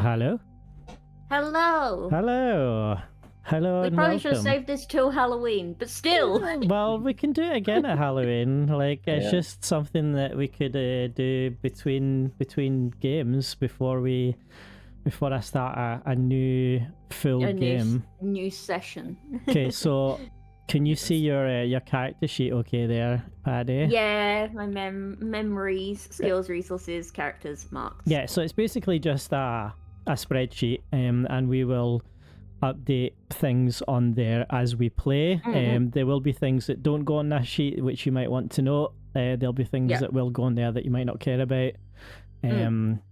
Hello. Hello. Hello. Hello We and probably should have welcome. saved this till Halloween, but still. Well, we can do it again at Halloween. Like, it's Yeah. just something that we could do between games before I start a new full game. New session. Okay, so can you see your character sheet? Okay, there, Paddy. Yeah, my memories, skills, resources, characters, marks. Yeah, so it's basically just a spreadsheet, and we will update things on there as we play. There will be things that don't go on that sheet which you might want to note. There'll be things that will go on there that you might not care about.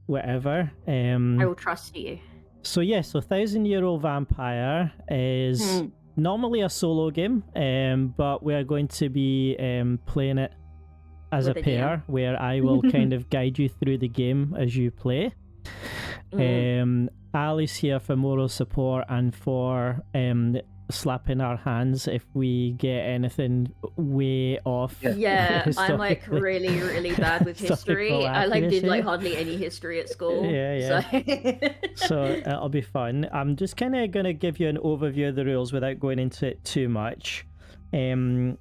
Whatever. I will trust you. So 1,000-Year-Old Vampire is normally a solo game, but we're going to be playing it as With a a pair, where I will kind of guide you through the game as you play. Ali's here for moral support and for slapping our hands if we get anything way off. Yeah, I'm like really, really bad with history. I did hardly any history at school. Yeah. So it'll be fun. I'm just kind of going to give you an overview of the rules without going into it too much. And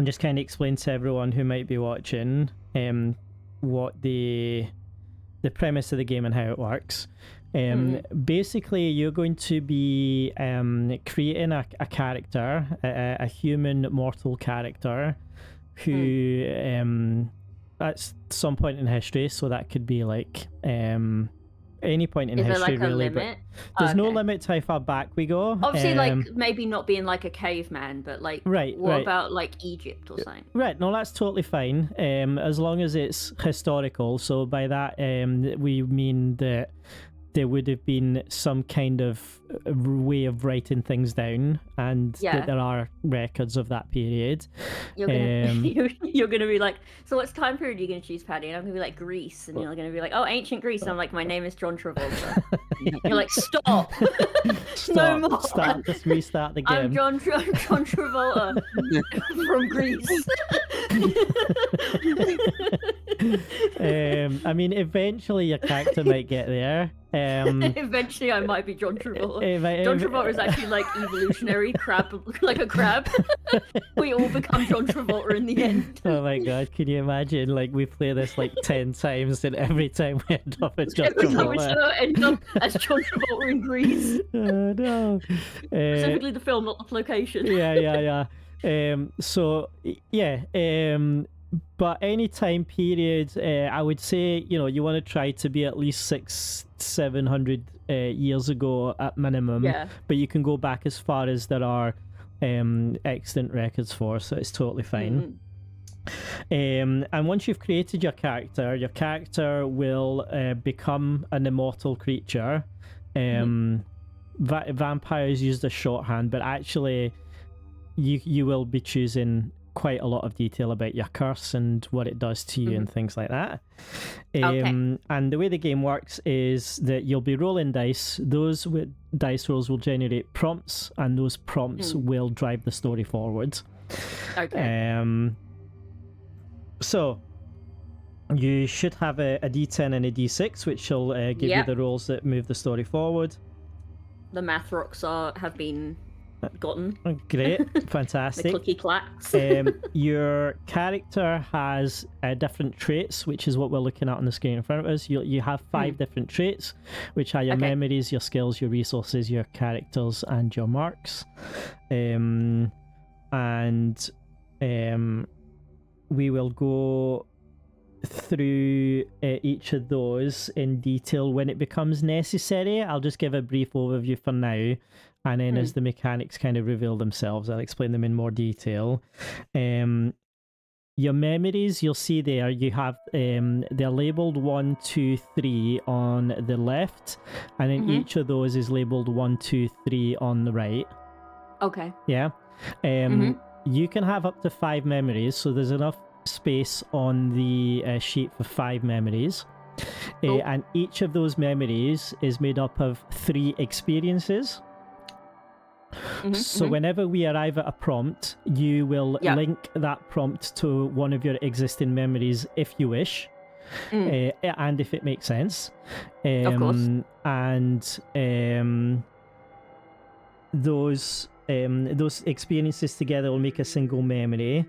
just kind of explain to everyone who might be watching what the premise of the game and how it works. Basically, you're going to be creating a character, a human mortal character, who at some point in history, so that could be like any point in history, there like really. a limit? There's no limit to how far back we go. Obviously, like maybe not being like a caveman, but like what about like Egypt or something? Right, no, that's totally fine. As long as it's historical. So by that, we mean that there would have been some kind of way of writing things down, and that there are records of that period. You're gonna be like, so what's time period you're gonna choose, Paddy? And I'm gonna be like Greece, and you're gonna be like, oh, ancient Greece. And I'm like, my name is John Travolta. You're like, stop. No more. Stop. Just restart the game. I'm John Travolta from Greece. I mean, eventually your character might get there. Eventually, I might be John Travolta. John Travolta is actually like evolutionary crab, like a crab. We all become John Travolta in the end. Oh my god, can you imagine? Like, we play this like 10 times, and every time we end up as John Travolta. Every time we end up as John Travolta in Greece. Oh no. Specifically the film, not the location. Yeah. But any time period, I would say, you want to try to be at least 600-700 years ago at minimum. Yeah. But you can go back as far as there are extant records for, so it's totally fine. And once you've created your character will become an immortal creature. Vampires use the shorthand, but actually you will be choosing quite a lot of detail about your curse and what it does to you and things like that. And the way the game works is that you'll be rolling dice. Those dice rolls will generate prompts, and those prompts will drive the story forward. So you should have a D10 and a D6, which will give you the rolls that move the story forward. The math rocks have been gotten. Great, fantastic. The clicky clacks. Your character has different traits, which is what we're looking at on the screen in front of us. You have 5 different traits, which are your memories, your skills, your resources, your characters, and your marks. We will go through each of those in detail when it becomes necessary. I'll just give a brief overview for now, and then as the mechanics kind of reveal themselves, I'll explain them in more detail. Your memories, you'll see there, you have they're labeled 1, 2, 3 on the left, and then each of those is labeled 1, 2, 3 on the right. Okay. Yeah. You can have up to 5 memories, so there's enough space on the sheet for 5 memories. And each of those memories is made up of 3 experiences. So whenever we arrive at a prompt, you will link that prompt to one of your existing memories if you wish. and if it makes sense. Of course. And those experiences together will make a single memory.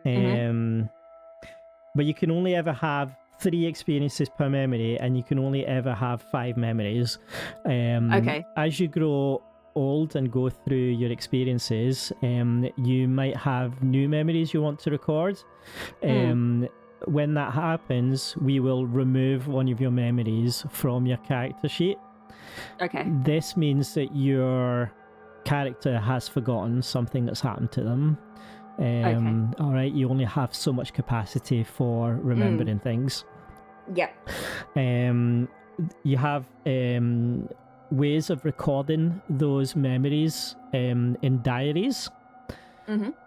But you can only ever have 3 experiences per memory, and you can only ever have 5 memories. Okay. As you grow old and go through your experiences, you might have new memories you want to record. When that happens, we will remove one of your memories from your character sheet. Okay. This means that your character has forgotten something that's happened to them. All right, you only have so much capacity for remembering things. Yep. You have ways of recording those memories in diaries.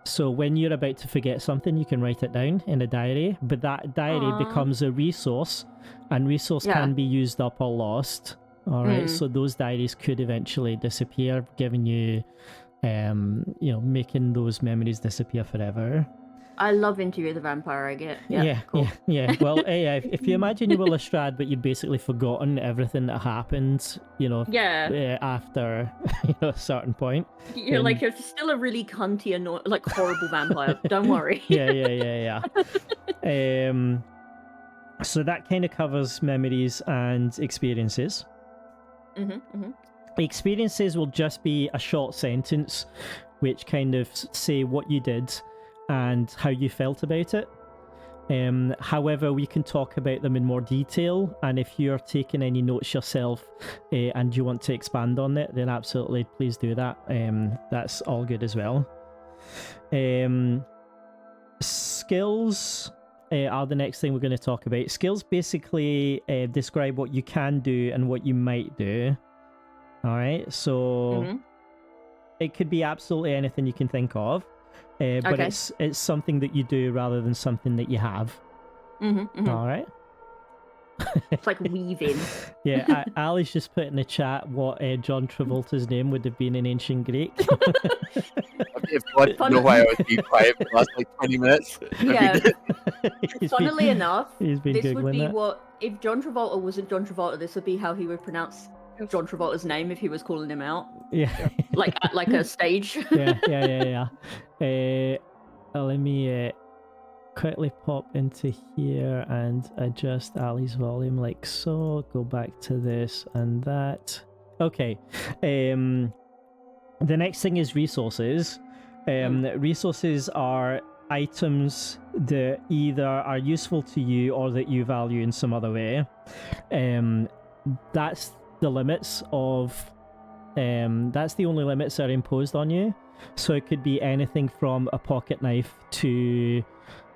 So when you're about to forget something, you can write it down in a diary, but that diary becomes a resource, and resource can be used up or lost. All right, so those diaries could eventually disappear, giving you, making those memories disappear forever. I love Interview with the Vampire. I get. Yeah. Cool. Yeah. Well, if you imagine you were Lestrade, but you'd basically forgotten everything that happened, after a certain point. You're you're still a really cunty, horrible vampire. Don't worry. Yeah. So that kind of covers memories and experiences. Experiences will just be a short sentence which kind of say what you did and how you felt about it. However, we can talk about them in more detail, and if you're taking any notes yourself and you want to expand on it, then absolutely please do that. That's all good as well. Skills are the next thing we're going to talk about. Skills basically describe what you can do and what you might do. All right, so it could be absolutely anything you can think of, but it's something that you do rather than something that you have. All right. It's like weaving. Yeah, Ali's just put in the chat what John Travolta's name would have been in ancient Greek. If I don't know why I was being quiet for the last 20 minutes. Yeah. Funnily enough, he's been this Googling would be that. what, if John Travolta wasn't John Travolta, this would be how he would pronounce John Travolta's name if he was calling him out. Yeah. Like a stage. Yeah. Let me quickly pop into here and adjust Ali's volume like so. Go back to this and that. Okay. The next thing is resources. Resources are items that either are useful to you or that you value in some other way. That's the limits of that's the only limits that are imposed on you. So it could be anything from a pocket knife to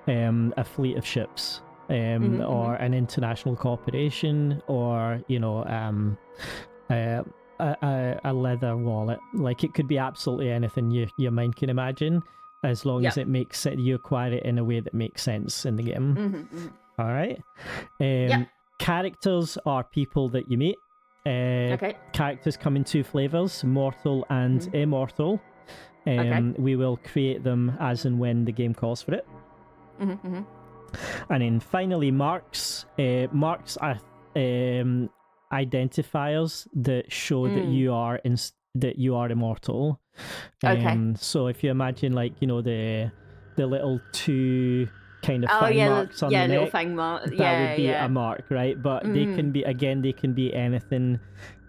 a fleet of ships, or an international corporation, or a leather wallet. Like, it could be absolutely anything your mind can imagine, as long as it makes sense. You acquire it in a way that makes sense in the game. All right. Characters are people that you meet. Characters come in 2 flavors, mortal and immortal. We will create them as and when the game calls for it. And then finally, marks. Marks are identifiers that show that you are immortal. So if you imagine, the little 2 kind of fang marks on the neck, little fang mark. That would be a mark, right? But they can be anything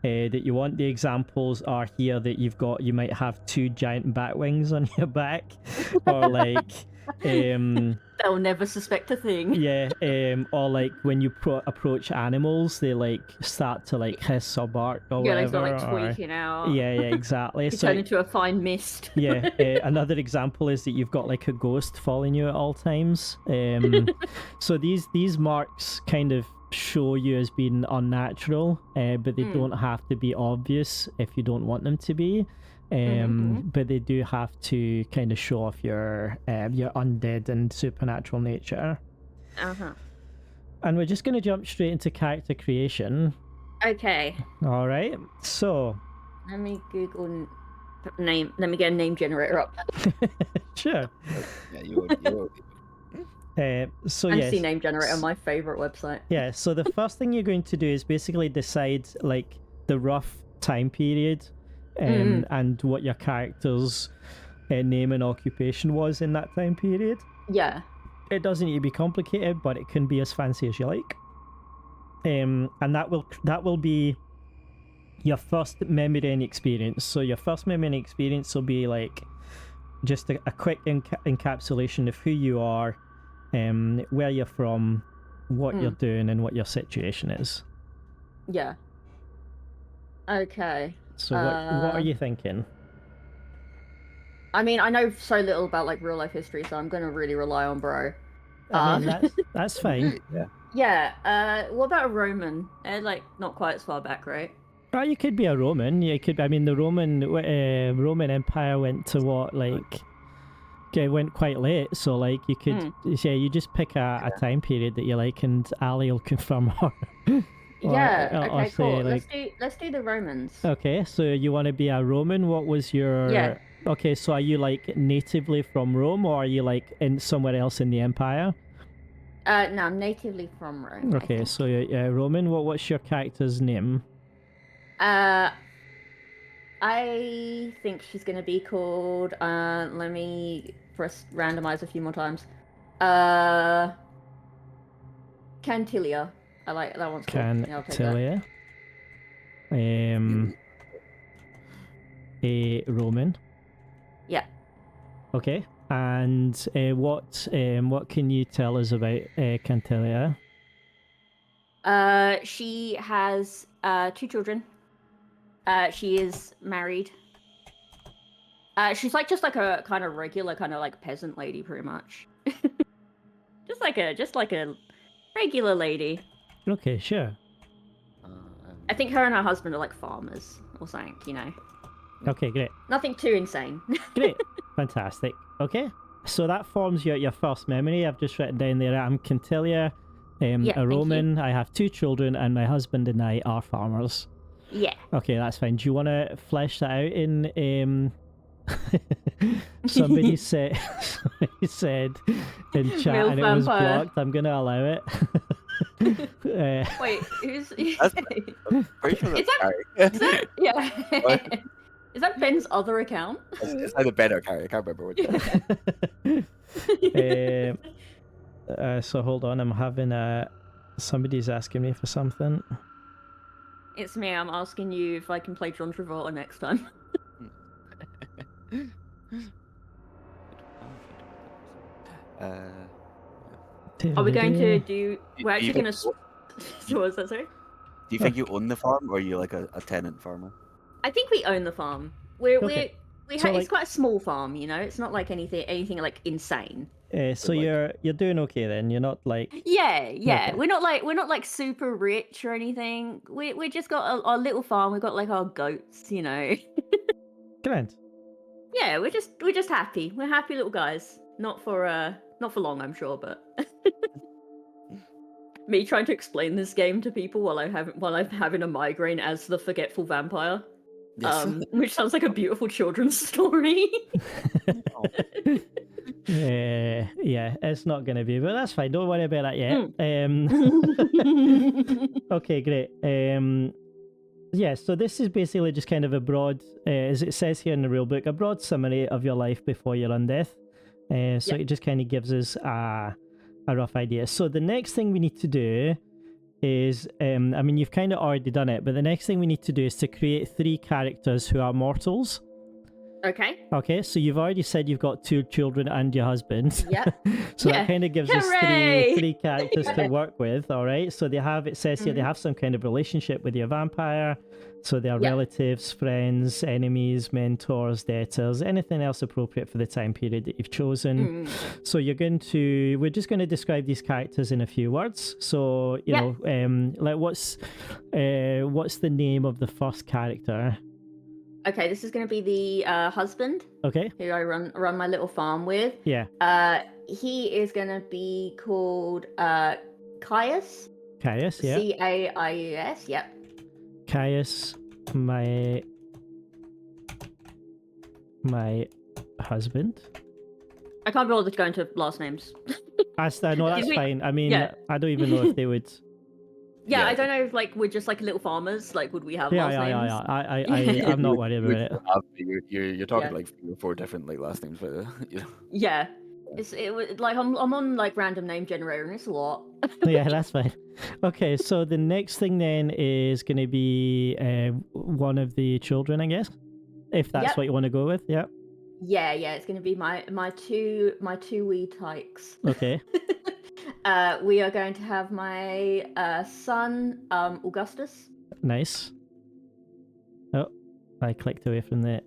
that you want. The examples are here that you might have 2 giant bat wings on your back, or they'll never suspect a thing. Or when you approach animals, they start to hiss or bark or whatever. They start tweaking out. Exactly. You turn into a fine mist. Another example is that you've got a ghost following you at all times. So these marks kind of show you as being unnatural, but they don't have to be obvious if you don't want them to be. But they do have to kind of show off your undead and supernatural nature. And we're just going to jump straight into character creation. Okay. All right. So let me Google name. Let me get a name generator up. Sure. Yeah, you would. So Fantasy yes. name generator, my favorite website. Yeah, so the first thing you're going to do is basically decide like the rough time period and what your character's name and occupation was in that time period. Yeah. It doesn't need to be complicated, but it can be as fancy as you like. And that will be your first memory and experience. So your first memory and experience will be like just a quick encapsulation of who you are, where you're from, what you're doing, and what your situation is. Yeah. Okay. So what are you thinking? I mean, I know so little about like real life history, so I'm gonna really rely on bro. I mean, that's fine. Yeah. Yeah. What about a Roman? Like not quite as far back, right? Oh, you could be a Roman. You could. I mean, the Roman Empire went to what, like, it went quite late. So like, you could, yeah, you just pick a time period that you like, and Ali will confirm her. Yeah. Okay. Cool. Like, Let's do the Romans. okay, so you want to be a Roman? What was your? Yeah. Okay, so are you like natively from Rome, or are you like in somewhere else in the empire? No, I'm natively from Rome. Okay, so Roman. What's your character's name? I think she's gonna be called. Let me press randomize a few more times. Cantilia. I like that one's cool. Yeah, I'll take that. Cantilia. A Roman. Yeah. Okay. And what can you tell us about Cantilia? She has 2 children. She is married. She's like just like a kind of regular kind of like peasant lady, pretty much. just like a regular lady. Okay, sure. I think her and her husband are like farmers or something, you know. Okay, great. Nothing too insane. Great. Fantastic. Okay. So that forms your first memory. I've just written down there, I'm Cantilia, a Roman, I have 2 children, and my husband and I are farmers. Yeah. Okay, that's fine. Do you want to flesh that out in... somebody said in chat Real and it was vampire. blocked. I'm going to allow it. Wait, who's... I'm pretty sure that's Carrie. Is that... Yeah. What? Is that Ben's other account? It's either Ben or Carrie. I can't remember which one. So hold on, I'm having somebody's asking me for something. It's me. I'm asking you if I can play John Travolta next time. Are we going to do... We're actually going to... So what was that, sorry? Do you think you own the farm, or are you like a tenant farmer? I think we own the farm. Okay. So, it's like- quite a small farm, you know. It's not like anything like insane. So you're doing okay then. You're not like Yeah. Okay. We're not like super rich or anything. We just got our little farm. We got like our goats, you know. grand. Yeah, we're just happy. We're happy little guys. Not for long, I'm sure, but me trying to explain this game to people while I'm having a migraine as the forgetful vampire. Yes. Which sounds like a beautiful children's story. Yeah, it's not going to be, but that's fine. Don't worry about that yet. Okay, great. Yeah, so this is basically just kind of a broad, as it says here in the rulebook, a broad summary of your life before you're on death. So it just kind of gives us a rough idea. So the next thing we need to do is, I mean, you've kind of already done it, but the next thing we need to do is to create 3 characters who are mortals. Okay. Okay, so you've already said you've got 2 children and your husband. Yeah. So that kind of gives us Hooray! three characters to work with, all right? So it says here they have some kind of relationship with your vampire. So they are relatives, friends, enemies, mentors, debtors, anything else appropriate for the time period that you've chosen. So we're just going to describe these characters in a few words. So, you know, like what's the name of the first character? Okay, this is going to be the husband. Okay. Who I run my little farm with. Yeah. He is going to be called Caius. Caius, yeah. Caius, yep. Caius, my husband. I can't be bothered to go into last names. No, that's fine. I mean, I don't even know if they would. Yeah, I don't know if like we're just like little farmers. Like, would we have last names? I'm not worried about it. You're talking like 3 or 4 different like last names, but Yeah. It was like I'm on like random name generator and it's a lot. Yeah, that's fine. Okay, so the next thing then is going to be one of the children, I guess, if that's what you want to go with. Yeah. Yeah, it's going to be my two wee tykes. Okay. We are going to have my son Augustus. Nice. Oh, I clicked away from the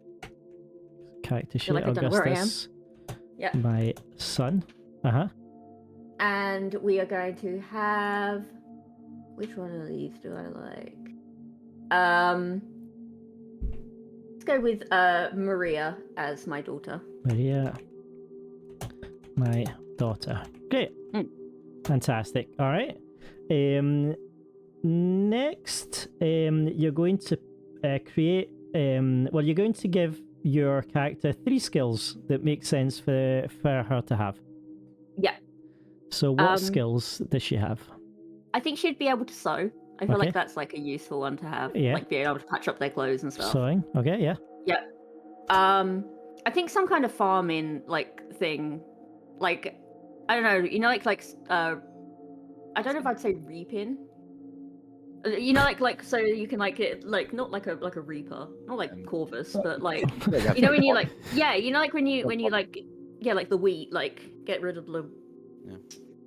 character sheet. Like Augustus. Yeah. My son. And we are going to have, which one of these do I like? Let's go with Maria as my daughter. Maria, my daughter. Great. Fantastic. All right. Next, you're going to create. You're going to give your character 3 skills that make sense for her to have. Yeah. So what skills does she have? I think she'd be able to sew. I feel like that's like a useful one to have. Yeah. Like being able to patch up their clothes and stuff. Sewing. Okay. Yeah. Yeah. I think some kind of farming like thing, like I don't know. You know, like I don't know if I'd say reaping. You know, like so you can like it like not like a reaper, not like Corvus, but like you know when you like you know like when you like like the wheat, like get rid of the.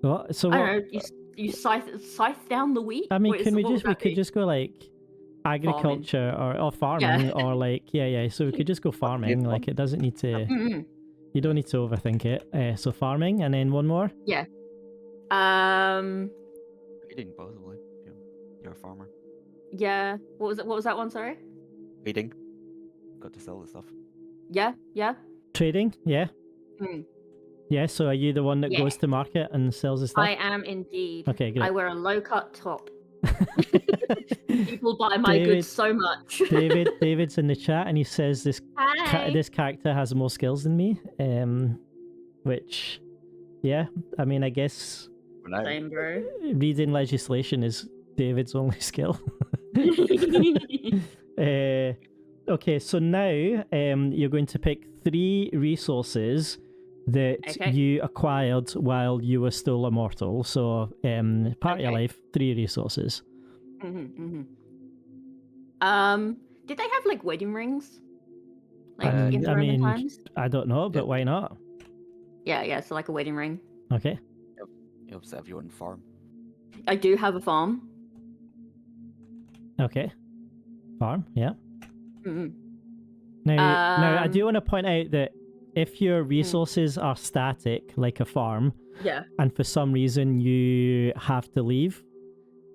What? So I don't know. You scythe down the wheat. I mean, we could just go like agriculture or farming or like So we could just go farming. Like it doesn't need to. You don't need to overthink it. So farming, and then one more. Yeah. Feeding, possibly. You're a farmer. Yeah. What was that one? Sorry. Feeding. Got to sell the stuff. Yeah. Trading. Yeah. Yeah. So are you the one that Yeah. goes to market and sells the stuff? I am indeed. Okay, good. I wear a low-cut top. People buy my goods so much. David's in the chat and he says this character has more skills than me. Which, yeah, I mean, I guess Same, bro. reading legislation is David's only skill. Okay, so now you're going to pick 3 resources that you acquired while you were still immortal. So part of your life, 3 resources. Did they have like wedding rings? Like in the I Roman mean, times? I don't know, but why not? Yeah, so like a wedding ring. Okay. You also have your own farm. I do have a farm. Okay. Farm, yeah. Now, I do want to point out that if your resources are static, like a farm, and for some reason you have to leave,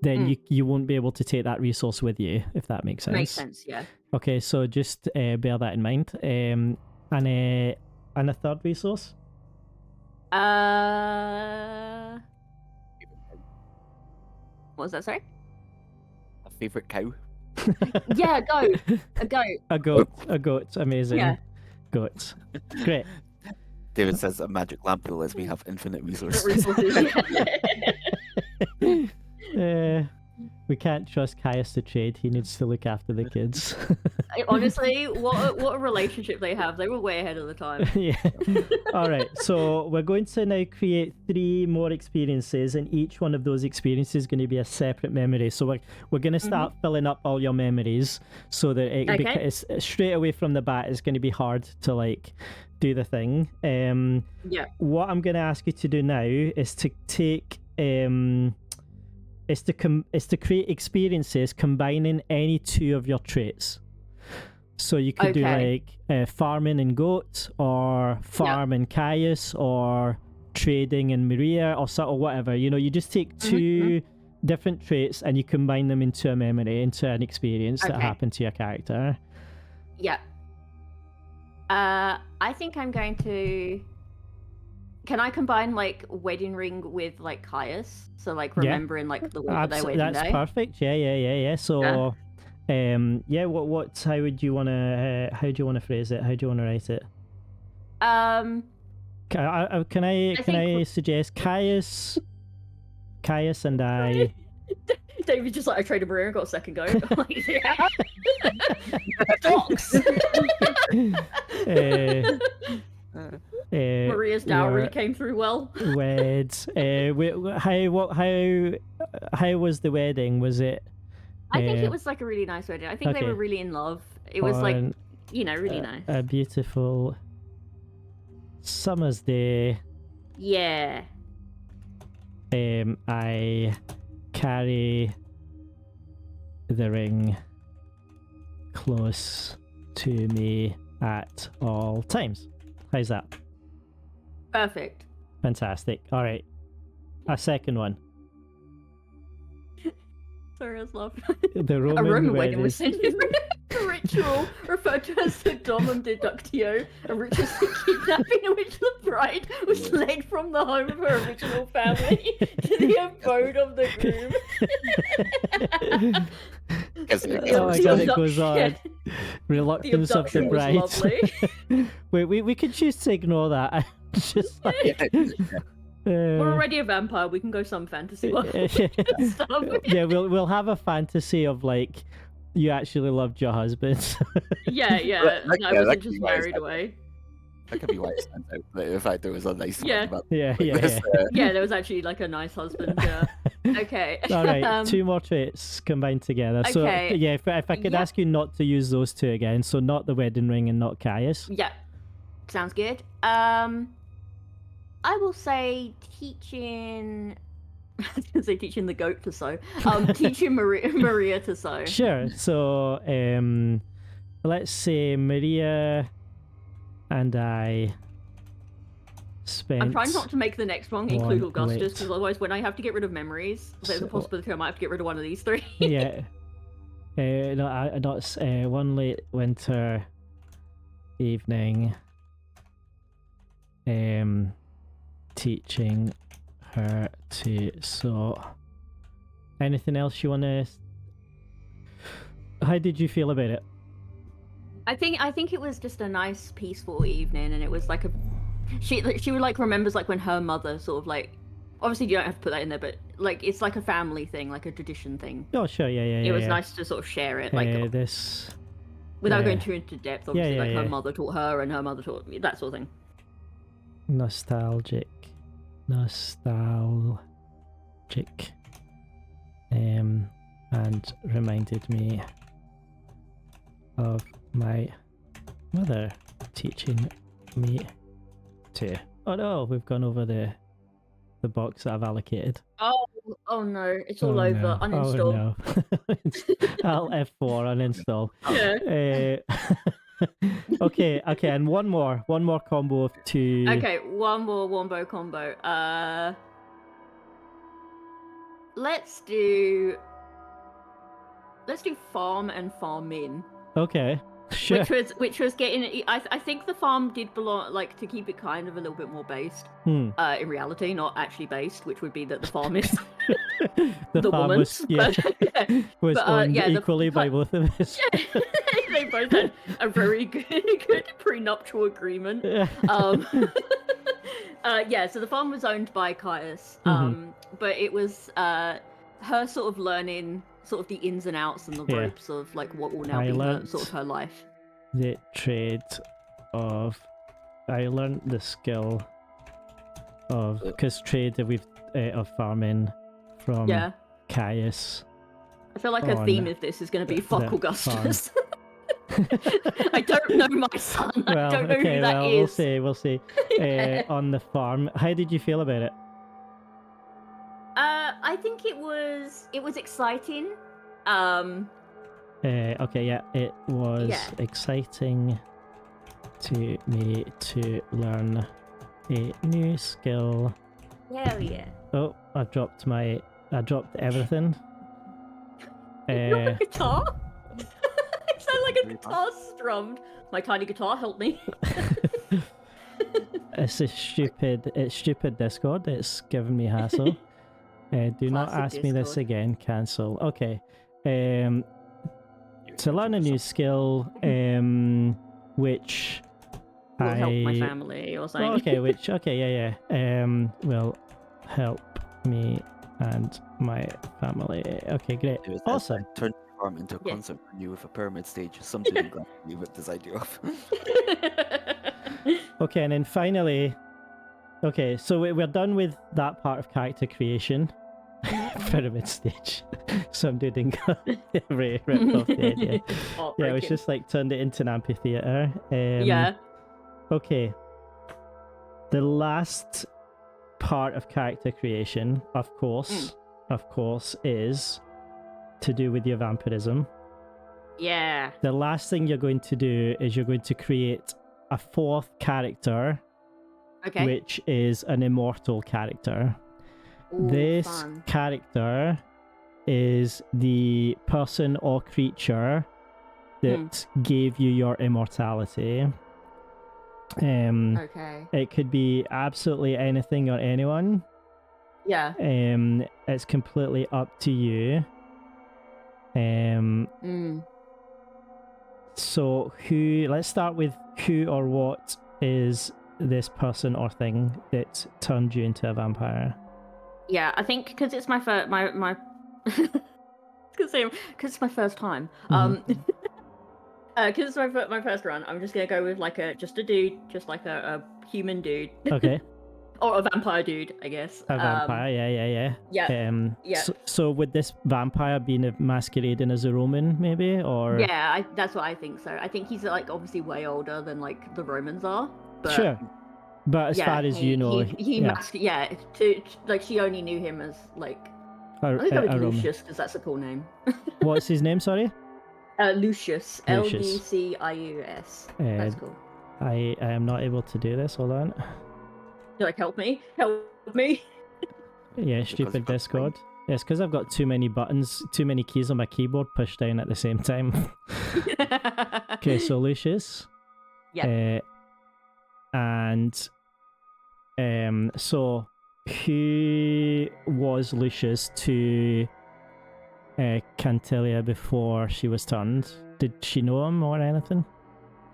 then you won't be able to take that resource with you, if that makes sense. Makes sense, yeah. Okay, so just bear that in mind. And a third resource? What was that, sorry? A favourite cow? Yeah, a goat. A goat, amazing. Yeah. Goats. Great. David says a magic lamp that lets me have infinite resources. We can't trust Caius to trade. He needs to look after the kids. Honestly, what a relationship they have. They were way ahead of the time. Yeah. All right. So we're going to now create 3 more experiences, and each one of those experiences is going to be a separate memory. So we're going to start filling up all your memories so that it's straight away from the bat, it's going to be hard to like do the thing. What I'm going to ask you to do now is to take is to create experiences combining any 2 of your traits. So you could do like farming and goat, or farm and Caius, or trading and Maria, or whatever. You know, you just take 2 different traits and you combine them into a memory, into an experience that happened to your character. Yeah. I think I'm going to. Can I combine like wedding ring with like Caius? So like remembering like the week of their wedding day. That's perfect. Yeah. So, how would you want to? How do you want to phrase it? How do you want to write it? Can I suggest Caius and I? David's just like, I traded Maria and got a second go. I'm like, yeah. Docs. Maria's dowry came through well. Weds. How was the wedding? Was it? I think it was like a really nice wedding. I think they were really in love. It was like, really nice. A beautiful summer's day. Yeah. I carry the ring close to me at all times. How's that? Perfect. Fantastic. All right. A second one. Sorry, I was laughing. The Roman, A Roman wedding wedding was sent in a ritual referred to as the domum deductio, a ritualistic kidnapping in which the bride was led from the home of her original family to the abode of the groom. Oh my god, it goes on. Reluctance of the bride. we could choose to ignore that. Just like... We're already a vampire. We can go some fantasy stuff. Yeah, we'll have a fantasy of like you actually loved your husband. Yeah. I wasn't just married away. That could be why it stands out. Like, the fact there was a nice Yeah, there was actually like a nice husband. Yeah. Okay. All right, two more traits combined together. So yeah, if I could ask you not to use those two again, so not the wedding ring and not Caius. Yeah, sounds good. I will say teaching. I was gonna say teaching the goat to sew. Teaching Maria to sew. Sure. So let's say Maria and I spent. I'm trying not to make the next one include Augustus, because otherwise, when I have to get rid of memories, there's a possibility I might have to get rid of one of these three. Yeah. One late winter evening. Teaching her to sew. Anything else you want to? How did you feel about it? I think it was just a nice, peaceful evening, and it was like she would like remembers like when her mother sort of like, obviously you don't have to put that in there, but like it's like a family thing, like a tradition thing. Oh sure, yeah. It was nice to sort of share it, like this without going too into depth. Obviously, her mother taught her, and her mother taught me, that sort of thing. Nostalgic, and reminded me of my mother teaching me to. Oh no, we've gone over the box that I've allocated. Oh no, it's all over. No. Uninstall. Oh, no. I'll F4 uninstall. Yeah. Okay, and one more combo of two. Okay, one more wombo combo. Let's do farm and farm in. Okay, sure. Which was getting. I think the farm did belong, like, to keep it kind of a little bit more based. In reality, not actually based, which would be that the farm is the woman's. Was owned equally by both of us. Yeah. They both had a very good prenuptial agreement. So the farm was owned by Caius, but it was her sort of learning sort of the ins and outs and the ropes of like what will now be her life. The trade of, I learned the skill of, because trade of farming from Caius. I feel like a theme of this is going to be fuck Augustus. I don't know my son. I don't know who that is. We'll see. On the farm, how did you feel about it? I think it was exciting. It was exciting to me to learn a new skill. Hell yeah. Oh, I dropped everything. Your guitar? It sounds like a guitar strummed. My tiny guitar, help me. It's stupid Discord. It's giving me hassle. Do not ask me this again. Cancel. Okay. To learn a new skill, which will help my I- family or something. Oh, okay, yeah. Will help me and my family. Okay, great. It was Awesome. Turn the farm into a Yeah. concept menu with a pyramid stage. Something I'm glad you with this idea of. Okay, and then finally, okay, so we're done with that part of character creation. Pyramid stage. Some dude ripped off the idea. Yeah, it was Heartbreaking. just like turned it into an amphitheater. Yeah. Okay. The last part of character creation, of course, is to do with your vampirism. Yeah. The last thing you're going to do is you're going to create a fourth character, Okay. which is an immortal character. Ooh, This fun. character is the person or creature that gave you your immortality. Okay. It could be absolutely anything or anyone. Yeah. It's completely up to you. So let's start with who or what is this person or thing that turned you into a vampire? Yeah, I think because it's my first, because it's my first time. Because it's my first run, I'm just gonna go with like just a dude, just like a human dude. Okay. Or a vampire dude, I guess. A vampire, yeah. Yeah. So would this vampire be masquerading as a Roman, maybe, or? Yeah, that's what I think. So I think he's like obviously way older than like the Romans are. But Sure. But as far as you know, like she only knew him as like a I think it was Roman. Lucius because that's a cool name. What's his name? Sorry. Lucius. Lucius. That's cool. I am not able to do this. Hold on. You're like, help me. Yeah, stupid Discord. Yes, because I've got too many buttons, too many keys on my keyboard pushed down at the same time. Okay, so Lucius. Yeah. And so who was Lucius to Cantilia before she was turned? Did she know him or anything?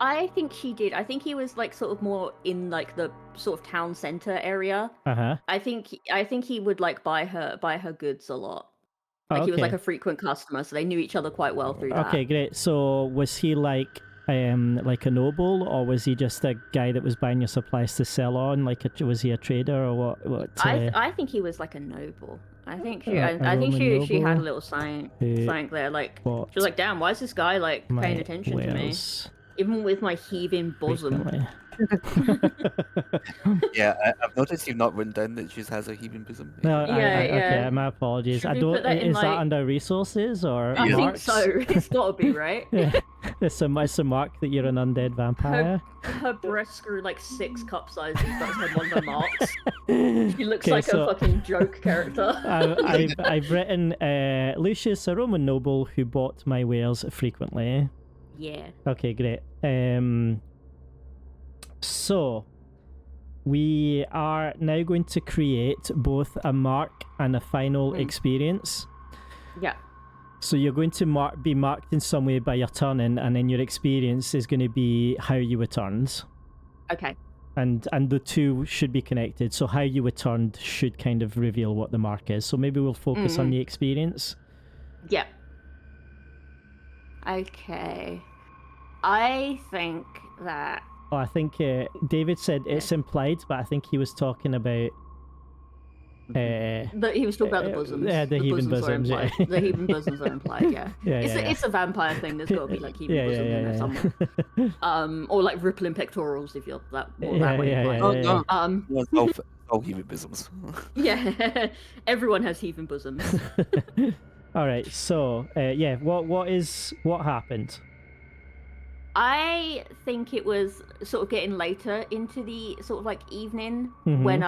I think she did. I think he was like sort of more in like the sort of town center area. I think he would like buy her goods a lot. Like he was like a frequent customer, so they knew each other quite well through that. Okay, great. So was he like a noble, or was he just a guy that was buying your supplies to sell on? Like, was he a trader or what? I think he was like a noble. I think she had a little sign there. Like she was like, "Damn, why is this guy like paying attention to me?" Even with my heaving bosom. Yeah, I've noticed you've not written down that she has a heaving bosom. No, okay, my apologies. Should I we don't. put that in, Is that like- under resources or? I think marks? so. It's gotta be, right? Yeah, it's a mark that you're an undead vampire. Her breasts grew like 6 cup sizes. That's her one of the marks. She looks Okay, like so- a fucking joke character. I've written Lucius, a Roman noble who bought my wares frequently. Yeah. Okay, great. So we are now going to create both a mark and a final experience. Yeah. So you're going to be marked in some way by your turning, and then your experience is going to be how you were turned. Okay. And the two should be connected. So how you were turned should kind of reveal what the mark is. So maybe we'll focus on the experience. Yeah. Okay. I think that... Oh, I think David said it's implied, but I think he was talking about... he was talking about the bosoms. Yeah, the heaving bosoms, are implied. The heaving bosoms are implied, yeah. It's a vampire thing. There's got to be like heaving bosoms in there somewhere. Or like rippling pectorals if you're that way inclined. Oh, heaving bosoms. Yeah, everyone has heaving bosoms. All right, so what happened? I think it was sort of getting later into the sort of like evening when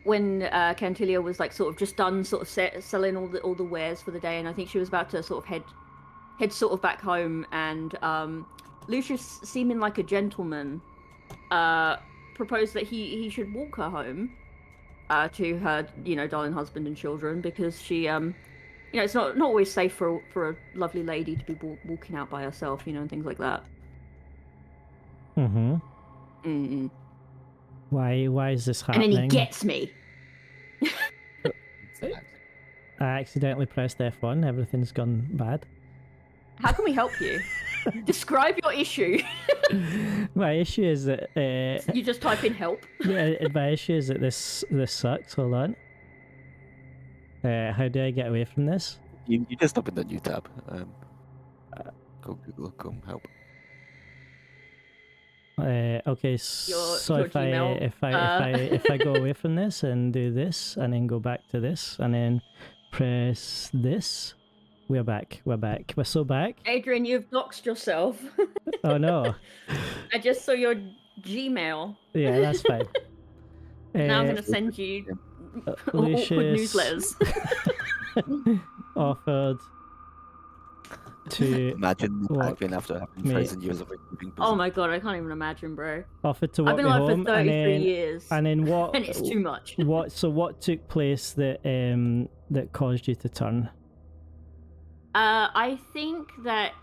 Cantilia was like sort of just done sort of selling all the wares for the day, and I think she was about to sort of head sort of back home, and Lucius, seeming like a gentleman, proposed that he should walk her home to her darling husband and children, because she it's not always safe for a lovely lady to be walking out by herself, and things like that. Mm-hmm. Mm-mm. Why is this And happening? then he gets me. I accidentally pressed F1. Everything's gone bad. How can we help you? Describe your issue. My issue is that You just type in help. my issue is that this sucks. Hold on. How do I get away from this? You just open the new tab. Go Google, go help. Okay, so your if I Gmail, if I go away from this and do this and then go back to this and then press this, we're back. We're so back. Adrien, you've doxed yourself. Oh no. I just saw your Gmail. Yeah, that's fine. Now I'm gonna send you Lucius awkward newsletters. offered to Imagine walk Adrien after having me. 1,000 years of living. Oh my god, I can't even imagine, bro. offered to I've walk been me alive home for 33 and then years. and then what And it's too much. what took place that caused you to turn? I think that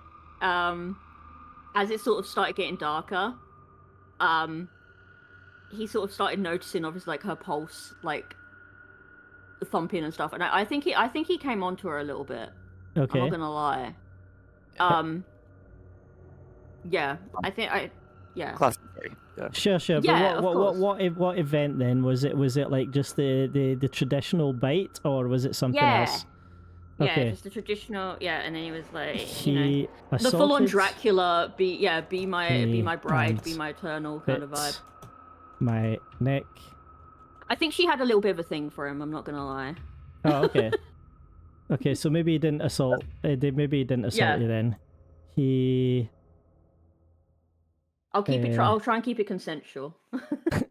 as it sort of started getting darker, he sort of started noticing obviously like her pulse, like thumping and stuff. And I think he came onto her a little bit. Okay. I'm not gonna lie. Yeah, yeah. Classic Gary. Yeah. Sure. Yeah, But of what event then was it? Was it like just the traditional bite, or was it something Yeah. else? Yeah, Okay. just the traditional. Yeah, and then he was like, He the full-on assaulted Dracula. Be my bride, and be my eternal kind of bit vibe. my neck. I think she had a little bit of a thing for him. I'm not gonna lie. Oh, okay. Okay, so maybe he didn't assault. Maybe he didn't assault you then. He. I'll try and keep it consensual.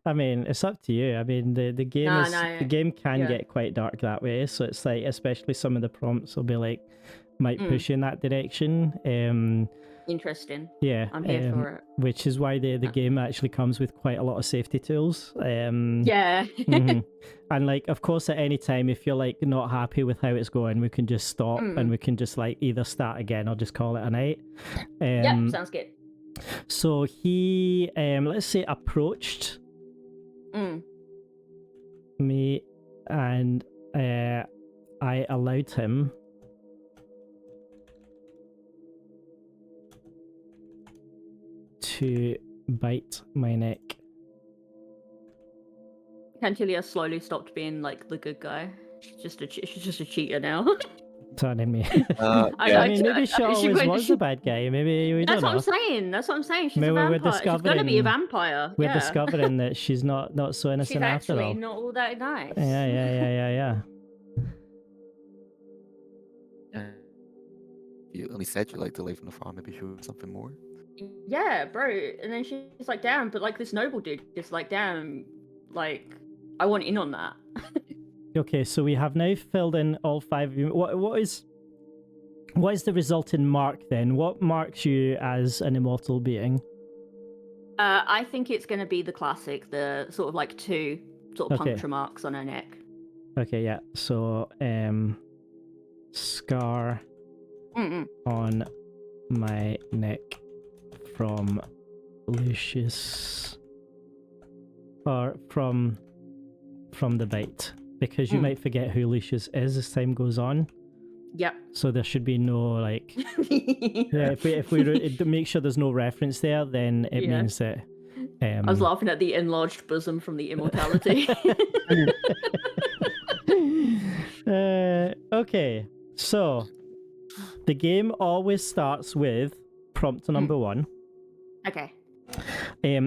I mean, it's up to you. I mean, the game the game can yeah. get quite dark that way. So it's like, especially some of the prompts will be like, might push you in that direction. Interesting. Yeah, I'm here for it. Which is why the game actually comes with quite a lot of safety tools. Yeah. Mhm. And like, of course, at any time, if you're like not happy with how it's going, we can just stop and we can just like either start again or just call it a night. Yeah, sounds good. So he, let's say, approached me, and I allowed him to bite my neck. Cantilia slowly stopped being like the good guy. She's just a cheater now. Turning me. Yeah. I mean, maybe she always was the bad guy. Maybe we That's don't know. what I'm saying. That's what I'm saying. She's Maybe a we're vampire. She's gonna be a discovering- vampire. We're Yeah. discovering that she's not so innocent She's after actually all. not all that nice. Yeah. You only said you liked to live on the farm. Maybe show something more. Yeah, bro. And then she's like, damn, but like this noble dude just like, damn, like I want in on that. Okay, so we have now filled in all 5 of you. What is the resulting mark then? What marks you as an immortal being? I think it's gonna be the classic, the sort of like 2 sort of Okay. puncture marks on her neck. Okay, yeah. So, scar on my neck from Lucius, or from the bite, because you might forget who Lucius is as time goes on. Yep. So there should be no like, yeah. If we make sure there's no reference there, then it means that. I was laughing at the enlarged bosom from the immortality. Okay, so the game always starts with prompt number 1. Okay.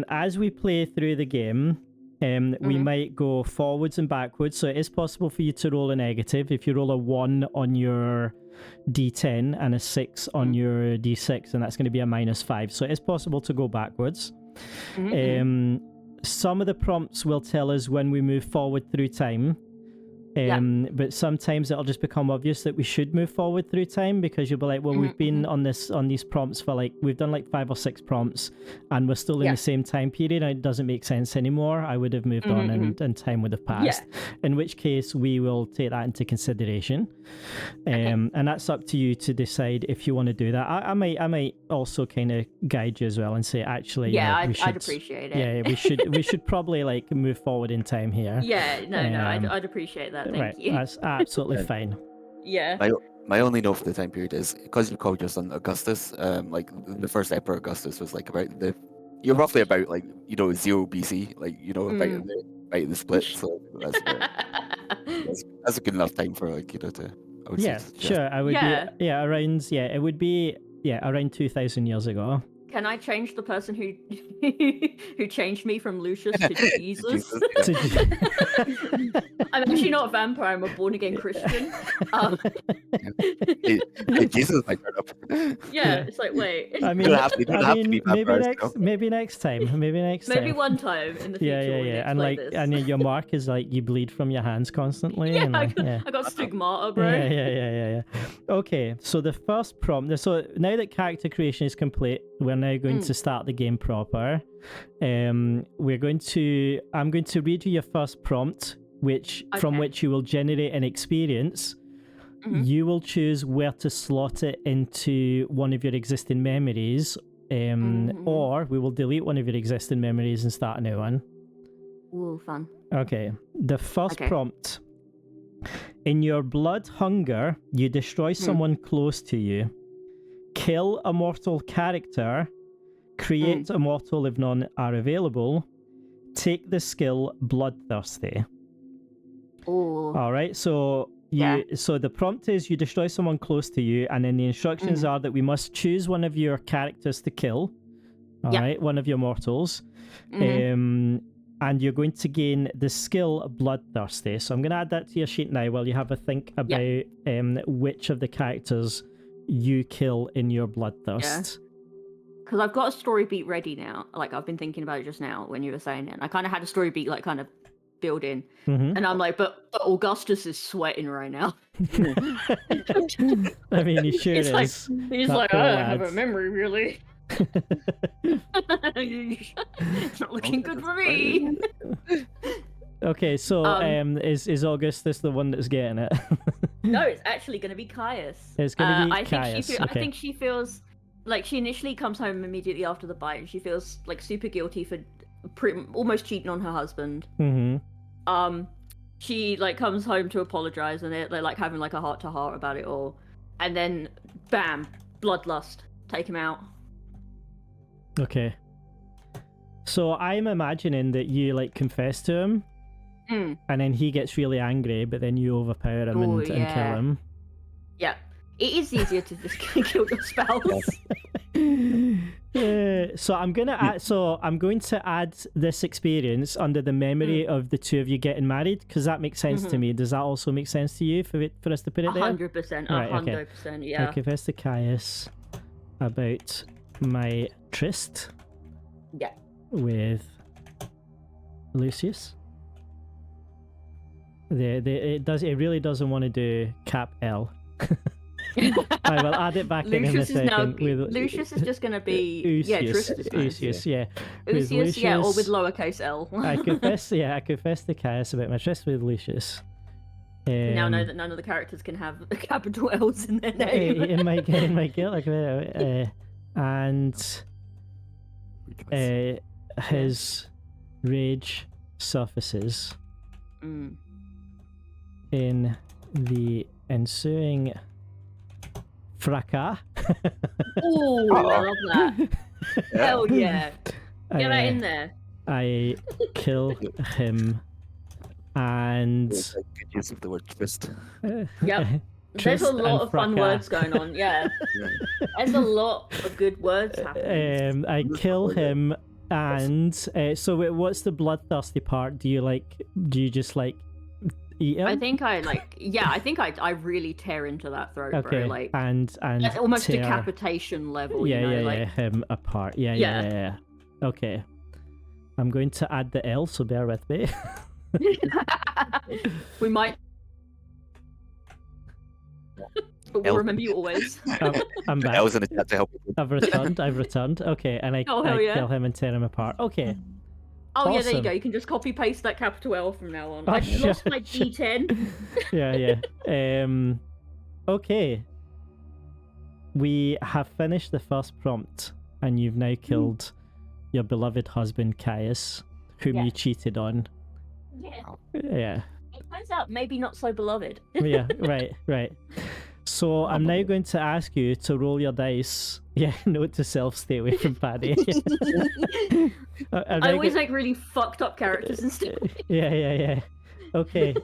As we play through the game, we might go forwards and backwards. So it is possible for you to roll a negative. If you roll a 1 on your D10 and a 6 on your D6, and that's going to be a -5. So it is possible to go backwards. Some of the prompts will tell us when we move forward through time. But sometimes it'll just become obvious that we should move forward through time, because you'll be like, well, we've been on these prompts for like, we've done like 5 or 6 prompts and we're still in the same time period and it doesn't make sense anymore. I would have moved on and time would have passed. In which case we will take that into consideration. And that's up to you to decide if you want to do that. I might also kind of guide you as well and say, actually, I'd appreciate it. Yeah, we should probably like move forward in time here. I'd appreciate that. Thank you. That's absolutely fine. Yeah. My only note for the time period is, because you called your son Augustus, like the first Emperor Augustus was like you're roughly about like 0 BC, like about the split. So that's a good enough time for like to. I would say, sure. I would be around it would be around 2,000 years ago. Can I change the person who changed me from Lucius to Jesus? I'm actually not a vampire. I'm a born-again Christian. Jesus might turn up. Yeah, it's like, wait. I mean, maybe next time. Maybe one time in the future. Yeah. And like, this. and your mark is like you bleed from your hands constantly. Yeah, and like, I got stigmata, bro. Yeah. Okay, so the first prompt. So now that character creation is complete, we're now going to start the game proper. I'm going to read you your first prompt, from which you will generate an experience. You will choose where to slot it into one of your existing memories, or we will delete one of your existing memories and start a new one. Ooh, fun. Okay, the first prompt. In your blood hunger, you destroy someone close to you. Kill a mortal character. Create a mortal if none are available. Take the skill Bloodthirsty. Ooh. All right, so so the prompt is you destroy someone close to you, and then the instructions are that we must choose one of your characters to kill. All right, one of your mortals. And you're going to gain the skill Bloodthirsty. So I'm going to add that to your sheet now while you have a think about which of the characters you kill in your Bloodthirst. Because I've got a story beat ready now. Like, I've been thinking about it just now when you were saying it. And I kind of had a story beat, like, kind of build in. And I'm like, but Augustus is sweating right now. I mean, he sure is. He's like, I don't have a memory, really. It's not looking good for me. Okay, so is Augustus the one that's getting it? No, it's actually going to be Caius. It's going to be Caius. I think she feels like she initially comes home immediately after the bite, and she feels like super guilty for almost cheating on her husband. She like comes home to apologize, and they're like having like a heart to heart about it all, and then bam, bloodlust, take him out. Okay. So I'm imagining that you like confess to him, and then he gets really angry, but then you overpower him and kill him. Yeah. It is easier to just kill your spouse. So I'm going to add this experience under the memory of the two of you getting married, because that makes sense to me. Does that also make sense to you for us to put it there? 100%, 100%, yeah. I confess to Caius about my tryst with Lucius. It really doesn't want to do cap L. I will add it back in a second. Lucius is just going to be Usius, yeah, or with lowercase l. I confess to Caius about my tryst with Lucius. Now know that none of the characters can have capital L's in their name. in my guild, and his rage surfaces in the ensuing fracas. Oh, I love that. Hell yeah. Get that in there. I kill him, and good use of the word twist. There's a lot of fun words going on. Yeah. There's a lot of good words happening. I kill him, and so what's the bloodthirsty part? Do you just like eat him? I think I really tear into that throat, bro. Like, and that's almost decapitation level. Him apart. Yeah. Okay, I'm going to add the L, so bear with me. We might But we'll Els- remember you always. I'm back. Els in the chat to help you. I've returned. Okay, and I, Oh, hell yeah. kill him and tear him apart. Okay. Oh yeah, there you Awesome. go. You can just copy paste that capital L from now on. Oh, I sure, lost my sure. D10. Yeah. Okay. We have finished the first prompt, and you've now killed your beloved husband Caius, whom Yeah. you cheated on. Yeah. Yeah. It turns out maybe not so beloved. Yeah. Right. So I'm now going to ask you to roll your dice. Yeah. Note to self: stay away from Paddy. I always like really fucked up characters and stuff. Yeah. Okay,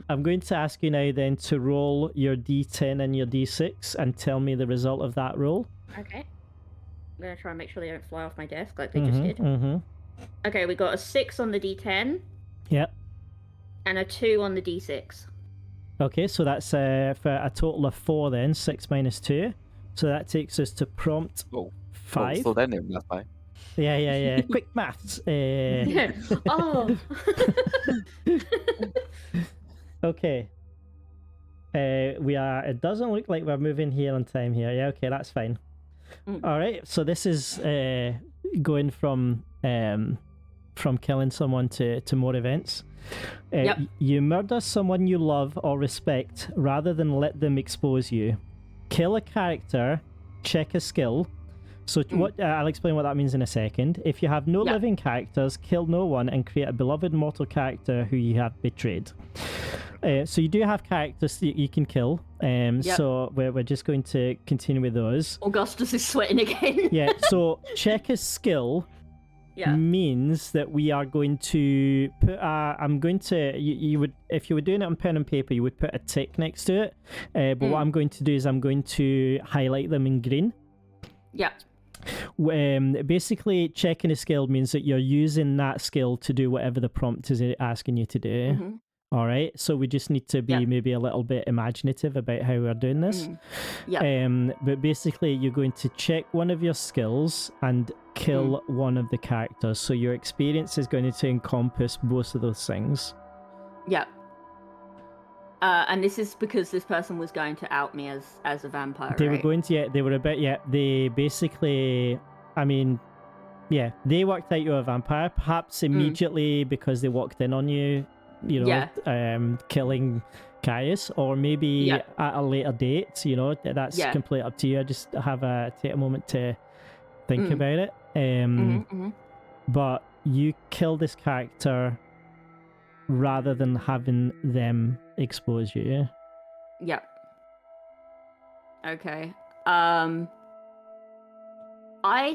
I'm going to ask you now then to roll your d10 and your d6 and tell me the result of that roll. Okay. I'm gonna try and make sure they don't fly off my desk like they just did. Mm-hmm. Okay, we got a 6 on the D10 Yep. and a 2 on the D6. Okay, so that's for a total of 4 then, 6 minus 2. So that takes us to prompt Oh, 5. slow down there, that's fine. Yeah. Quick maths. Oh. Okay. It doesn't look like we're moving here on time here. Yeah, okay, that's fine. All right, so this is going from killing someone to more events. Yep. You murder someone you love or respect rather than let them expose you. Kill a character, check a skill. So what I'll explain what that means in a second. If you have no living characters, kill no one and create a beloved mortal character who you have betrayed. So you do have characters that you can kill. So we're just going to continue with those. Augustus is sweating again. Yeah. So check a skill means that we are going to put I'm going to you would, if you were doing it on pen and paper, you would put a tick next to it. But what I'm going to do is I'm going to highlight them in green. Yeah. Basically, checking a skill means that you're using that skill to do whatever the prompt is asking you to do. All right, so we just need to be maybe a little bit imaginative about how we're doing this. But basically, you're going to check one of your skills and kill one of the characters. So your experience is going to encompass both of those things. Yeah. And this is because this person was going to out me as a vampire. They were going to, they basically, they worked out you're a vampire, perhaps immediately because they walked in on you, killing Caius, or maybe at a later date, that's completely up to you. I just take a moment to think about it. But you kill this character rather than having them expose you. Yeah. Okay. I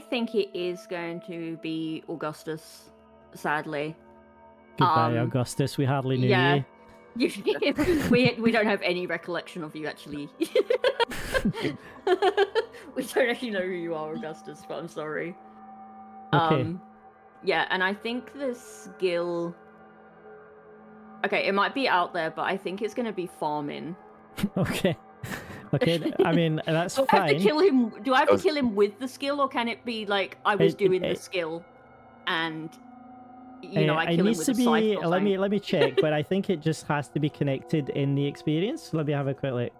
think it is going to be Augustus, sadly. Goodbye, Augustus. We hardly knew you. we don't have any recollection of you, actually. We don't actually know who you are, Augustus, but I'm sorry. Okay. And I think the skill... Okay, it might be out there, but I think it's going to be farming. Okay, I mean, that's fine. Do I have to kill him with the skill, or can it be like I was doing the skill and... I kill him with a scythe. Let me check, but I think it just has to be connected in the experience. Let me have a quick look.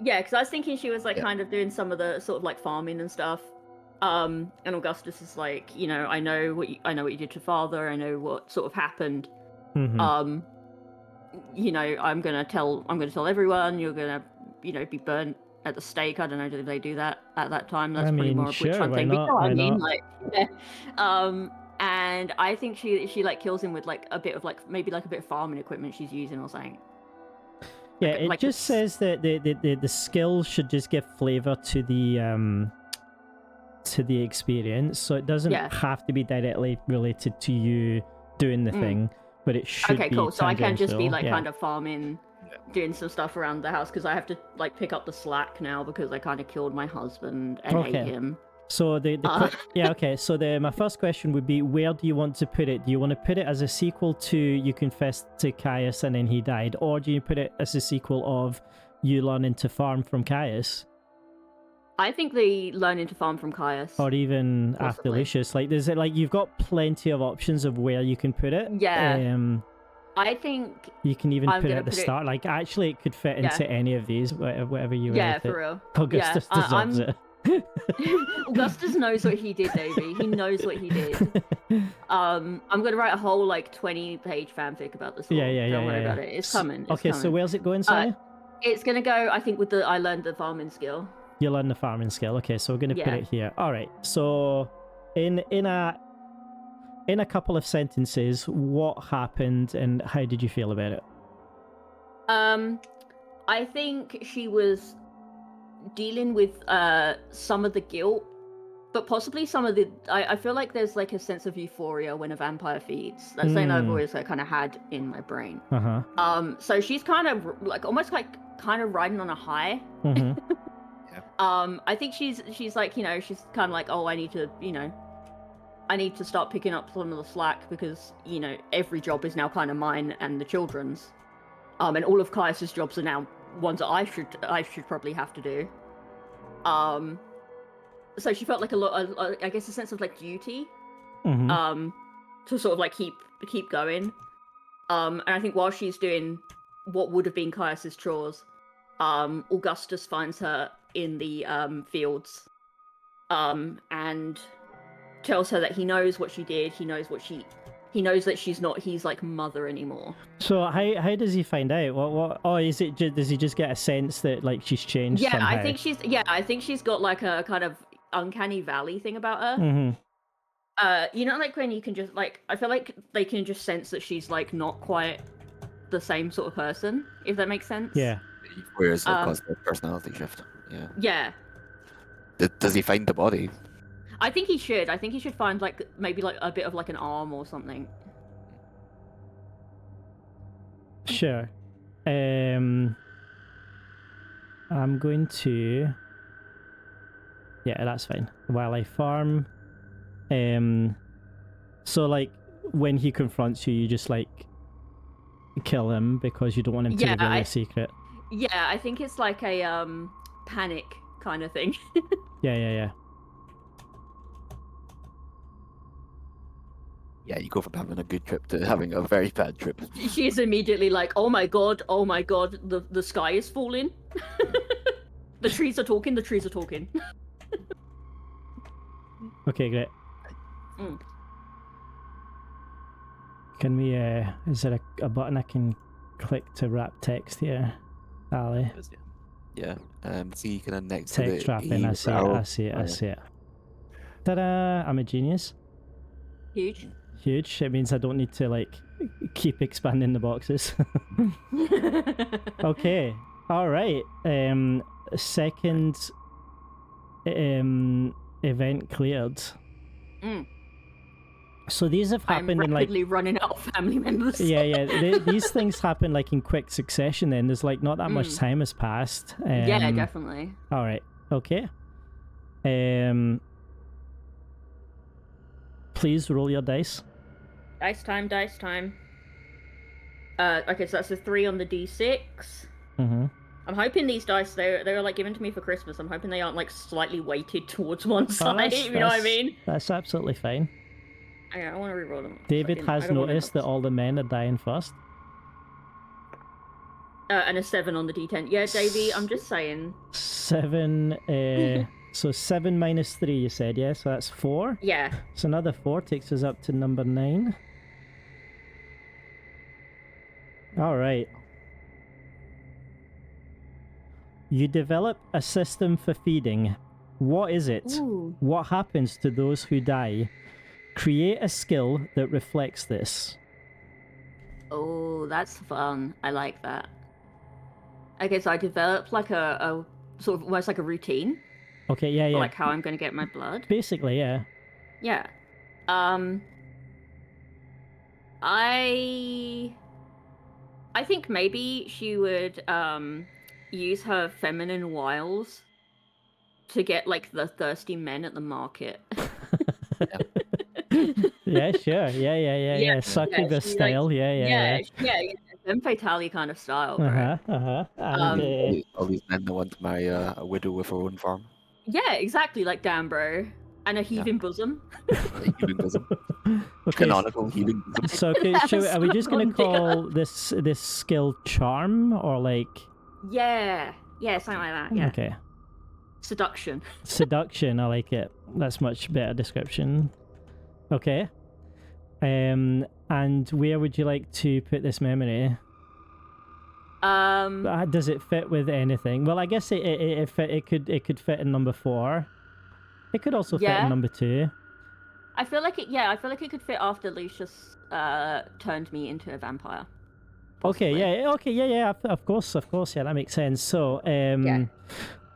Yeah, because I was thinking she was kind of doing some of the sort of like farming and stuff. And Augustus is like, I know what you did to father. I know what sort of happened. I'm gonna tell everyone. You're gonna, be burnt at the stake. I don't know, do they do that at that time? That's pretty more of a witch hunt thing. And I think she like kills him with like a bit of like maybe like a bit of farming equipment she's using or something. Yeah, it just says that the skill should just give flavor to the experience, so it doesn't have to be directly related to you doing the thing, but it should be. Okay, cool. So I can just be like yeah. kind of farming, doing some stuff around the house because I have to like pick up the slack now because I kind of killed my husband and hate him. So So my first question would be, where do you want to put it? Do you want to put it as a sequel to you confessed to Caius and then he died, or do you put it as a sequel of you learning to farm from Caius? I think the learning to farm from Caius, or even after Lucius. Like, you've got plenty of options of where you can put it. Yeah. I think You can even I'm put it gonna at the put it- start. Like, actually, it could fit Yeah. into any of these, whatever you yeah, with for it. real. Augustus Yeah, dissolves it. Augustus knows what he did, Davey. He knows what he did. I'm gonna write a whole like 20-page fanfic about this. Yeah, Don't worry about it. It's coming. It's okay, coming. so where's it going, sorry? It's gonna go, I think, with the I learned the farming skill. You learn the farming skill. Okay, so we're going to put Yeah. it here. All right. So, in a couple of sentences, what happened and how did you feel about it? I think she was dealing with some of the guilt, but possibly some of the. I feel like there's like a sense of euphoria when a vampire feeds. That's something I've always like kind of had in my brain. So she's kind of like almost like kind of riding on a high. I think she's like, you know, she's kind of like, oh, I need to start picking up some of the slack because, you know, every job is now kind of mine and the children's. And all of Caius's jobs are now ones that I should probably have to do. So she felt like I guess a sense of like duty, to sort of like keep going. And I think while she's doing what would have been Caius's chores, Augustus finds her in the fields, and tells her that he knows what she did. He knows that she's not his like mother anymore. So how does he find out? What? Oh, is it? Does he just get a sense that like she's changed? Yeah, somehow? I think she's got like a kind of uncanny valley thing about her. You know, like when you can just like, I feel like they can just sense that she's like not quite the same sort of person, if that makes sense. Yeah. Whereas it caused a personality shift. Yeah. Yeah. Does he find the body? I think he should. I think he should find like maybe like a bit of like an arm or something. Sure. I'm going to. Yeah, that's fine. While I farm. So like when he confronts you, you just like kill him because you don't want him to reveal your secret. Yeah, I think it's like a panic kind of thing. Yeah. Yeah, you go from having a good trip to having a very bad trip. She is immediately like, oh my god, the sky is falling. The trees are talking. Okay, great. Can we, is there a button I can click to wrap text here, Ali? Yeah. See, kind of next text to the wrapping, I see it. Ta-da! I'm a genius. Huge. It means I don't need to, like, keep expanding the boxes. Okay. Alright. Second event cleared. So these have happened in like rapidly running out of family members. Yeah. These things happen like in quick succession. Then there's like not that much time has passed. Yeah, definitely. All right. Okay. Please roll your dice. Dice time. Okay, so that's a 3 on the d6. I'm hoping these dice, they were like given to me for Christmas. I'm hoping they aren't like slightly weighted towards one side. You know what I mean? That's absolutely fine. Okay, I want to reroll them. David has noticed that all the men are dying first. And a 7 on the d10. Yeah, Davey, I'm just saying. 7. So 7 minus 3, you said, yeah? So that's 4? Yeah. So another 4 takes us up to number 9. Alright. You develop a system for feeding. What is it? Ooh. What happens to those who die? Create a skill that reflects this. Oh, that's fun. I like that. Okay, so I developed like a sort of almost like a routine. Okay, yeah. Like how I'm going to get my blood. Basically, yeah. Yeah. I think maybe she would use her feminine wiles to get like the thirsty men at the market. Yeah, sure. Yeah. Succubus style. Like, yeah. Femme fatale kind of style. Bro. All these men that want to marry a widow with her own farm. Yeah, exactly, like damn, bro. And a heaving bosom. A heaving bosom. Okay. Canonical healing. So are we just gonna Oh, dear. call this skill charm or like? Yeah, something like that. Yeah. Okay. Seduction. Seduction. I like it. That's much better description. Okay. And where would you like to put this memory? Does it fit with anything? Well, I guess it could fit in number 4. It could also fit in number 2. I feel like it could fit after Lucius turned me into a vampire. Possibly. Yeah. Of course. Yeah, that makes sense. So,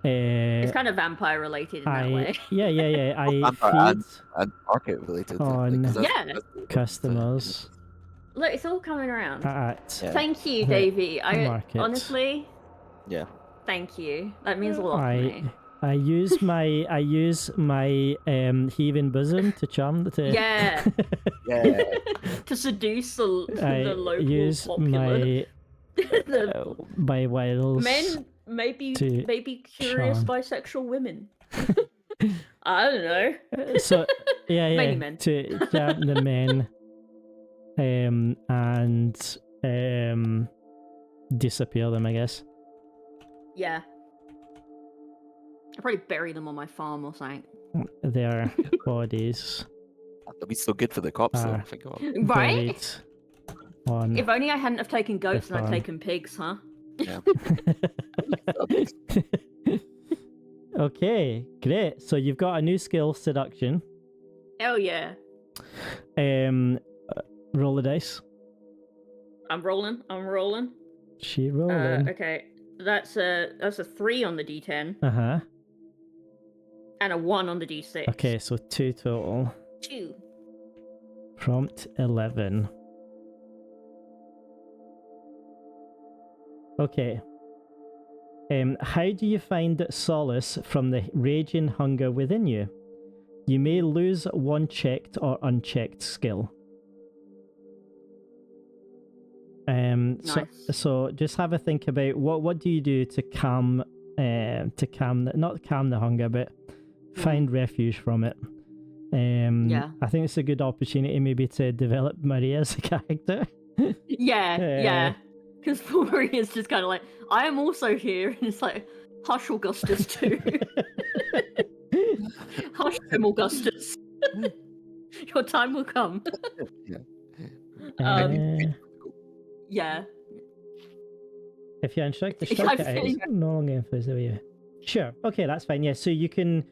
it's kind of vampire related in that way. Yeah. I Vampire feed and market related. on That's customers. Look, it's all coming around. At Thank you, the Davey. I market. honestly, Yeah. thank you. That means a lot to me. I use my heaving bosom to charm the Yeah. Yeah. To seduce the local use populace. my wiles. Men may be curious charm. bisexual women. I don't know. So Mainly men. To charm the men, and disappear them, I guess. Yeah. I'll probably bury them on my farm or something. Their bodies That'd be so good for the cops, though. Think about it. Right? buried on. If only I hadn't have taken goats and I'd farm. taken pigs, huh? Yeah. Okay, great. So you've got a new skill, seduction. Hell yeah. Roll the dice. I'm rolling. She rolling. Okay. That's a 3 on the D10 Uh-huh. and a 1 on the D6. Okay, so 2 total. 2. Prompt 11. Okay. How do you find solace from the raging hunger within you? You may lose one checked or unchecked skill. Nice. So just have a think about what do you do to calm not calm the hunger, but find refuge from it. Yeah. I think it's a good opportunity maybe to develop Maria as a character. Yeah. Because Maria's just kind of like, I am also here, and it's like, hush, Augustus too. Hush him, Augustus. Your time will come. Yeah. If you instruct the I strike it feel out, no longer influence the way you... Sure, okay, that's fine. Yeah, so you can...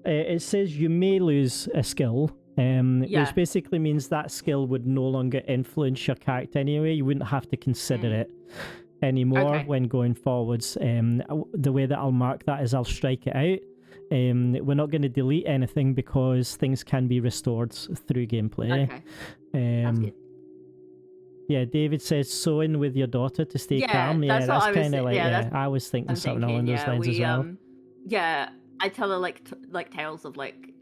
it says you may lose a skill, which basically means that skill would no longer influence your character anyway. You wouldn't have to consider it anymore when going forwards. The way that I'll mark that is I'll strike it out. We're not going to delete anything because things can be restored through gameplay. Okay. That's good. Yeah, David says sewing with your daughter to stay calm. Yeah, that's kind of like I was thinking something along those lines as well. Yeah, I tell her like tales of like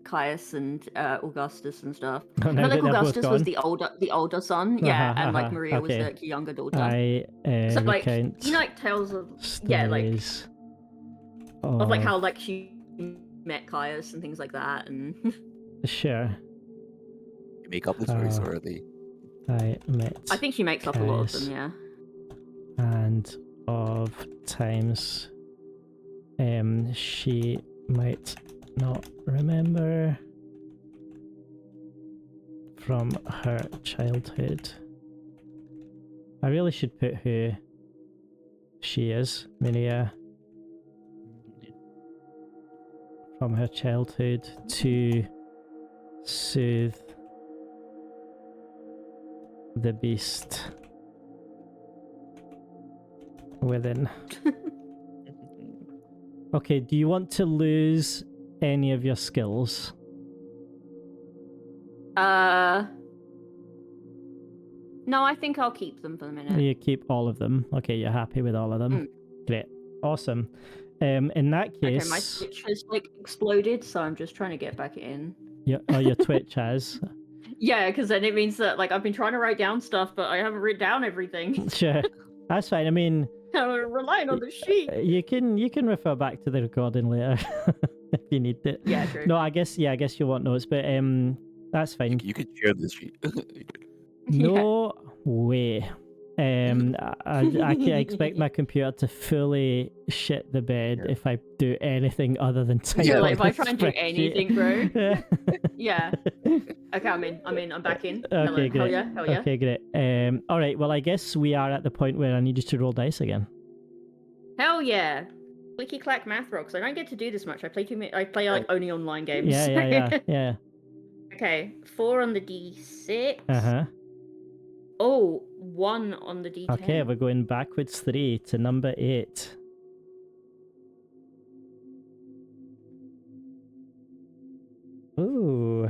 Caius and Augustus and stuff. Oh, no, I feel like Augustus was gone. the older son, and like Maria was the younger daughter. So like like tales of of like how like she met Caius and things like that, and sure. You make up the stories already. I think she makes up a lot of them, yeah. And of times she might not remember from her childhood. I really should put who she is, Maria. From her childhood to soothe the beast within. Okay, do you want to lose any of your skills? No, I think I'll keep them for the minute. You keep all of them. Okay, you're happy with all of them. Great. Awesome. In that case... Okay, my Twitch has like exploded, so I'm just trying to get back in. Your Twitch has? Yeah, because then it means that like I've been trying to write down stuff, but I haven't written down everything. Sure. That's fine. I mean... I'm relying on the sheet. You can refer back to the recording later if you need it. Yeah, true. No, I guess you want notes, but That's fine. You could share this sheet. No way. I expect my computer to fully shit the bed if I do anything other than type. Yeah, on like if I the try and do spreadsheet. anything, bro. Yeah. Okay, I'm in. I'm back in. Hello. Okay, great. Hell yeah. Okay, great. All right. Well, I guess we are at the point where I need you to roll dice again. Hell yeah. Clicky clack math rocks. I don't get to do this much. I play like only online games. Yeah. Okay, 4 on the D6. Uh-huh. Oh, 1 on the D10. Okay, we're going backwards 3 to number 8. Ooh.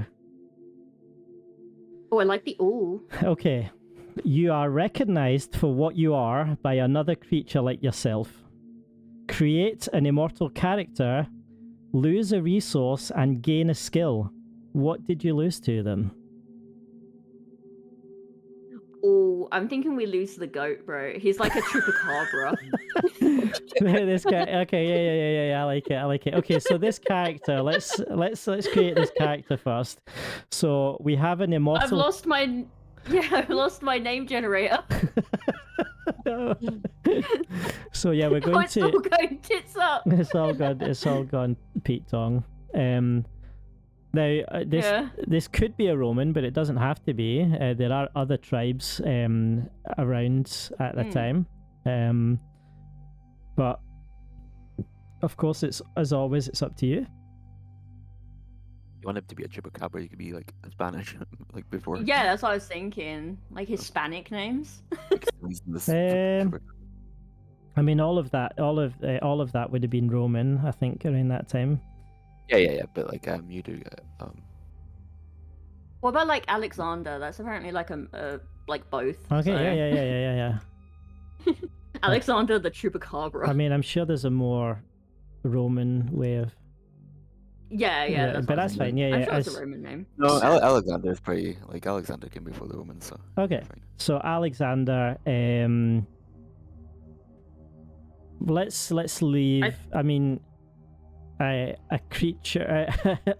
Oh, I like the ooh. Okay. You are recognized for what you are by another creature like yourself. Create an immortal character, lose a resource, and gain a skill. What did you lose to them? Oh, I'm thinking we lose the goat, bro. He's like a chupacabra. This guy. Okay, yeah. I like it. Okay, so this character. Let's create this character first. So we have an immortal. I've lost my name generator. So yeah, we're going It's all going tits up. It's all gone Pete Tong. Now this could be a Roman, but it doesn't have to be. There are other tribes around at the time, but of course, it's as always, it's up to you. You want him to be a chupacabra, you could be like Spanish, like before. Yeah, that's what I was thinking. Like Hispanic names. I mean, all of that would have been Roman, I think, around that time. Yeah. But like, you do. What about like Alexander? That's apparently like like both. Okay, so. yeah. Alexander the Chupacabra. I mean, I'm sure there's a more Roman way of. Yeah. But that's fine. Yeah. I'm sure it's a Roman name. No, Alexander is pretty. Like Alexander came before the Romans, so. Okay, so Alexander. Let's leave. I mean, a creature,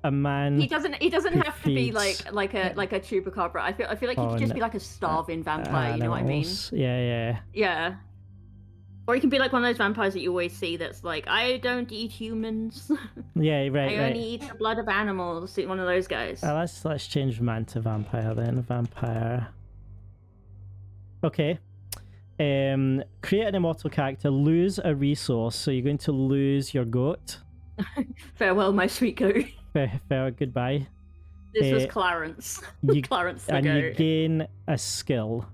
a man. He doesn't have to be feeds like a chupacabra. I feel like he could just be like a starving vampire. You know what I mean? Yeah. Yeah. Or he can be like one of those vampires that you always see that's like, I don't eat humans. Yeah, right. I only eat the blood of animals. One of those guys. Let's change man to vampire then. Vampire. Okay. Create an immortal character. Lose a resource. So you're going to lose your goat. Farewell, my sweet goat. Fair goodbye. This was Clarence. Clarence the and goat. you gain a skill.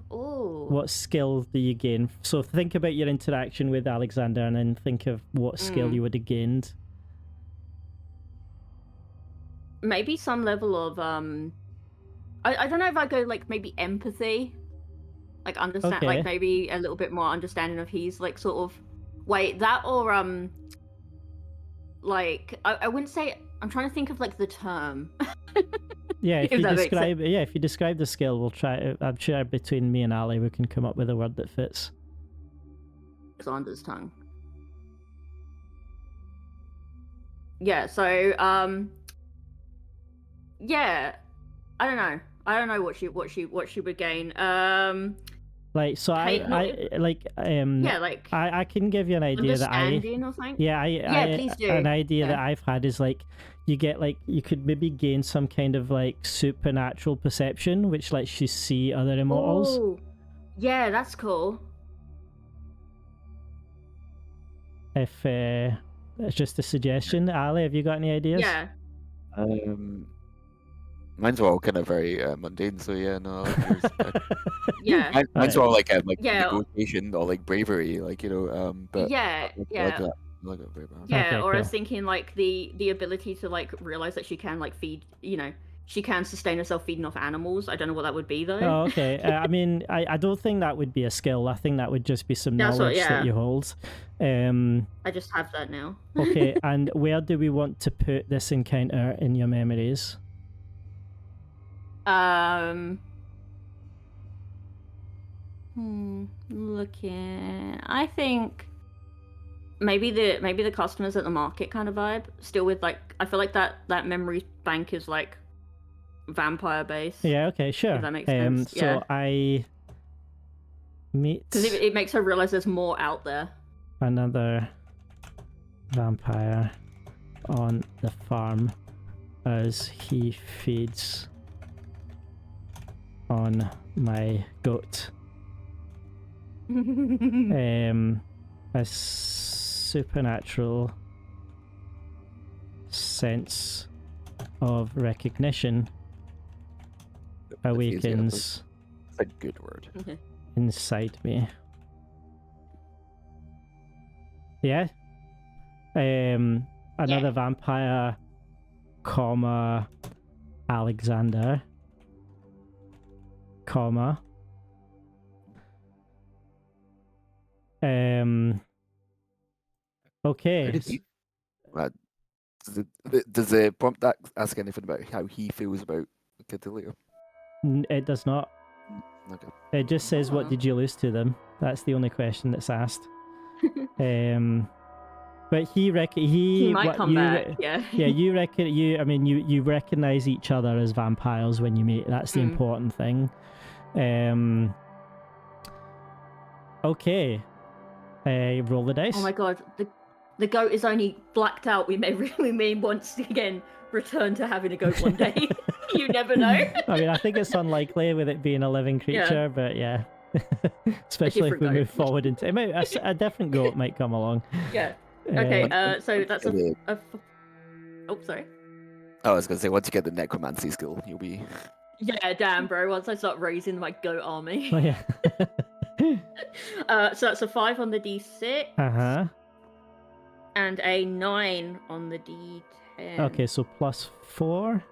Oh. What skill do you gain? So think about your interaction with Alexander and then think of what skill you would have gained. Maybe some level of I don't know if I go like maybe empathy. Like understand like maybe a little bit more understanding of his like sort of that or like I wouldn't say. I'm trying to think of like the term. Yeah, if you describe the skill, we'll try. I'm sure between me and Ali, we can come up with a word that fits. Alexander's tongue. Yeah. So yeah, I don't know what she would gain. Like so, I can give you an idea that please do. An idea that I've had is like you could maybe gain some kind of like supernatural perception, which lets you see other immortals. Oh, yeah, that's cool. If it's just a suggestion, Ali, have you got any ideas? Yeah. Mine's all kind of very mundane, so yeah, no. Yeah. Mine's all like negotiation or like bravery, like but yeah. Okay, or I was thinking like the ability to like realize that she can like feed, she can sustain herself feeding off animals. I don't know what that would be though. Oh, okay. I mean, I don't think that would be a skill. I think that would just be some knowledge that you hold. I just have that now. Okay, and where do we want to put this encounter in your memories? Looking. I think maybe the customers at the market kind of vibe. Still with like, I feel like that memory bank is like vampire base. Yeah, okay, sure. If that makes sense. So I meet Because it makes her realize there's more out there. another vampire on the farm as he feeds on my goat. A supernatural sense of recognition awakens It's a good word. inside me. Yeah. Another vampire, comma, Alexander, comma. Okay. How did he- does the prompt ask anything about how he feels about Catilia? It does not. Okay. It just says, "What Oh. did you lose to them?" That's the only question that's asked. But he might come back. Yeah. Yeah, you reckon you. I mean, you recognize each other as vampires when you meet. That's the important thing. Okay. Roll the dice. Oh my god, the goat is only blacked out. We may once again return to having a goat one day. You never know. I mean, I think it's unlikely with it being a living creature, but yeah. Especially if we move forward into it. Might, a different goat might come along. Yeah. Okay, so that's oh, sorry. I was gonna say, once you get the necromancy skill, you'll be. Yeah, damn, bro. Once I start raising my goat army. Oh, yeah. So that's a 5 on the D6. Uh-huh. And a 9 on the D10. Okay, so +4.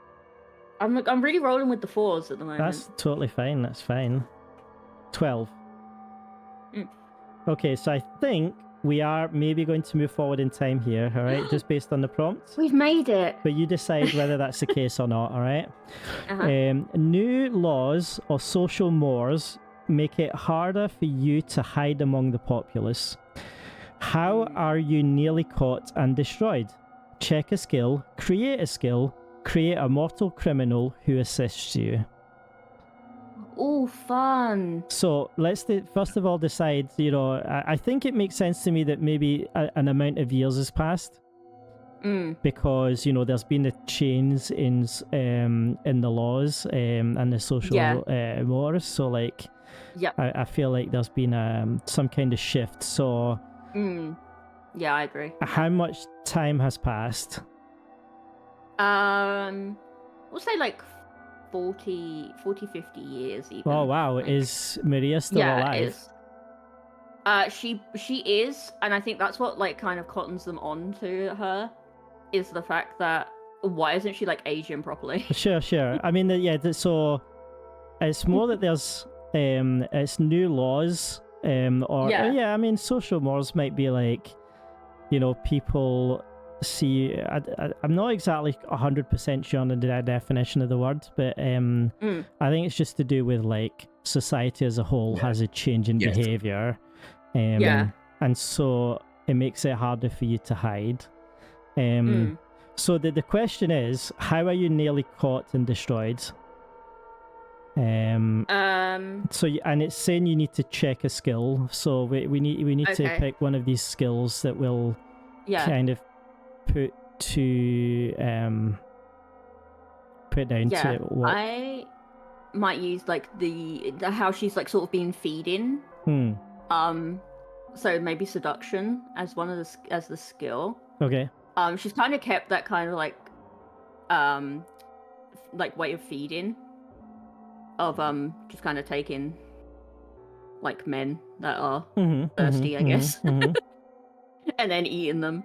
I'm really rolling with the 4s at the moment. That's totally fine. That's fine. 12. Okay, so I think we are maybe going to move forward in time here, all right? Just based on the prompts. We've made it. But you decide whether that's the case or not, all right? Uh-huh. New laws or social mores make it harder for you to hide among the populace. How are you nearly caught and destroyed? Check a skill, create a mortal criminal who assists you. Oh, fun. So let's first of all decide, I think it makes sense to me that maybe an amount of years has passed. Because, there's been a change in the laws and the social mores. So, like, I feel like there's been some kind of shift. So, yeah, I agree. How much time has passed? We'll say like 40, 50 years even. Oh wow, like, is Maria still alive? She is, and I think that's what like kind of cottons them on to her, is the fact that why isn't she like aging properly? Sure. I mean, so it's more that there's it's new laws, I mean, social mores might be like, people see. I'm not exactly 100% sure on the definition of the word, but I think it's just to do with like society as a whole has a change in behavior, and so it makes it harder for you to hide. So the question is, how are you nearly caught and destroyed? So and it's saying you need to check a skill, so we need to pick one of these skills that will kind of put down to what I might use like the how she's like sort of been feeding. So maybe seduction as one of the skill. Okay. She's kind of kept that kind of like way of feeding, of just kind of taking like men that are thirsty, I guess, and then eating them.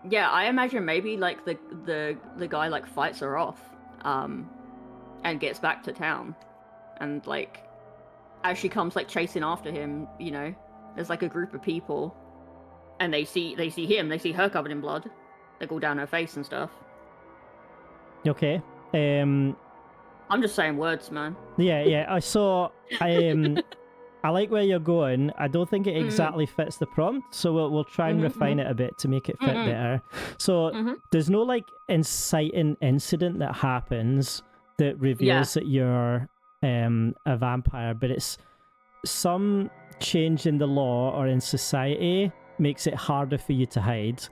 Yeah, I imagine maybe like the guy like fights her off, and gets back to town, and like as she comes like chasing after him, there's like a group of people, and they see her covered in blood, like all down her face and stuff. Okay. I'm just saying words, man. Yeah. I I like where you're going. I don't think it exactly fits the prompt, so we'll try and refine it a bit to make it fit better. So there's no like inciting incident that happens that reveals that you're a vampire, but it's some change in the law or in society makes it harder for you to hide.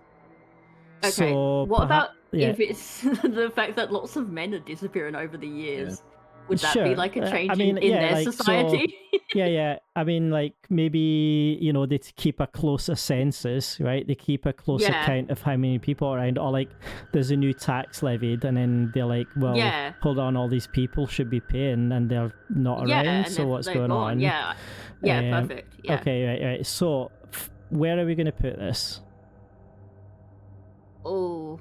Okay. So what about if it's the fact that lots of men are disappearing over the years? Yeah. Would that be like a change in yeah, their like, society? So, yeah. I mean, like maybe they keep a closer census, right? They keep a closer count of how many people are around, or like there's a new tax levied, and then they're like, well, hold on, all these people should be paying, and they're not around. So what's going on? Yeah, perfect. Yeah. Okay, right. So where are we going to put this? Oh.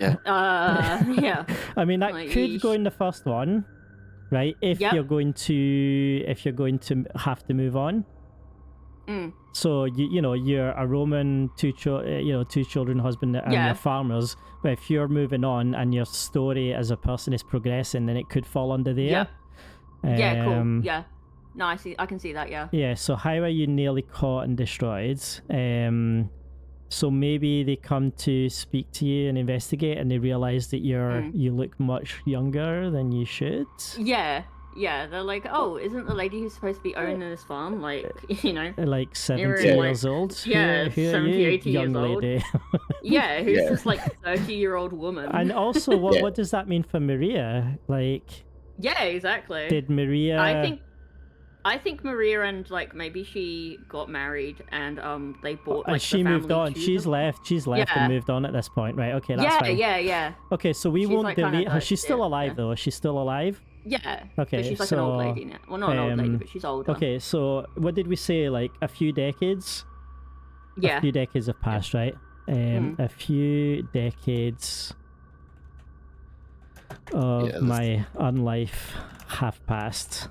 Yeah. Yeah. I mean, that like, could go in the first one, right? If you're going to have to move on. So you're a Roman, two children, husband, and you're farmers. But if you're moving on and your story as a person is progressing, then it could fall under there. Yeah, cool. Yeah. No, I can see that. Yeah. Yeah. So how are you nearly caught and destroyed? So maybe they come to speak to you and investigate, and they realize that you look much younger than you should. Yeah, they're like, oh, isn't the lady who's supposed to be owning this farm like 70 years old? Yeah, who 70, 80 young years old. lady? Yeah, who's this like 30-year-old woman? And also, what does that mean for Maria? Like, yeah, exactly. Did Maria? I think Maria and like maybe she got married and they bought like she the moved on. to She's them. left and moved on at this point, right? Okay, that's fine. Yeah. Okay, so we won't like, delete her. She's still alive though. Is she still alive? Yeah. Okay, so she's like an old lady now. Well, not an old lady, but she's older. Okay, so what did we say? Like a few decades? Yeah. A few decades have passed, right? A few decades of my unlife have passed.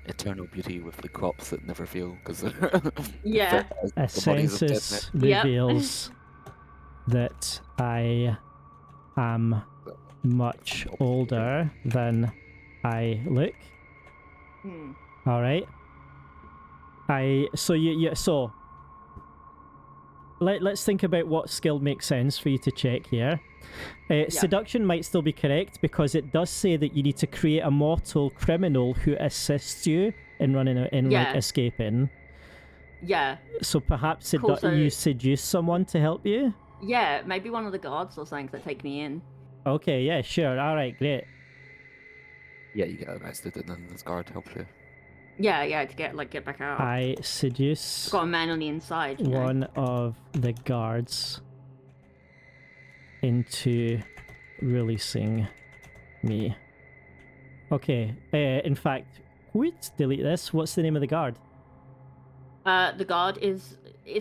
Eternal beauty with the crops that never fail, because a census reveals that I am much older than I look. All right. So let's think about what skill makes sense for you to check here. Seduction might still be correct because it does say that you need to create a mortal criminal who assists you in like escaping. Yeah. So perhaps you seduce someone to help you? Yeah, maybe one of the guards or something that take me in. Okay, yeah, sure. All right, great. Yeah, you get arrested and then this guard helps you. Yeah, to get back out. I seduce got a man on the inside. One of the guards into releasing me. Okay. In fact, delete this. What's the name of the guard? The guard it's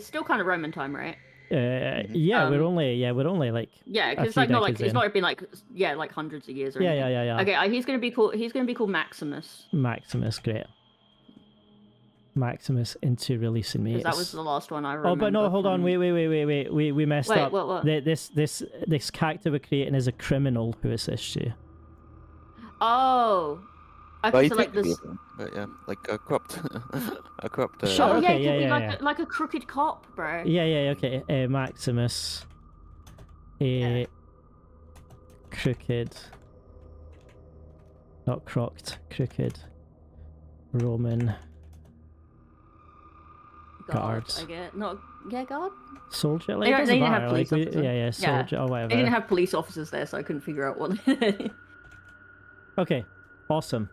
still kind of Roman time, right? We're only like because like not like it's not been like hundreds of years or anything. Yeah. Okay, he's gonna be called Maximus. Maximus, great. Maximus into releasing me. That was the last one I remember. Oh, but no, hold on, wait. We messed up. What? This character we're creating is a criminal who assists you. Oh. Okay, so like this. But yeah, like a corrupt. Sure. Okay, yeah. Like a crooked cop, bro. Yeah. Okay. Maximus. Crooked. Not crocked. Crooked. Roman. Guards. I get guard. Soldier. Like, they didn't have police officers. Soldier or whatever. They didn't have police officers there, so I couldn't figure out what. Okay, awesome.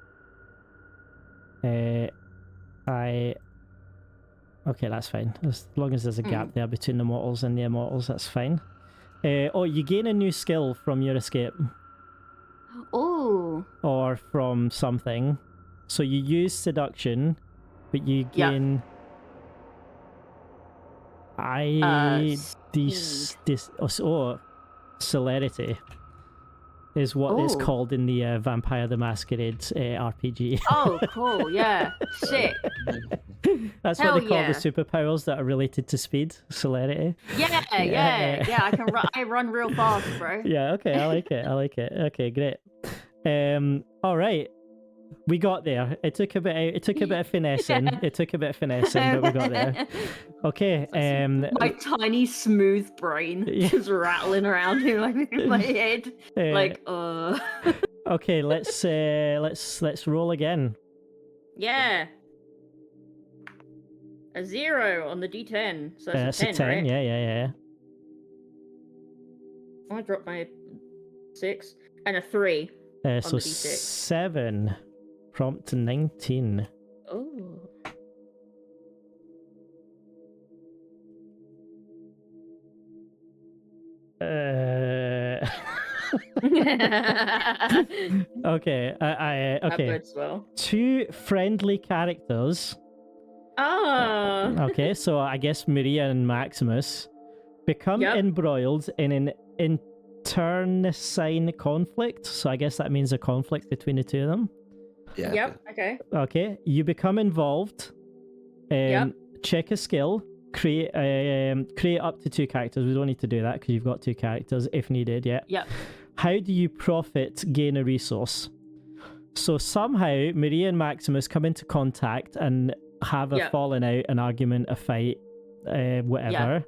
Okay, that's fine. As long as there's a gap there between the mortals and the immortals, that's fine. You gain a new skill from your escape. Oh. Or from something. So you use seduction, but you gain. Celerity. is what it's Ooh. called in the Vampire the Masquerade RPG. Oh, cool. Yeah. Sick. That's Hell what they call yeah. the superpowers that are related to speed, celerity. Yeah. I can run. I run real fast, bro. Yeah, okay, I like it. Okay, great. All right. We got there. It took a bit of finessing. Yeah. It took a bit of finessing, but we got there. Okay. My tiny smooth brain Yeah. just rattling around in my head. Okay, let's roll again. Yeah. A 0 on the D10. So that's That's a 10, right? Yeah. I dropped my 6 and a 3 on So the D6. 7. Prompt 19. Oh. Okay. That Okay. bodes well. 2 friendly characters. Ah. Okay, so I guess Maria and Maximus become Yep. embroiled in an internecine conflict. So I guess that means a conflict between the two of them. Yeah. Yep. Okay. Okay, you become involved. Yep. Check a skill. Create up to 2 characters. We don't need to do that because you've got 2 characters if needed. Yeah. Yep. How do you profit? Gain a resource. So somehow Maria and Maximus come into contact and have a Yep. falling out, an argument, a fight, whatever.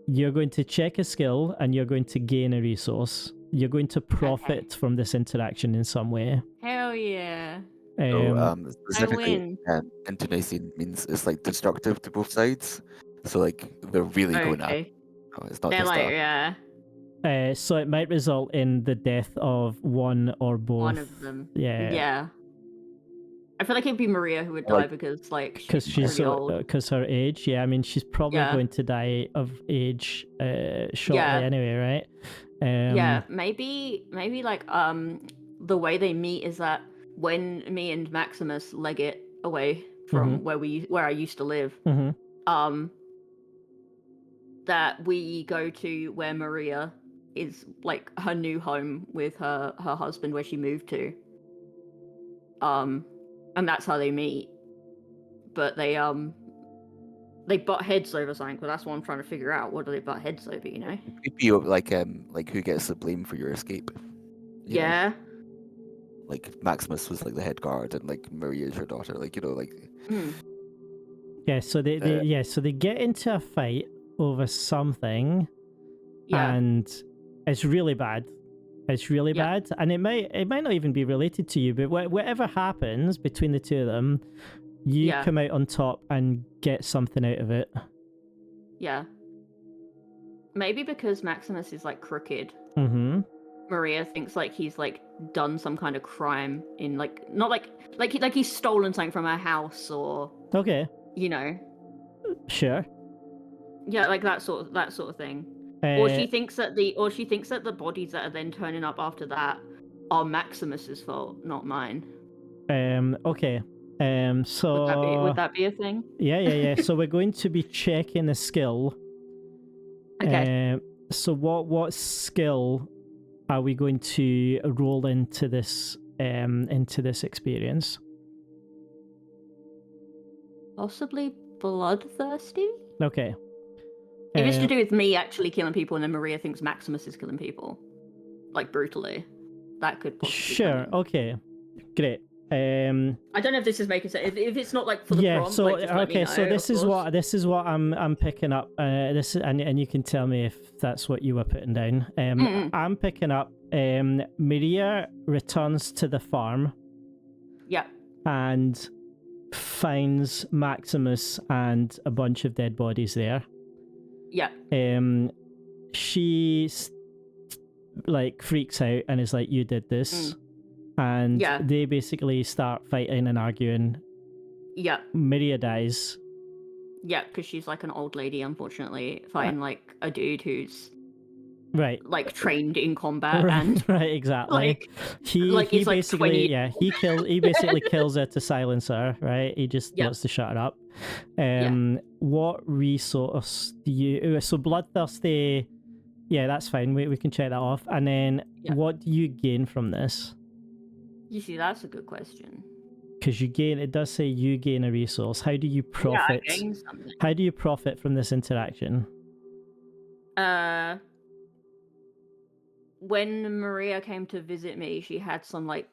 You're going to check a skill and you're going to gain a resource. You're going to profit from this interaction in some way. Hell yeah. So, specifically, win. internecine means it's like destructive to both sides. So like they're really going at it. Okay. Oh, it's not They're just like, that. yeah, So it might result in the death of one or both. one of them. Yeah. Yeah. I feel like it'd be Maria who would die Like- because, like, Because she's pretty old. because her age. Yeah, I mean she's probably Yeah. going to die of age shortly Yeah. anyway, right? Yeah, maybe like the way they meet is that when me and Maximus leg it away from where I used to live, Mhm. that we go to where Maria is, like, her new home with her husband where she moved to. And that's how they meet. But they butt heads over something, but that's what I'm trying to figure out. What do they butt heads over, you know? It could be like who gets the blame for your escape. you know? Yeah. Like Maximus was like the head guard, and like Maria is your daughter. Like like. Mm. Yeah, so they get into a fight over something, Yeah. and it's really bad. It's really Yeah. bad, and it might not even be related to you, but whatever happens between the two of them, you Yeah. come out on top and get something out of it. Yeah. Maybe because Maximus is, like, crooked. Mm-hmm. Maria thinks, like, he's, like, done some kind of crime in, like, not like he's stolen something from her house, or, Okay, you know, sure. yeah, like that sort of thing. Or she thinks that the bodies that are then turning up after that are Maximus's fault, not mine. Okay. So Would that be a thing? Yeah. So we're going to be checking a skill. Okay. So what skill are we going to roll into this experience? Possibly bloodthirsty? Okay. If it's to do with me actually killing people and then Maria thinks Maximus is killing people, like, brutally, that could possibly Sure. come in. Okay. Great. I don't know if this is making sense. If it's not, like, for the prompt, so like, just let me know, so this of is course. what I'm picking up. This and you can tell me if that's what you were putting down. I'm picking up. Maria returns to the farm Yeah. and finds Maximus and a bunch of dead bodies there. Yeah. She like freaks out and is like, "You did this." And Yeah. they basically start fighting and arguing. Yeah. Maria dies. Yeah, because she's, like, an old lady, unfortunately, fighting, like, a dude who's, Right. like, trained in combat Right, and, right, exactly. like, he he's, like, basically 20. he basically kills her to silence her, right? He just Yeah. wants to shut her up. What resource do you? So bloodthirsty, Yeah, that's fine. We can check that off. And then Yeah. what do you gain from this? You see, that's a good question. Because you gain, it does say you gain a resource. How do you Yeah, I profit? gained something. How do you profit from this interaction? When Maria came to visit me, she had some like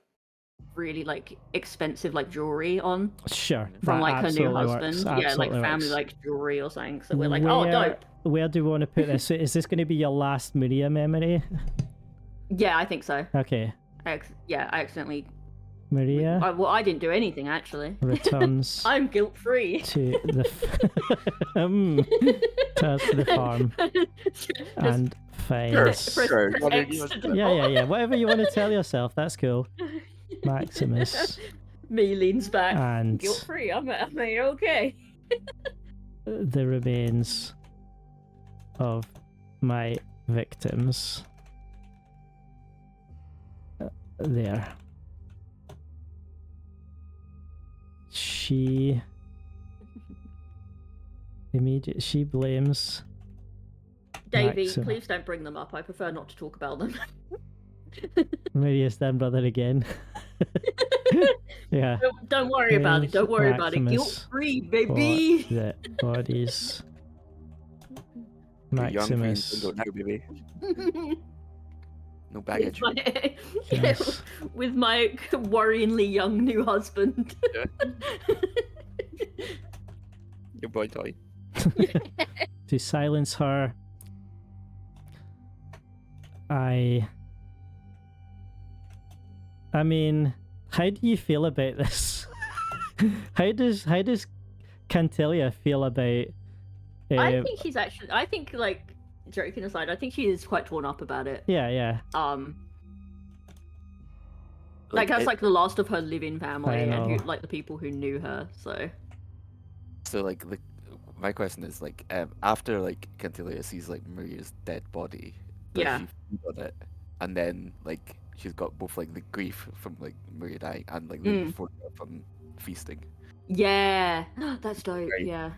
really like expensive like jewelry on Sure. from that like her new absolutely husband. works, Yeah, like absolutely family works. like jewelry or something. So we're like, oh, dope. Where do we want to put this? So is this going to be your last Maria memory? Yeah, I think so. Okay. I accidentally. Maria I didn't do anything actually. returns I'm guilt free. to the returns to the farm and finds. Sure. Yeah. Whatever you want to tell yourself, that's cool. Maximus Me leans back. and Guilt free. I'm okay. the remains of my victims. There. She blames Davey, Maxim. please don't bring them up. I prefer not to talk about them. Maria's then brother again. Yeah. Don't worry about it. Don't worry about it. Maximus Guilt free, baby. for the bodies. Young Maximus. don't know, baby. No baggage. Yes. With my worryingly young new husband. Your boy toy. To silence her, I mean, how do you feel about this? how does Cantilia feel about I think she's actually. I think, like, joking aside, I think she is quite torn up about it. Yeah. Like that's like the last of her living family, I know. and like the people who knew her. So like my question is like after like Cantilia sees like Maria's dead body, does Yeah. she feed on it, and then like she's got both like the grief from like Maria dying and like the euphoria from feasting. yeah, that's dope. Right. Yeah.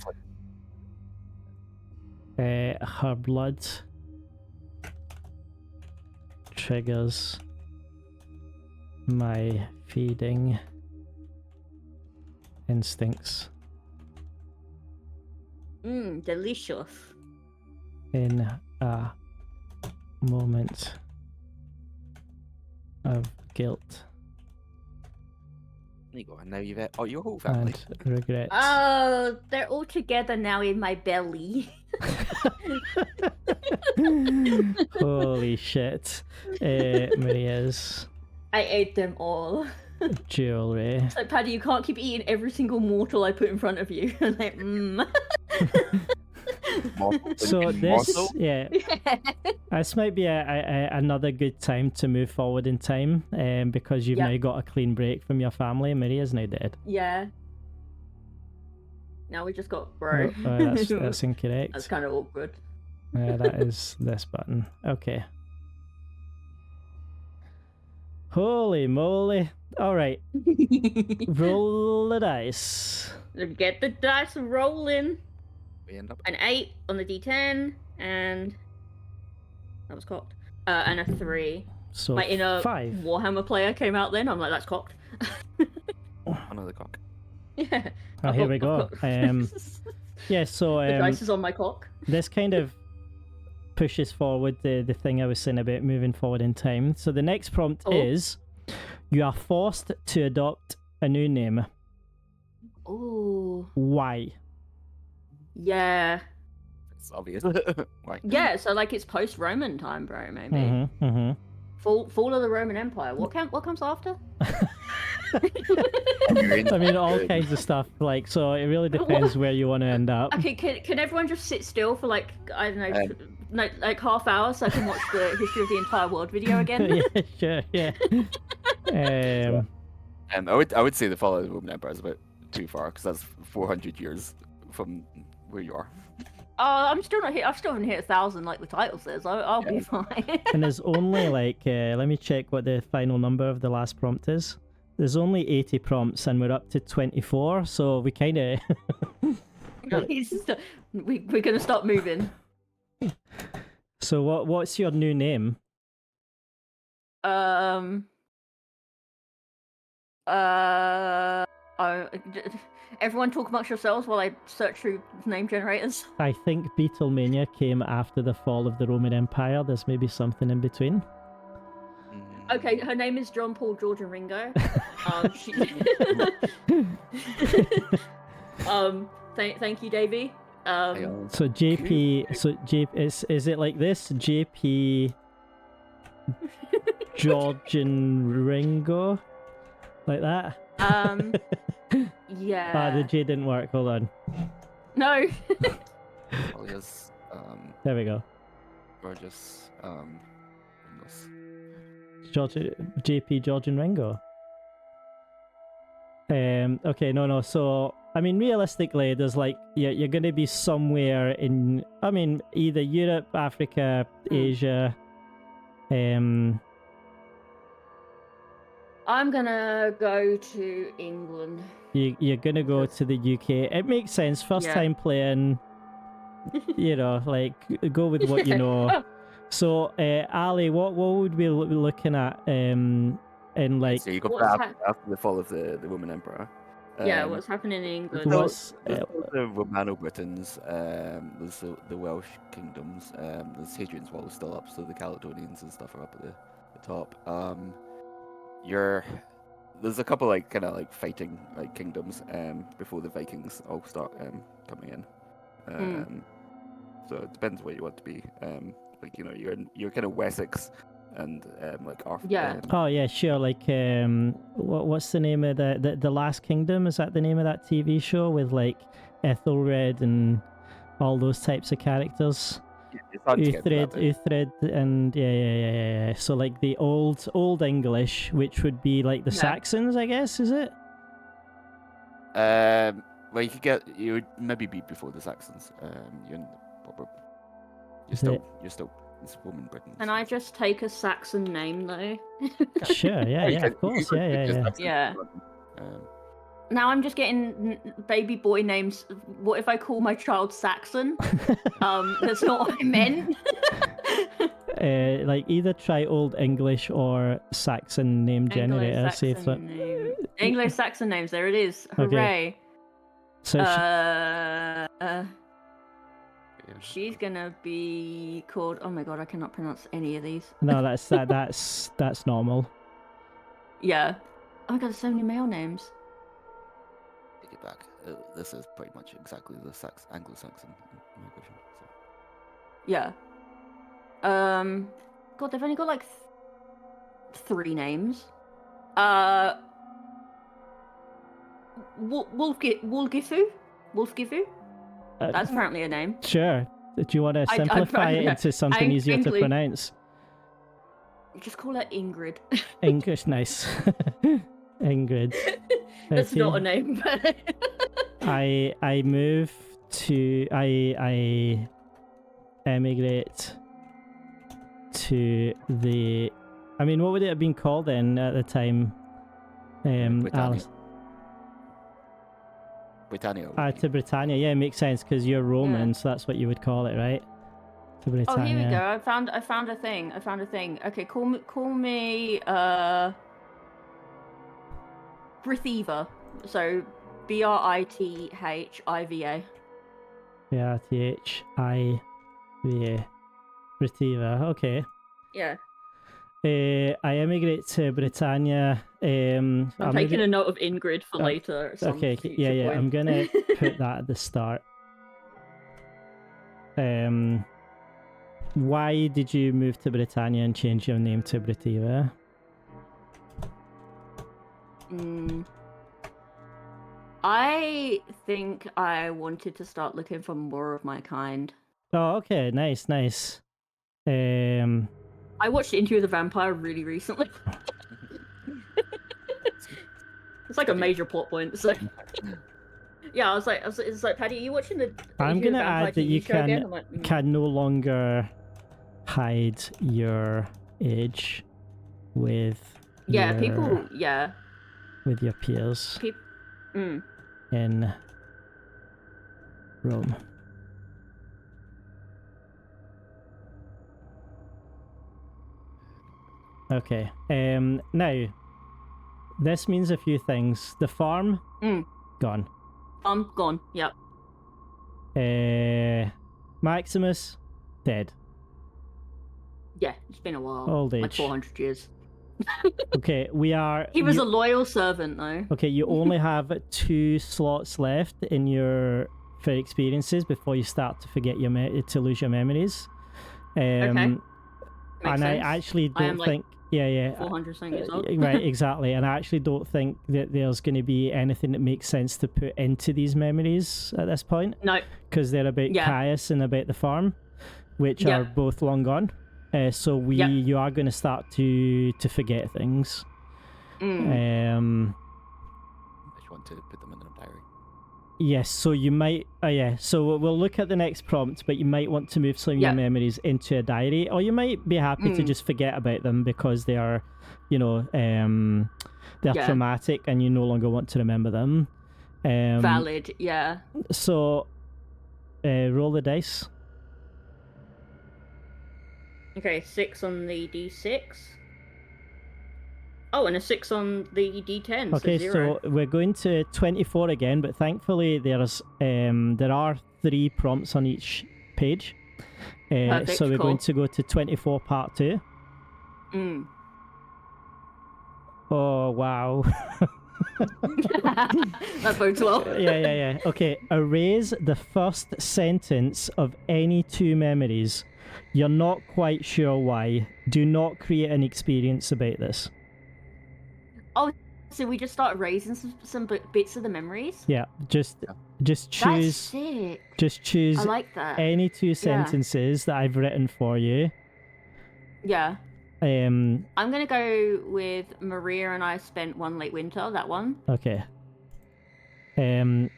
Her blood triggers my feeding instincts Delicious. in a moment of guilt There you go. And now you've your whole family. and regret. Oh, they're all together now in my belly. Holy shit. Maria's I ate them all. jewelry. It's like, Paddy, you can't keep eating every single mortal I put in front of you. I'm like, So this, yeah, this might be another good time to move forward in time, because you've now got a clean break from your family. Maria's now dead. Yeah. Now we just got bro. That's incorrect. That's kind of awkward. That is this button. Okay. Holy moly! All right, roll the dice. Get the dice rolling. We end up An 8 on the D10, and that was cocked. And a 3. So My inner 5. Warhammer player came out then. I'm like, that's cocked. another cock. Yeah. Oh, here we go. Yeah, so The dice is on my cock. this kind of pushes forward the thing I was saying about moving forward in time. So the next prompt is, you are forced to adopt a new name. Oh. Why? Yeah. It's obvious. Why? Yeah, so like it's post-Roman time, bro, maybe. Mm-hmm. Fall of the Roman Empire. What comes after? I mean, all kinds of stuff. Like, so it really depends where you want to end up. Okay, can everyone just sit still for like, I don't know, like half hour so I can watch the History of the Entire World video again? Yeah, sure, yeah. I would say the fall of the Roman Empire is a bit too far because that's 400 years from where you are. Oh, I'm still not hit. I still haven't hit 1,000 like the title says. I'll be fine. And there's only like, let me check what the final number of the last prompt is. There's only 80 prompts and we're up to 24, so we kind of... We're going to stop moving. So what's your new name? Everyone talk amongst yourselves while I search through name generators. I think Beatlemania came after the fall of the Roman Empire. There's maybe something in between. Okay, her name is John, Paul, George, and Ringo. She... thank you, Davey. So JP, so J is it like this? JP, George and Ringo, like that? Yeah. Ah, the J didn't work. Hold on. No. Oh yes. There we go. Gorgeous. Windows. George, JP, George and Ringo. Okay, no. So, I mean, realistically, there's like, you're going to be somewhere in, I mean, either Europe, Africa, Asia. I'm gonna go to England. You're going to go to the UK. It makes sense. First time playing, you know, like, go with what you know. So, Ali, what would we be looking at in like... So you go after the fall of the Roman Emperor. Yeah, what's happening in England? What's the Romano-Britons, there's the Welsh kingdoms, there's Hadrian's Wall is still up, so the Caledonians and stuff are up at the top. There's a couple like kind of like fighting like kingdoms before the Vikings all start coming in. So it depends what you want to be. Like, you know, you're kind of Wessex and like Arthur. Yeah. Oh yeah, sure. Like what's the name of the Last Kingdom? Is that the name of that TV show with like Ethelred and all those types of characters? Uhtred, and yeah. So like the old English, which would be like the Saxons, I guess, is it? Well, you would maybe be before the Saxons. You're still it's Roman Britain. Can I just take a Saxon name though? Sure, yeah, of course, yeah. Now I'm just getting baby boy names. What if I call my child Saxon? That's not what I meant. Like either try Old English or Saxon name generator. English Saxon names. There it is. Hooray! Okay. So she's gonna be called. Oh my god, I cannot pronounce any of these. No, that's normal. Yeah. Oh my god, there's so many male names. Take it back. This is pretty much exactly the Anglo-Saxon migration. So. Yeah. God, they've only got like 3 names. Wolfgifu? That's apparently a name. Sure. Do you want to simplify it into something easier to pronounce? Just call her Ingrid. English, nice. Ingrid. That's not a name, but I emigrate to the... I mean, what would it have been called then at the time? Alice? Britannia. To Britannia, yeah, it makes sense because you're Roman, so that's what you would call it, right? To Britannia. Oh, here we go. I found a thing. Okay, call me Brithiva. So Brithiva. Brithiva. Brithiva. Okay. Yeah. I emigrate to Britannia. I'm taking a note of Ingrid for later. Okay, yeah. Point. I'm gonna put that at the start. Why did you move to Britannia and change your name to Brithiva? I think I wanted to start looking for more of my kind. Oh, okay, nice. I watched Interview with the Vampire really recently. It's like a major plot point. So yeah, it's like, Paddi, are you watching the? I'm gonna add that you can no longer hide your age with with your peers in Rome. Okay. Now, this means a few things. The farm, gone. I'm gone. Yep. Maximus, dead. Yeah, it's been a while. Old age. Like 400 years. Okay, we are... He was a loyal servant, though. Okay, you only have 2 slots left in your... for experiences before you start to forget to lose your memories. Okay. Makes and sense. I actually don't think... 400 something years old. Right, exactly. And I actually don't think that there's going to be anything that makes sense to put into these memories at this point. No. Because they're about Caius and about the farm, which are both long gone. So you are going to start to forget things. I just want to put them in a diary. Yes, so you might... so we'll look at the next prompt, but you might want to move some of your memories into a diary, or you might be happy to just forget about them because they are, they're traumatic and you no longer want to remember them. Valid, yeah. So, roll the dice. Okay, 6 on the d6. Oh, and a 6 on the d10. Okay, so we're going to 24 again, but thankfully there are 3 prompts on each page. Perfect, so we're cool. going to go to 24 part 2. Oh, wow. That bodes well. Yeah. Okay, erase the first sentence of any 2 memories. You're not quite sure why. Do not create an experience about this. Oh, so we just start erasing some bits of the memories? Yeah, just choose. That's sick. Just choose I like that. any 2 sentences that I've written for you. Yeah. I'm gonna go with Maria and I spent one late winter. That one. Okay. And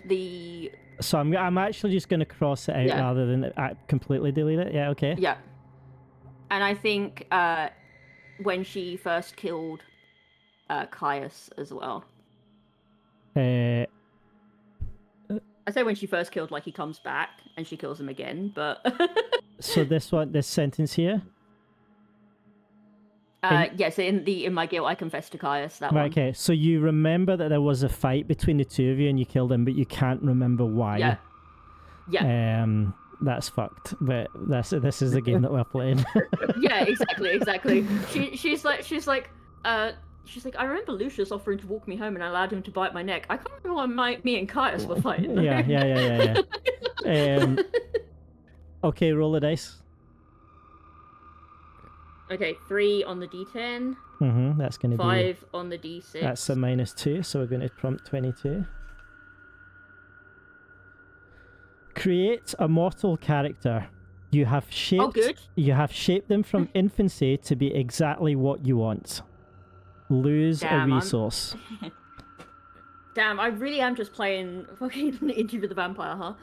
the. So I'm actually just gonna cross it out rather than completely delete it. Yeah. Okay. Yeah. And I think when she first killed Caius as well. I say when she first killed, like he comes back and she kills him again, but. So this sentence here. Yes, in my guilt, I confess to Caius. That one. Okay, so you remember that there was a fight between the 2 of you and you killed him, but you can't remember why. Yeah. Yeah. That's fucked. But this is the game that we're playing. Yeah, exactly. She's like, I remember Lucius offering to walk me home and I allowed him to bite my neck. I can't remember when me and Caius were fighting. Yeah. Okay, roll the dice. Okay, 3 on the d10. That's going to be 5 on the d6. That's a -2, so we're going to prompt 22. Create a mortal character. You have shaped. You have shaped them from infancy to be exactly what you want. Lose a resource. Damn, I really am just playing fucking Interview with the Vampire, huh?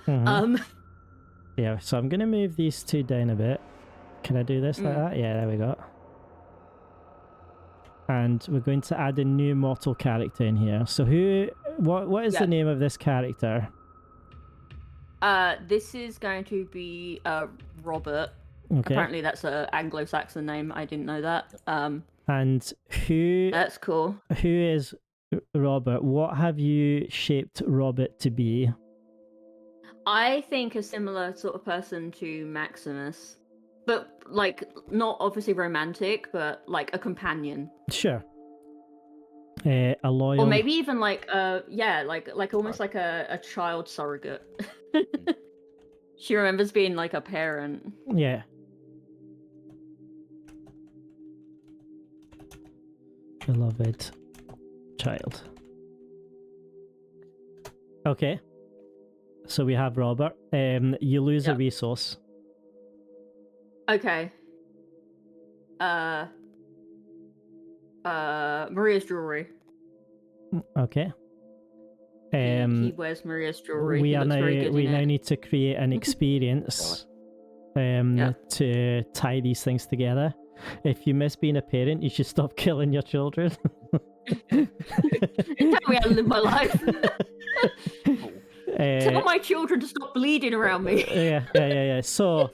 Yeah, so I'm going to move these 2 down a bit. Can I do this like that? Yeah, there we go. And we're going to add a new mortal character in here. So what is the name of this character? This is going to be Robert. Okay. Apparently that's an Anglo-Saxon name. I didn't know that. And who... That's cool. Who is Robert? What have you shaped Robert to be? I think a similar sort of person to Maximus. But, like, not obviously romantic, but, like, a companion. Sure. A loyal... Or maybe even, like, like almost like a child surrogate. She remembers being, like, a parent. Yeah. Beloved child. Okay. So we have Robert. You lose a resource. Okay. Maria's jewelry. Okay. He wears Maria's jewelry. We now need to create an experience to tie these things together. If you miss being a parent, you should stop killing your children. Tell me how to live my life. Tell my children to stop bleeding around me. Yeah. So,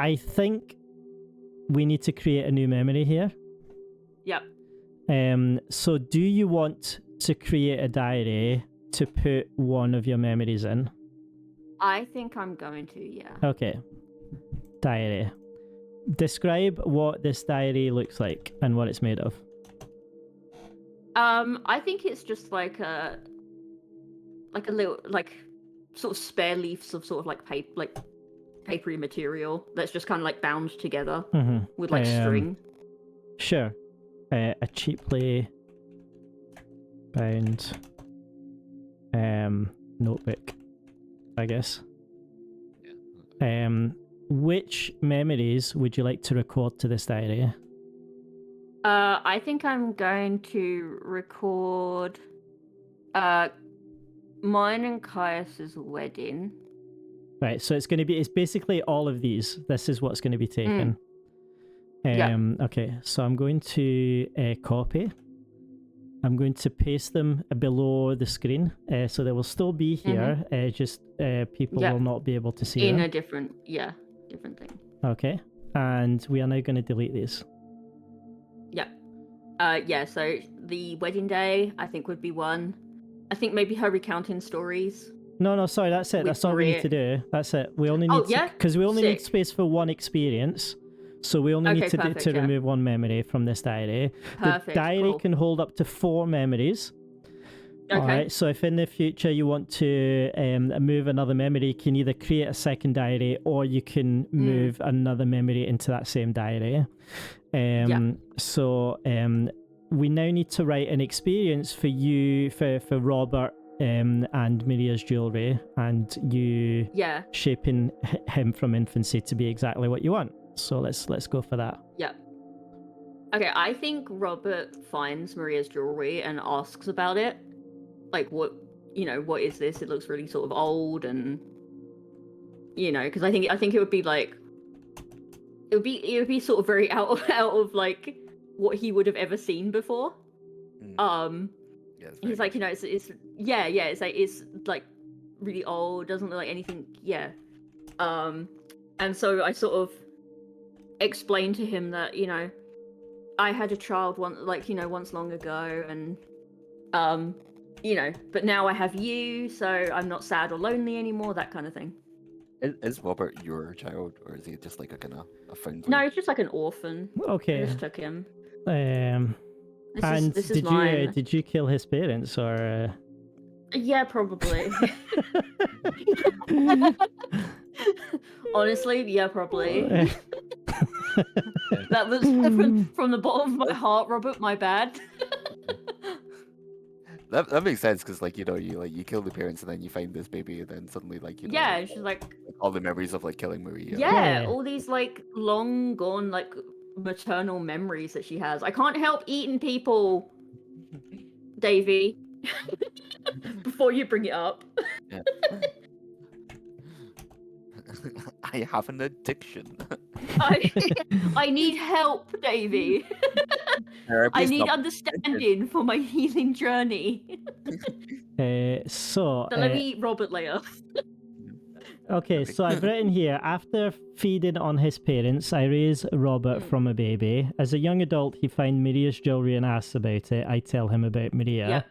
I think we need to create a new memory here. Yep. So do you want to create a diary to put one of your memories in? I think I'm going to, yeah. Okay. Diary. Describe what this diary looks like and what it's made of. I think it's just like a little, like, sort of spare leaves of sort of like papery material that's just kind of like bound together with like string. Sure. A cheaply bound notebook, I guess. Which memories would you like to record to this diary? I think I'm going to record mine and Caius's wedding. Right, so it's basically all of these. This is what's going to be taken. Okay, so I'm going to copy. I'm going to paste them below the screen, so they will still be here. Just people will not be able to see in them. a different thing. Okay, and we are now going to delete these. So the wedding day, I think, would be one. I think maybe her recounting stories. No, sorry, that's it. That's all we need to do. That's it. We only need because we only need space for one experience. So we only need to remove one memory from this diary. Perfect, the diary can hold up to 4 memories. Okay. All right, so if in the future you want to move another memory, you can either create a second diary or you can move another memory into that same diary. So we now need to write an experience for you, for Robert and Maria's jewellery, and you shaping him from infancy to be exactly what you want. So let's go for that. Yeah. Okay, I think Robert finds Maria's jewelry and asks about it. Like, what is this? It looks really sort of old, and because I think it would be like it would be sort of very out of like what he would have ever seen before. He's like, it's like really old, doesn't look like anything. And so I sort of explained to him that I had a child once long ago, and but now I have you, so I'm not sad or lonely anymore, that kind of thing. Is Robert your child, or is he just like a kind of a foundling? No, he's just like an orphan. Okay. I just took him. This is mine. Did you kill his parents, or? Yeah, probably. Honestly, yeah, probably. That was from the bottom of my heart, Robert. My bad. That makes sense, because you kill the parents and then you find this baby, and then suddenly she's like all the memories of killing Maria. Yeah, all these long gone maternal memories that she has. I can't help eating people, Davey. Before you bring it up. Yeah. I have an addiction. I need help, Davey. I need understanding for my healing journey. So let me eat Robert later. Okay, so I've written here, after feeding on his parents, I raise Robert from a baby. As a young adult, he finds Maria's jewellery and asks about it. I tell him about Maria.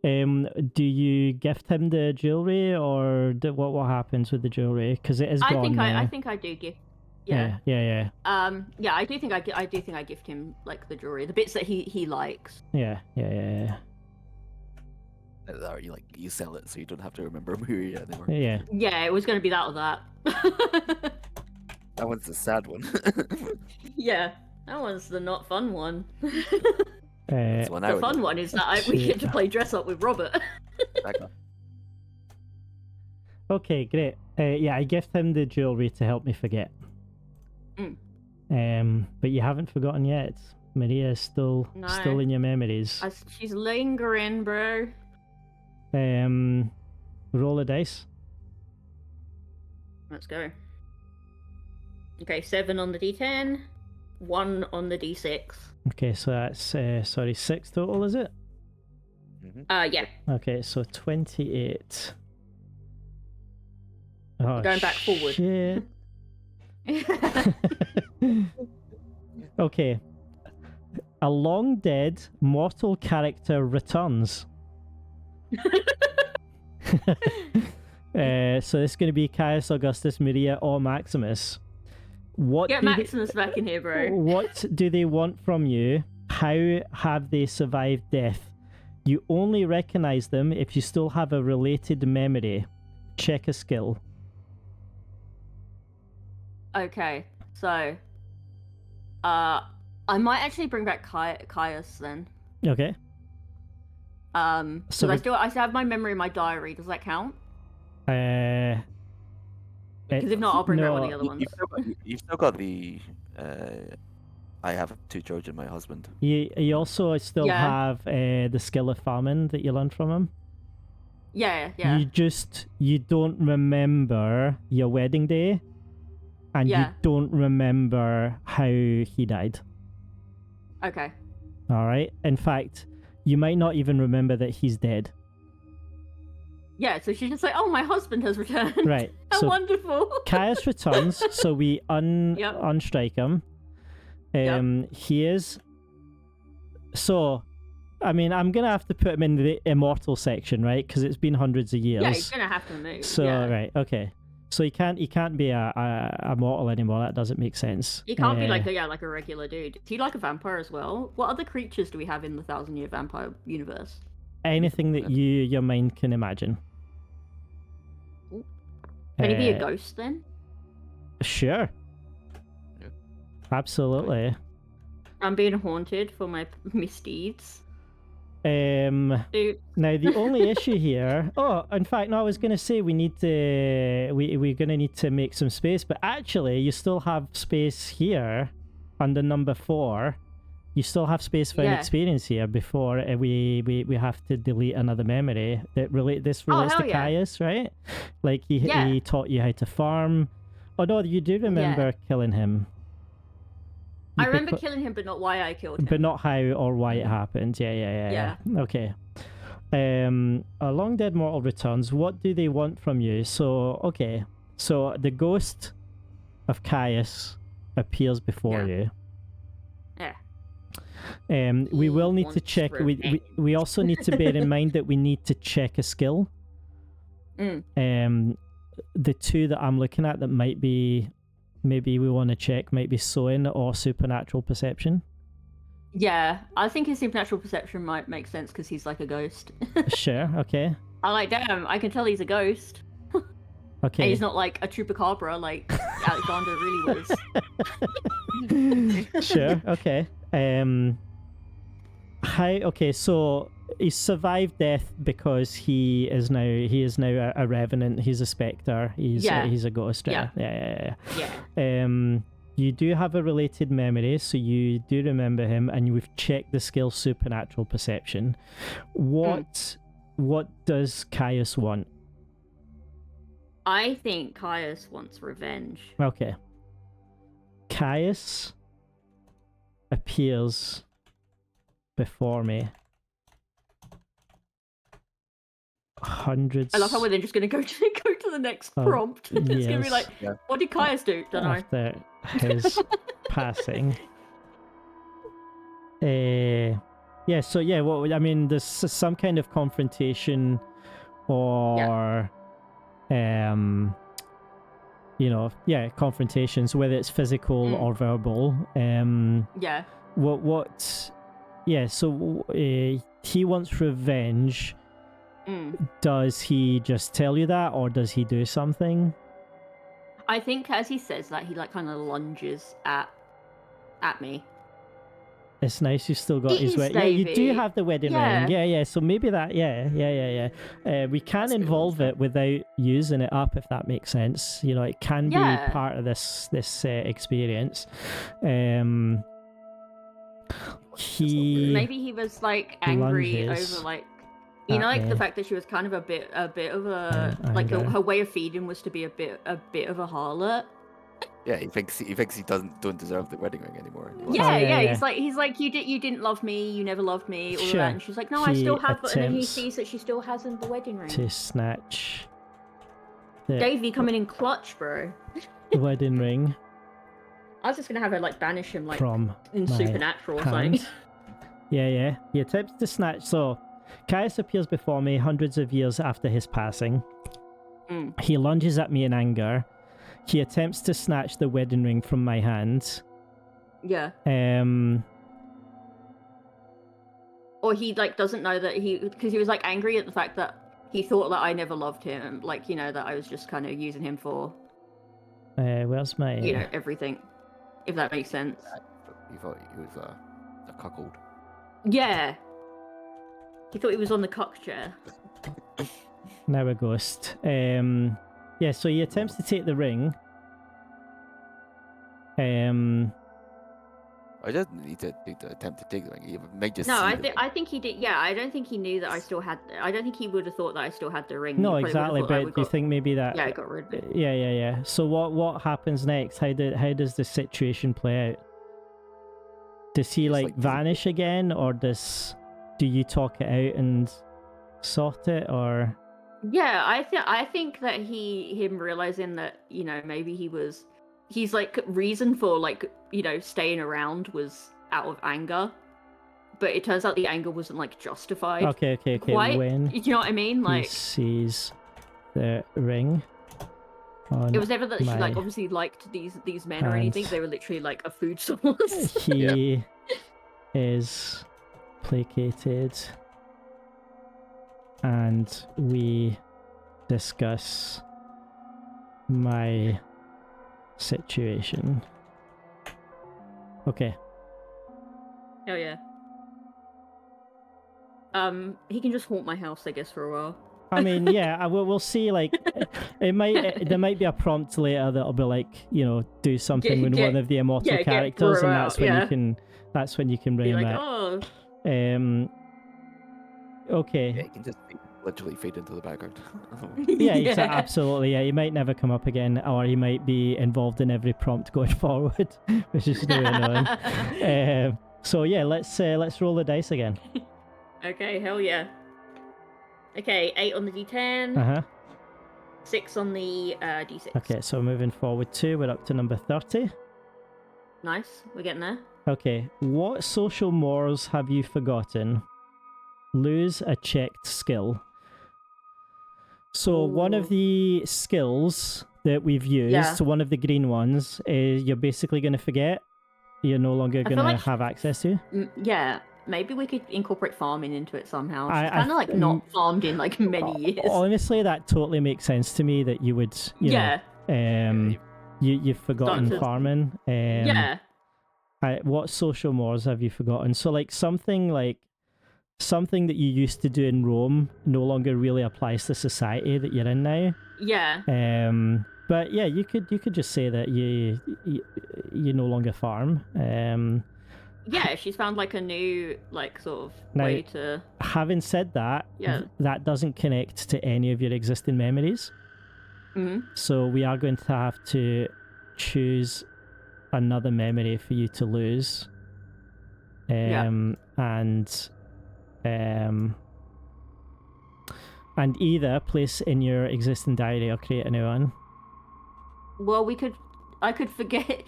Do you gift him the jewellery, or what happens with the jewellery? Because it is gone now. I think I do gift. Yeah. I do think I gift him the jewellery, the bits that he likes. Yeah. Or you sell it so you don't have to remember Maria anymore. Yeah, it was going to be that or that. That one's the sad one. Yeah, that one's the not fun one. The fun one is that we get to play dress up with Robert. Okay, great. I gift him the jewellery to help me forget. But you haven't forgotten yet. Maria is still in your memories. She's lingering, bro. Roll a dice. Let's go. Okay, 7 on the D10, 1 on the D6. Okay, so that's 6 total, is it? Yeah. Okay, so 28. Oh, going back forward. Shit. Okay. A long dead mortal character returns. So this is going to be Caius, Augustus, Maria, or Maximus. What Get do Maximus back in here, bro. What do they want from you? How have they survived death? You only recognize them if you still have a related memory. Check a skill. Okay, so I might actually bring back Caius then. Okay. So I still have my memory in my diary. Does that count? Because if not, I'll bring back one of the other ones. You've still got the. I have two children, my husband. You also still have the skill of famine that you learned from him. Yeah. You don't remember your wedding day, and you don't remember how he died. Okay. All right. In fact, you might not even remember that he's dead. Yeah, so she's just like, oh, my husband has returned. Right. How so wonderful. Caius returns, so we unstrike him. He is... So, I mean, I'm going to have to put him in the immortal section, right? Because it's been hundreds of years. Yeah, he's going to have to move. So, right, okay. So he can't be a mortal anymore. That doesn't make sense. He can't be like a regular dude. Is he like a vampire as well? What other creatures do we have in the 1,000-year vampire universe? Anything that your mind can imagine. Can he be a ghost then? Sure. Yeah. Absolutely. I'm being haunted for my misdeeds. Now the only issue here. Oh, in fact, no. I was going to say we're going to need to make some space, but actually, you still have space here under number 4. You still have space for an experience here before we have to delete another memory that relates to Caius, right? Like he taught you how to farm. Oh no, you do remember killing him. I remember killing him, but not why I killed him. But not how or why it happened. Yeah. Okay. A long dead mortal returns. What do they want from you? So the ghost of Caius appears before you. Yeah. We will need to check. We also need to bear in mind that we need to check a skill. The two that I'm looking at that maybe we want to check might be sewing or supernatural perception. Yeah, I think his supernatural perception might make sense because he's like a ghost. Sure. Okay. I'm like, damn, I can tell he's a ghost. Okay. And he's not like a chupacabra like Alexander really was. Sure. Okay. So he survived death because he is now a revenant. He's a spectre. He's a ghost. Yeah. You do have a related memory, so you do remember him, and we've checked the skill supernatural perception. What does Caius want? I think Caius wants revenge. Okay. Caius appears before me. Hundreds. I love how we're then just going to go to the next prompt. It's going to be like, what did Caius do? Don't know. After his passing. Well, I mean, there's some kind of confrontation or confrontations, whether it's physical or verbal. He wants revenge. Does he just tell you that, or does he do something? I think as he says that, he like kind of lunges at me. It's nice you still got his wedding. Yeah, you do have the wedding ring. Yeah. So maybe that. Yeah. We can involve it without using it up, if that makes sense. You know, it can be part of this experience. Maybe he was like angry over like. You know, like the fact that she was kind of a bit of a like her way of feeding was to be a bit of a harlot. Yeah, he thinks he don't deserve the wedding ring anymore. Yeah. He's like you didn't love me, you never loved me, all of that. And she's like, no, I still have. And then he sees that she still hasn't the wedding ring. To snatch. Davey coming in clutch, bro. The wedding ring. I was just gonna have her like banish him like from in my Supernatural or hand. something. Yeah. He attempts to snatch. So, Caius appears before me hundreds of years after his passing. He lunges at me in anger. He attempts to snatch the wedding ring from my hand. Yeah. Or he like doesn't know that because he was like angry at the fact that he thought that I never loved him, like that I was just kind of using him for where's my everything, if that makes sense. He thought he was a cuckold. Yeah. He thought he was on the cock chair. Now a ghost. Yeah, so he attempts to take the ring. I didn't need to attempt to take the ring. He might just No, see I think he did. Yeah, I don't think he knew that I still had. I don't think he would have thought that I still had the ring. No, He probably exactly. would have thought But do you think maybe that? Yeah, I got rid of it. Yeah. So what happens next? How does the situation play out? Does he like vanish again, or do you talk it out and sort it, or? Yeah, I think that him realizing that maybe he's like reason for like staying around was out of anger, but it turns out the anger wasn't like justified. Okay. Quite. When You know what I mean? Like he sees the ring. It was never that she like my obviously liked these men or hand. anything. They were literally like a food source. He is placated, and we discuss my situation. Okay. Hell yeah. He can just haunt my house, I guess, for a while. I mean, yeah, we'll see. Like, there might be a prompt later that'll be like, do something with one of the immortal characters, and that's when that's when you can bring be him like, out. oh. Okay. Yeah, he can just literally fade into the background. Yeah, absolutely. Yeah, he might never come up again, or he might be involved in every prompt going forward, which is really annoying. So yeah, let's roll the dice again. Okay, hell yeah. Okay, 8 on the D10. 6 on the D6. Okay, so moving forward 2, we're up to number 30. Nice, we're getting there. Okay, what social mores have you forgotten? Lose a checked skill. So one of the skills that we've used, one of the green ones, is you're basically going to forget. You're no longer going to have access to. Yeah, maybe we could incorporate farming into it somehow. She's kind of like not farmed in like many years. Honestly, that totally makes sense to me that you would, you've forgotten farming. What social mores have you forgotten? So like something that you used to do in Rome no longer really applies to society that you're in now. Yeah. But yeah, you could just say that you no longer farm. Yeah, she's found like a new sort of way to. Having said that, that doesn't connect to any of your existing memories. Mm-hmm. So we are going to have to choose another memory for you to lose. And either place in your existing diary or create a new one. Well, I could forget.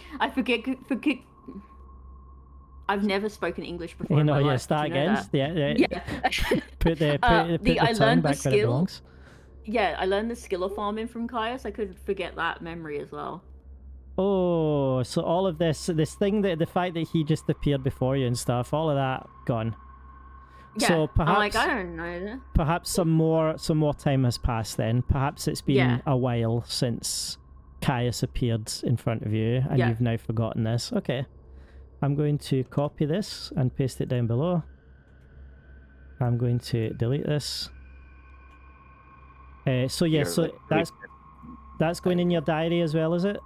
I've never spoken English before. In my life. Start again. Yeah. Put the I tongue learned back the where it skill. belongs. Yeah, I learned the skill of farming from Caius. I could forget that memory as well. Oh, so all of this thing, that the fact that he just appeared before you and stuff, all of that gone. Yeah, so perhaps I don't know. Perhaps some more time has passed then. Perhaps it's been a while since Caius appeared in front of you and you've now forgotten this. Okay. I'm going to copy this and paste it down below. I'm going to delete this. So that's going in your diary as well, is it?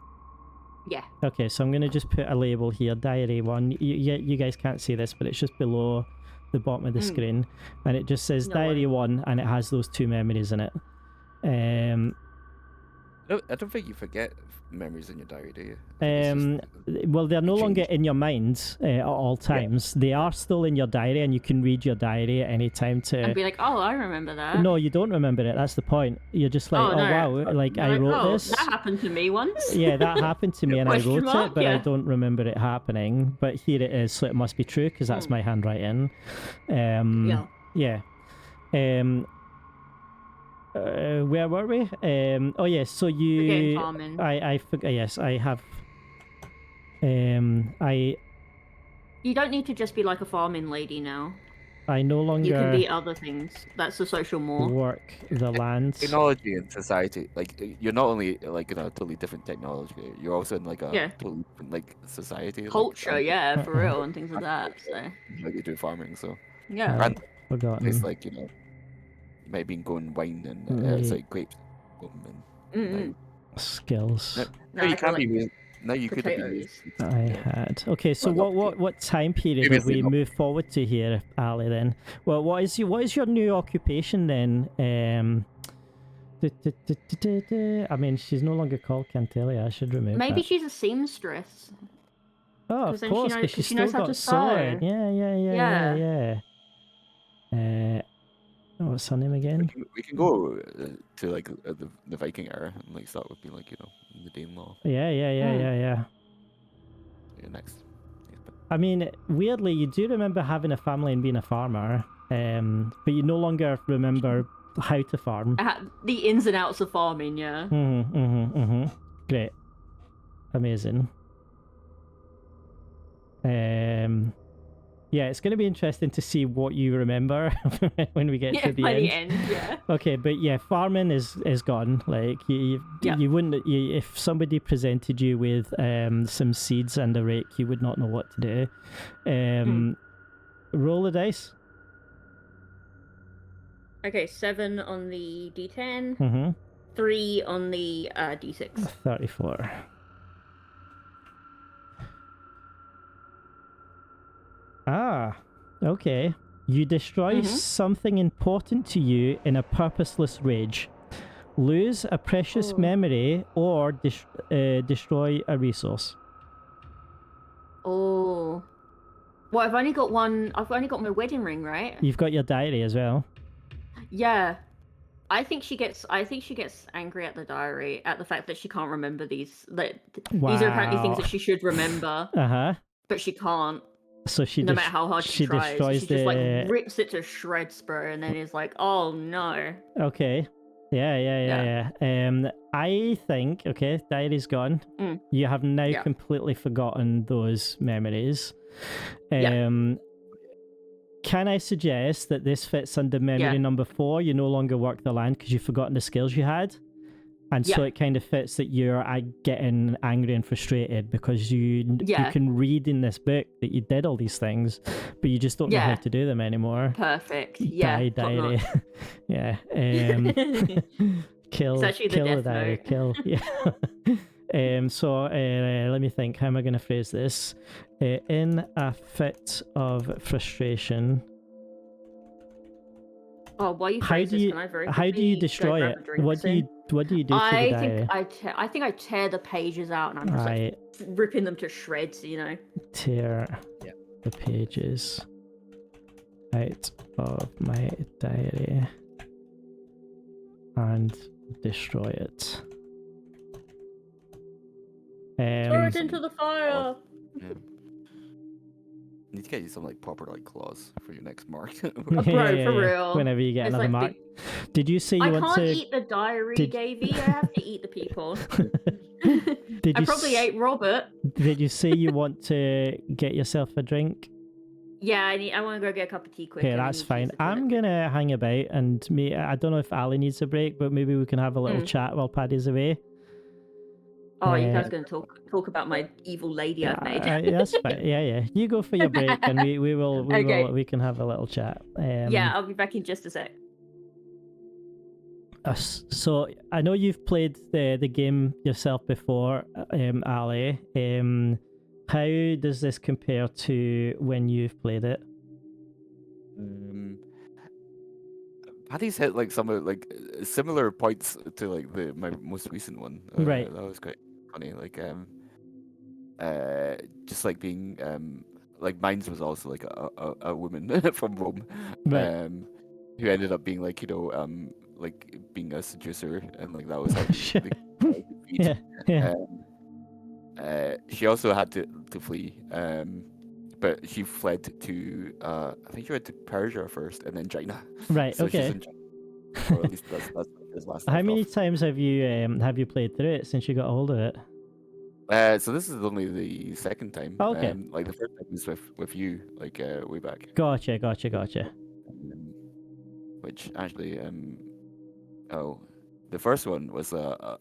Yeah. Okay, so I'm going to just put a label here, diary 1. You guys can't see this, but it's just below the bottom of the screen, and it just says diary 1, and it has those 2 memories in it. I don't think you forget memories in your diary, do you? I think it's just, Well, they're no you longer change. in your mind at all times. They are still in your diary, and you can read your diary at any time And to. be like, oh, I remember that. No, you don't remember it. That's the point. You're just like, Oh, oh no. wow, like You're I like, wrote oh, this. that happened to me once. Yeah, that happened to me, and I Question wrote mark? it, but I Yeah. don't remember it happening. But here it is, so it must be true because that's my handwriting. Yeah. Yeah. Where were we? Oh yes. So We're getting you, farming. I forgot. Yes, I have. I You don't need to just be like a farming lady now. no You longer can be other things. That's the social more. work the land. Technology and society, like you're not only like in a totally different technology, you're also in like a Yeah. totally different like society, Culture, like, yeah, for real, and things like that. So like you do farming. So yeah. I've and forgotten. it's like you might be going wine and Right. sorry, grapes. And Skills. now, No, now you I feel can't be like using. Now you could have been potatoes. using. I had. Okay, so Well, what time period have previously we not. moved forward to here, Ali? Then, well, what is your new occupation then? I mean, she's no longer called Cantelia. I should remove Maybe that. she's a seamstress. Oh, 'Cause of then she course, knows- because 'cause she's she still knows how got to sewing. sew. Yeah. What's her name again? We can go to like the Viking era and like start with being like the Danelaw. Yeah. Next. I mean, weirdly, you do remember having a family and being a farmer, but you no longer remember how to farm. The ins and outs of farming, yeah. Great. Amazing. Yeah, it's going to be interesting to see what you remember when we get to the by end. the end, yeah. Okay, but yeah, farming is gone. Like you wouldn't if somebody presented you with some seeds and a rake, you would not know what to do. Roll the dice. Okay, 7 on the D10, 3 on the D6. 34. Ah, okay. You destroy something important to you in a purposeless rage. Lose a precious memory or destroy a resource. Oh. Well, I've only got one. I've only got my wedding ring, right? You've got your diary as well. Yeah. I think she gets angry at the diary at the fact that she can't remember these. These are apparently things that she should remember. But she can't. So she no matter how hard she tries, destroys she just like rips it to shreds, bro, and then is like, "Oh no." Okay. Yeah. I think diary's gone. You have now completely forgotten those memories. Can I suggest that this fits under memory number 4? You no longer work the land because you've forgotten the skills you had. And so it kind of fits that you're getting angry and frustrated because you can read in this book that you did all these things, but you just don't know how to do them anymore. Perfect. Yeah. Diary. Yeah. Kill it's actually the death diary. note. Kill. Yeah. So let me think. How am I going to phrase this? In a fit of frustration. Oh, while you phrase this, can I very how do you destroy it? What do you do to the diary? I think I tear the pages out and I'm just like ripping them to shreds, Tear the pages out of my diary and destroy it. Throw it into the fire. You need to get you some like proper like claws for your next mark. Bro, for real. Whenever you get another mark. Did you say you want to? I can't eat the diary, Davey. I have to eat the people. I probably ate Robert. Did you say you want to get yourself a drink? Yeah, I want to go get a cup of tea quick. Okay, that's fine. I'm gonna hang about, and I don't know if Ali needs a break, but maybe we can have a little chat while Paddy's away. Oh, you guys are going to talk about my evil lady I've made. That's fine. Yeah. You go for your break, and we can have a little chat. Yeah, I'll be back in just a sec. So I know you've played the game yourself before, Ali. How does this compare to when you've played it? Paddy's hit like some of like similar points to like my most recent one. Right. That was quite funny. Like just like being like mine's was also like a woman from Rome, Right. who ended up being like like being a seducer, and like that was how Sure. the feed. Yeah. Yeah. She also had to flee, but she fled to I think she went to Persia first, and then China. Right. So she's Okay. in China, or at least that's his last. How left many off. times have you played through it since you got a hold of it? So this is only the second time. Okay. Like the first time was with you, like way back. Gotcha. Which actually, the first one was a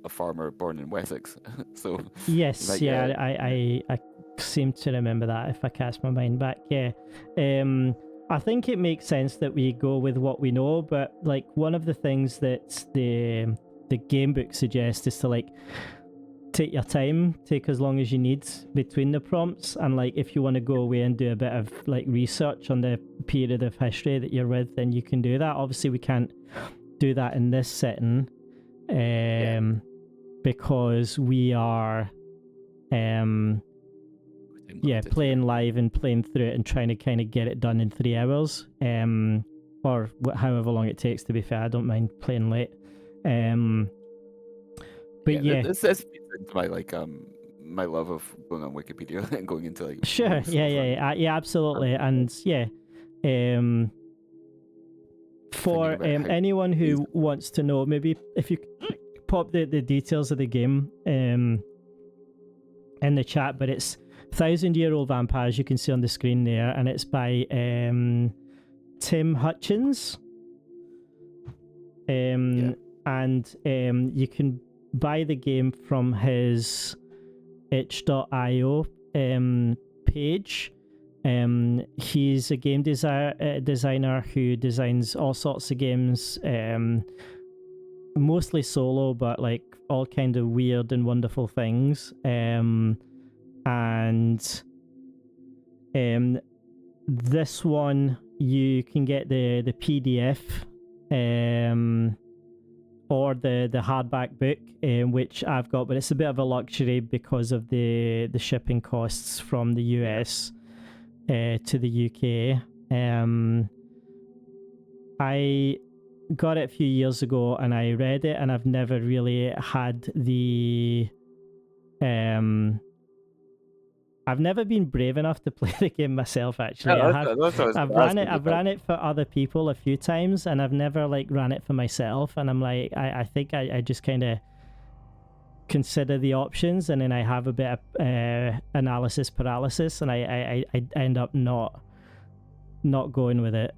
farmer born in Wessex. So Yes, like, yeah, I seem to remember that if I cast my mind back. Yeah. I think it makes sense that we go with what we know, but like one of the things that the game book suggests is to like take your time, take as long as you need between the prompts, and like if you want to go away and do a bit of like research on the period of history that you're with, then you can do that. Obviously we can't do that in this setting, because we are playing live and playing through it and trying to kind of get it done in 3 hours, or however long it takes. To be fair, I don't mind playing late. But yeah, this fits into my like my love of going on Wikipedia and going into like sure, rules yeah, absolutely, and yeah, for anyone who wants to know, maybe if you pop the details of the game in the chat, but it's 1,000-Year-Old Vampires, you can see on the screen there, and it's by Tim Hutchins, and you can buy the game from his itch.io page. He's a game designer who designs all sorts of games, mostly solo, but like all kind of weird and wonderful things. And this one you can get the PDF or the hardback book, which I've got, but it's a bit of a luxury because of the shipping costs from the US to the UK. I got it a few years ago and I read it, and I've never really had the I've never been brave enough to play the game myself, actually. I've ran it for other people a few times, and I've never like ran it for myself, and I'm like, I think I just kind of consider the options, and then I have a bit of analysis paralysis, and I end up not going with it.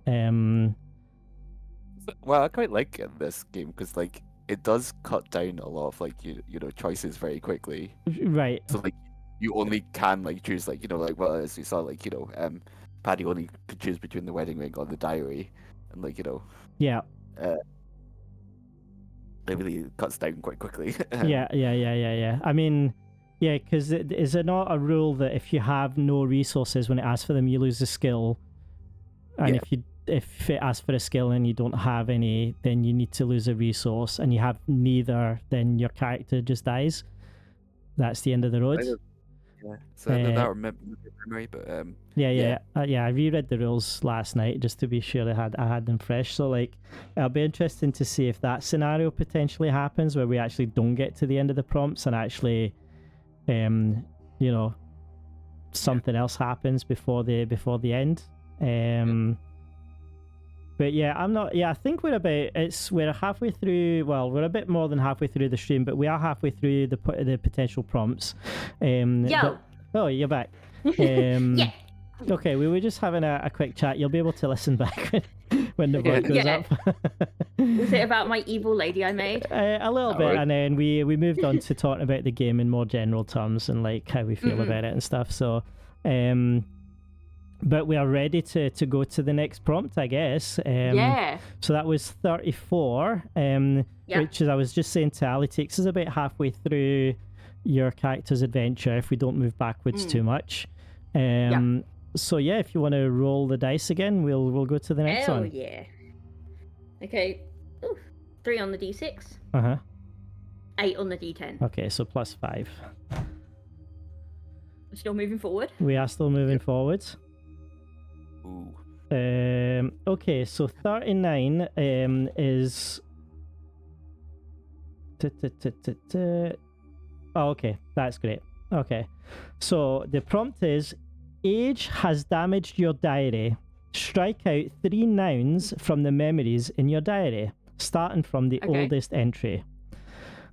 Well, I quite like this game because like it does cut down a lot of like you know choices very quickly. Right. So like you only can like choose like like well as we saw like Paddi only could choose between the wedding ring or the diary, and like yeah. It really cuts down quite quickly. Yeah. I mean, yeah, because is it not a rule that if you have no resources when it asks for them, you lose a skill, and if it asks for a skill and you don't have any, then you need to lose a resource, and you have neither, then your character just dies. That's the end of the road. Yeah, so that memory, but I reread the rules last night just to be sure I had them fresh. So like, it'll be interesting to see if that scenario potentially happens where we actually don't get to the end of the prompts and actually, something else happens before the end. But yeah, I'm not. Yeah, I think we're halfway through. Well, we're a bit more than halfway through the stream, but we are halfway through the potential prompts. Oh, you're back. Yeah. Okay, we were just having a quick chat. You'll be able to listen back when the voice goes up. Was it about my evil lady I made? A little bit, and then we moved on to talking about the game in more general terms and like how we feel about it and stuff. So, but we are ready to go to the next prompt, I guess. So that was 34, which is, I was just saying to Ali, takes us about halfway through your character's adventure if we don't move backwards too much. So yeah, if you want to roll the dice again, we'll go to the next one. Yeah. Okay. Ooh, 3 on the d6. Uh-huh. 8 on the d10. Okay, so +5. We're still moving forward. We are still moving forwards. Ooh. Okay, so 39 is... Oh, okay, that's great. Okay, so the prompt is, age has damaged your diary. Strike out 3 nouns from the memories in your diary, starting from the Okay. oldest entry.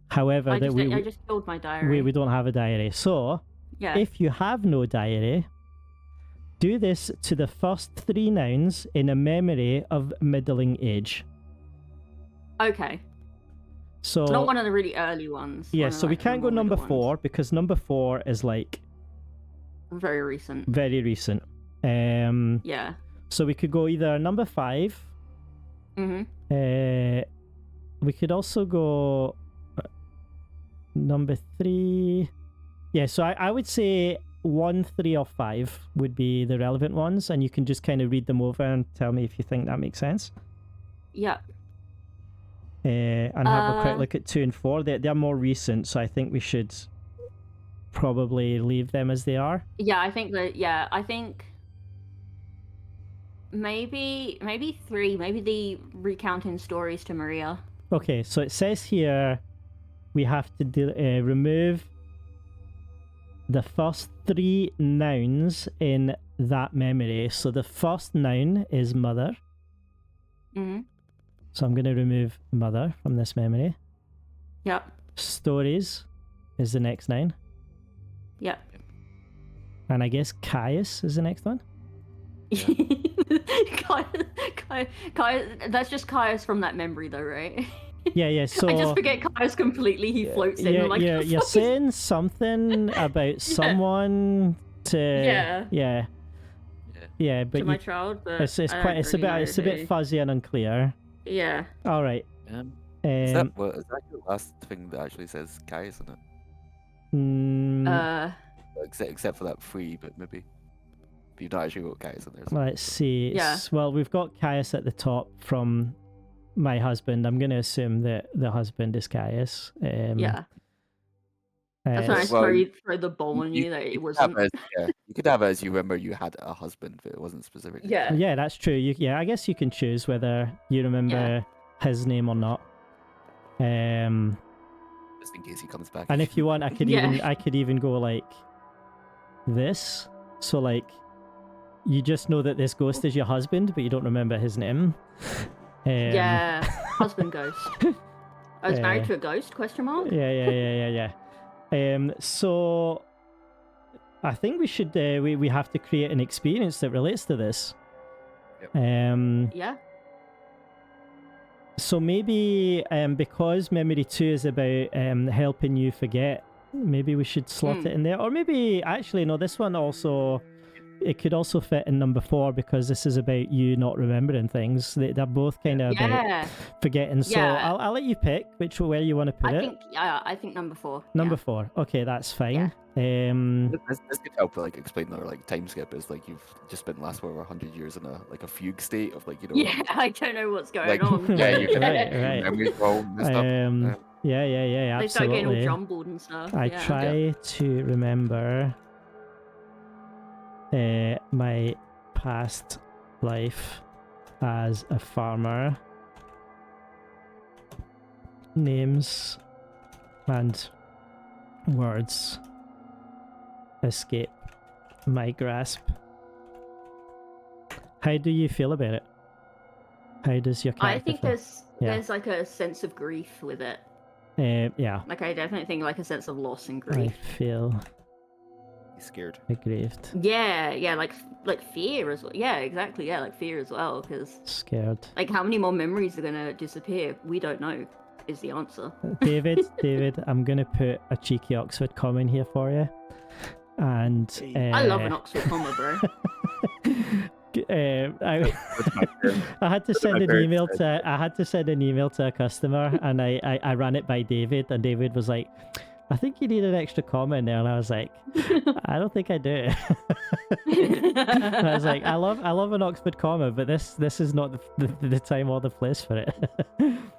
However, I that just killed my diary. we don't have a diary. So, Yeah. if you have no diary, do this to the first 3 nouns in a memory of middling age. Okay. So, It's not one of the really early ones. yeah, one of, so we like, the can't go more number middle 4 ones. because number 4 is like Very recent. very recent. Yeah. So we could go either number 5. Mm-hmm. We could also go number 3. Yeah, so I would say 1, 3, or 5 would be the relevant ones, and you can just kind of read them over and tell me if you think that makes sense. Yeah. And have a quick look at 2 and 4. They're more recent, so I think we should probably leave them as they are. Yeah, I think maybe 3, maybe the recounting stories to Maria. Okay, so it says here we have to remove the first 3 nouns in that memory. So the first noun is mother. Mm-hmm. So I'm going to remove mother from this memory. Yep. Stories is the next noun. Yep. And I guess Caius is the next one. Caius, that's just Caius from that memory though, right? Yeah, so... I just forget Caius completely. He floats in. I'm like, you're saying something about someone to... Yeah, but to my child, but it's a bit fuzzy and unclear. Yeah. All right. Is that your last thing that actually says Caius in it? Except for that 3, but maybe. But you've not actually got Caius in there. So. Let's see. Yeah. Well, we've got Caius at the top from my husband. I'm going to assume that the husband is Caius. Yeah. That's nice. Throw the ball on you that it wasn't. You could have it as you remember you had a husband, but it wasn't specific. Yeah, that's true. I guess you can choose whether you remember his name or not. Just in case he comes back. And if you want, I could even go like this. So like, you just know that this ghost is your husband, but you don't remember his name. Husband ghost. I was married to a ghost? Question mark. Yeah. So I think we should we have to create an experience that relates to this. Yep. Yeah. So maybe because memory 2 is about helping you forget, maybe we should slot it in there. Or maybe actually no, this one also, it could also fit in number 4 because this is about you not remembering things. They're both kind of about forgetting. So I'll let you pick where you want to put it. I think number 4. Number 4. Okay, that's fine. This could help like explain our like time skip is like you've just spent the last 100 years in a fugue state of like Yeah, I don't know what's going on. Yeah, you can right. memories all messed up. Yeah, absolutely. They start getting all jumbled and stuff. I try to remember my past life as a farmer. Names and words escape my grasp. How do you feel about it? How does your character I think feel? there's like a sense of grief with it. Yeah. Like I definitely think like a sense of loss and grief. I feel scared. Aggrieved. Yeah, like fear as well. Yeah, exactly. Yeah, like fear as well, because scared. Like how many more memories are gonna disappear? We don't know. Is the answer. David, I'm gonna put a cheeky Oxford comma in here for you. And I love an Oxford comma, bro. I had to send an email to a customer, and I ran it by David, and David was like, I think you need an extra comma in there, and I was like, I don't think I do. And I was like, I love an Oxford comma, but this is not the time or the place for it.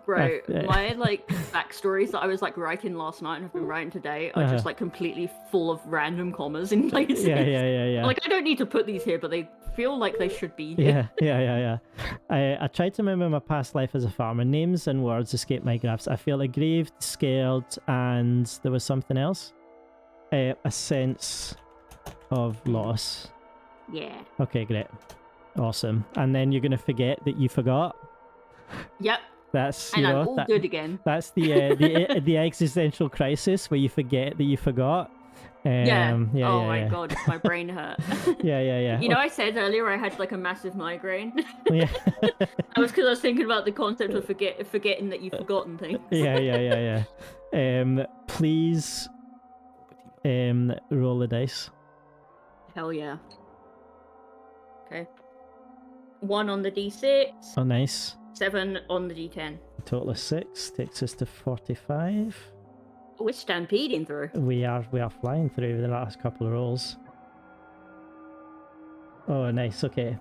Bro, my like backstories that I was like writing last night and have been writing today are just like completely full of random commas in places. Yeah. Like I don't need to put these here, but they feel like they should be here. Yeah. I tried to remember my past life as a farmer. Names and words escape my grasp. I feel aggrieved, scared, and there was something else. A sense of loss. Yeah. Okay, great. Awesome. And then you're going to forget that you forgot. Yep. That's, and I'm all good again. That's the existential crisis where you forget that you forgot. Oh my god, my brain hurt. Yeah. You know, I said earlier I had like a massive migraine. Yeah. That was because I was thinking about the concept of forgetting that you've forgotten things. Yeah. Please, roll the dice. Hell yeah. Okay. 1 on the D6. Oh, nice. 7 on the D10. Total of 6 takes us to 45. We're stampeding through. We are flying through the last couple of rolls. Oh, nice. Okay.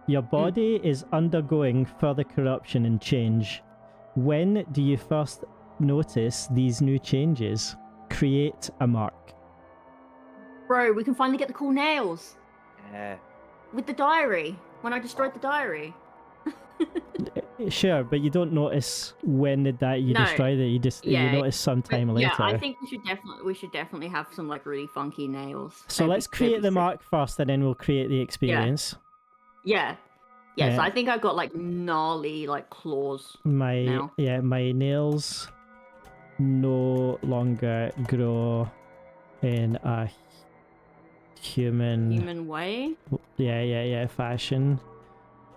Your body is undergoing further corruption and change. When do you first notice these new changes? Create a mark. Bro, we can finally get the cool nails. Yeah. With the diary. When I destroyed the diary. Sure, but you don't notice when you destroyed it. You just you notice sometime later. Yeah, I think we should definitely have some like really funky nails. So let's create the mark first, and then we'll create the experience. Yeah. So I think I've got like gnarly like claws. My nails no longer grow in a human way. Yeah, fashion.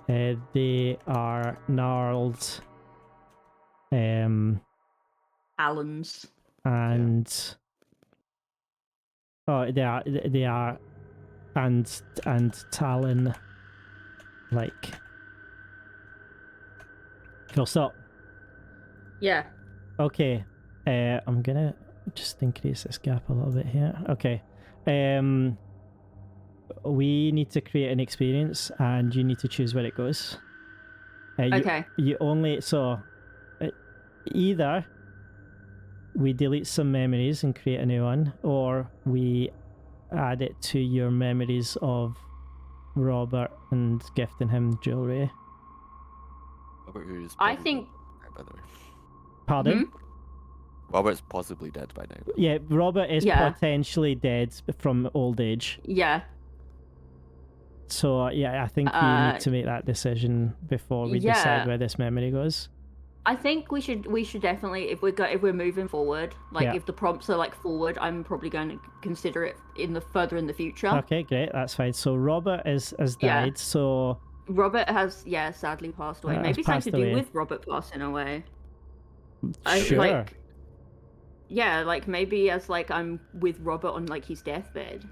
They are gnarled. Talons. And they are and talon like. Full stop. Yeah. Okay. I'm gonna just increase this gap a little bit here. Okay. We need to create an experience, and you need to choose where it goes. Okay. You only either we delete some memories and create a new one, or we add it to your memories of Robert and gifting him jewelry. Robert, who is I think. Dead, by the way. Pardon? Robert's possibly dead by now. Yeah, Robert is potentially dead from old age. Yeah. So I think we need to make that decision before we decide where this memory goes. I think we should definitely, if we're moving forward, like if the prompts are like forward, I'm probably going to consider it further in the future. Okay, great, that's fine. So Robert has died. So Robert has sadly passed away. Maybe something to do with Robert passing away. Sure. Like maybe as like I'm with Robert on like his deathbed.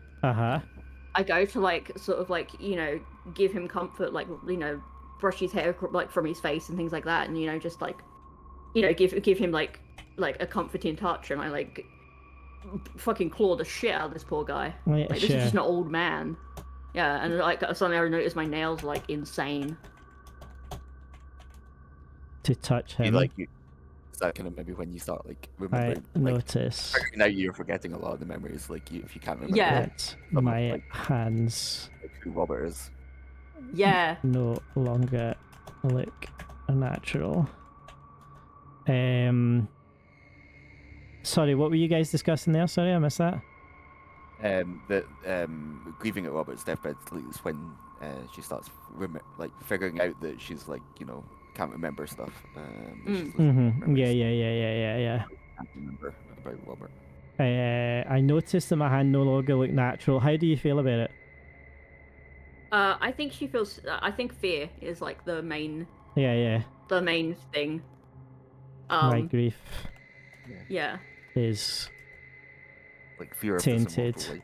I go to like sort of like, you know, give him comfort, like, you know, brush his hair like from his face and things like that, and, you know, just like, you know, give him like a comforting touch, and I like fucking claw the shit out of this poor guy. Like this is just an old man. Yeah, and like suddenly I noticed my nails are like insane. To touch him. Is that kind of maybe when you start like remembering? I notice. Now you're forgetting a lot of the memories, like if you can't remember. Yeah. My hands. Like who Robert is. Yeah. No longer look natural. Sorry, what were you guys discussing there? Sorry, I missed that. Grieving at Robert's deathbed is when she starts figuring out that she's like, you know, can't remember stuff. Yeah. Can't remember about Robert. I noticed that my hand no longer looked natural. How do you feel about it? I think she feels. I think fear is like the main. Yeah. The main thing. My grief. Yeah. Is. Like fear of tainted.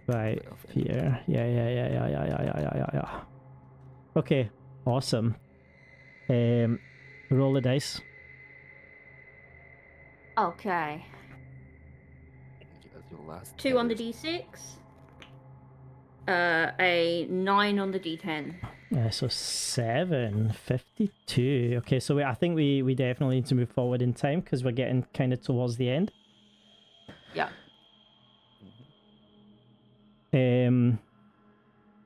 By fear. Yeah. Okay. Awesome. Roll the dice. Okay. 2 on the D6. A 9 on the D10. So 7:52. Okay, so I think we definitely need to move forward in time because we're getting kind of towards the end. Yeah. We're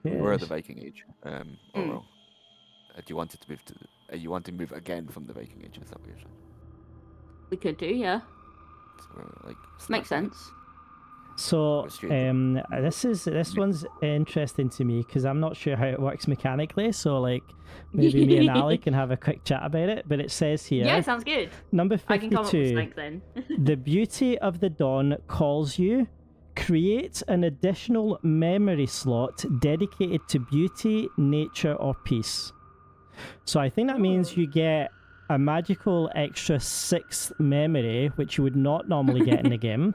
at the yes. Viking Age. Or do you want it to move to? You want to move again from the Viking Age? Is that what you're saying? We could do, yeah. So we're, like, Makes snapping it. sense. So this one's interesting to me because I'm not sure how it works mechanically. So like maybe me and Ali can have a quick chat about it. But it says here, Yeah, sounds good. number I can come up with 52. something then. The beauty of the dawn calls you. Create an additional memory slot dedicated to beauty, nature, or peace. So I think that means you get a magical extra 6th memory, which you would not normally get in the game.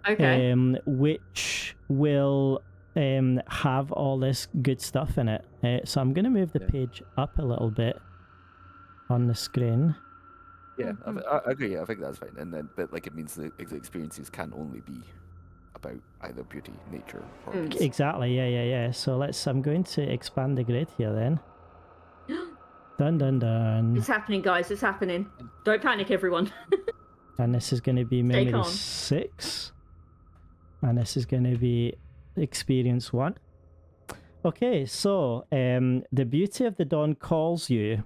Okay. Which will have all this good stuff in it. So I'm going to move the page up a little bit on the screen. Yeah, I agree. I think that's fine. And then, but like, it means the experiences can only be about either beauty, nature, or peace. Exactly. Yeah. So I'm going to expand the grid here then. Dun dun dun. It's happening, guys. It's happening. Don't panic, everyone. And this is going to be Stay memory calm. 6. And this is going to be experience 1. Okay, so the beauty of the dawn calls you.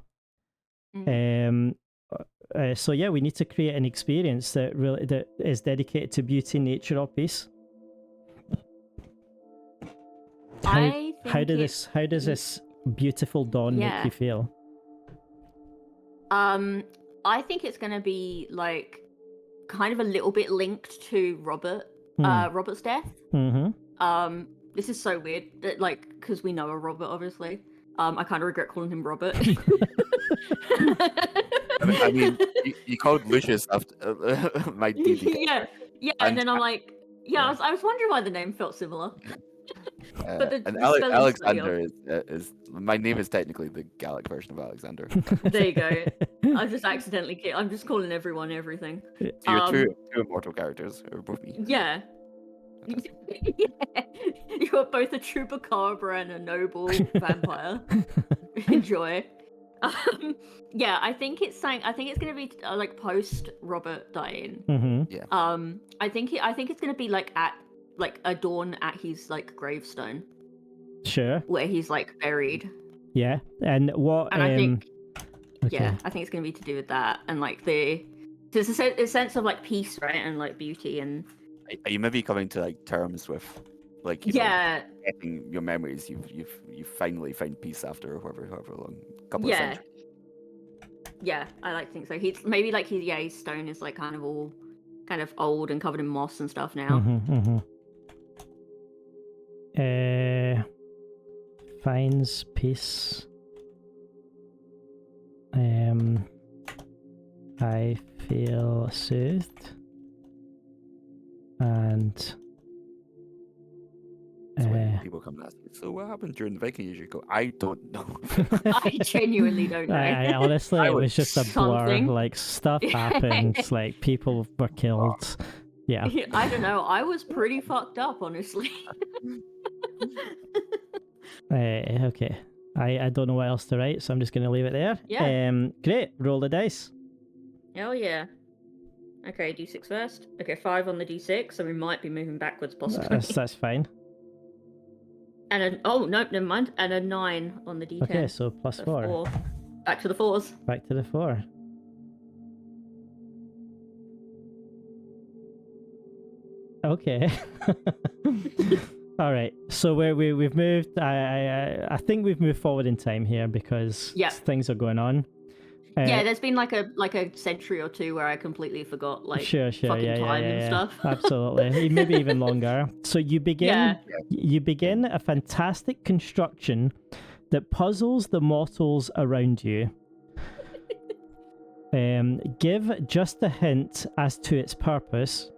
So yeah, we need to create an experience that is dedicated to beauty, nature, or peace. How does this beautiful dawn make you feel? I think it's going to be like kind of a little bit linked to Robert's death. Mm-hmm. This is so weird, like, because we know a Robert, obviously. I kind of regret calling him Robert. I mean, you called Lucius after my DD. Yeah, and then I'm like, I was wondering why the name felt similar. But the Alexander is my name is technically the Gallic version of Alexander. There you go. I just accidentally I'm just calling everyone everything. So you're two immortal characters, or both me. Yeah. You're both a chupacabra and a noble vampire. Enjoy. Yeah, I think it's gonna be like post Robert dying. Mm-hmm. Yeah. I think it's gonna be like at like a dawn at his like gravestone. Sure. Where he's like buried. Yeah, and what? And I think, okay. I think it's gonna be to do with that and like there's a sense of like peace, right, and like beauty and. Are you maybe coming to like terms with, like, you know, getting your memories? You finally find peace after however long, couple of centuries. Yeah, I like to think so. He's maybe like his stone is like kind of all kind of old and covered in moss and stuff now. Finds peace. I feel soothed. And so when people come and ask me, so what happened during the Viking Age? You go, I don't know. I genuinely don't know. I honestly, it was just a blur. Something. Like, stuff happened. Like, people were killed. Yeah. I don't know. I was pretty fucked up, honestly. Okay. I don't know what else to write, so I'm just going to leave it there. Yeah. Great. Roll the dice. Hell yeah. Okay, D6 first. Okay, 5 on the D6, so we might be moving backwards possibly. That's fine. And no, never mind. And a 9 on the D10. Okay, so plus So 4. 4. Back to the 4s. Back to the 4. Okay. All right. So we've moved. I think we've moved forward in time here because things are going on. Yeah, there's been like a century or two where I completely forgot sure, fucking time and stuff. Absolutely, maybe even longer. So you begin a fantastic construction that puzzles the mortals around you. Give just a hint as to its purpose.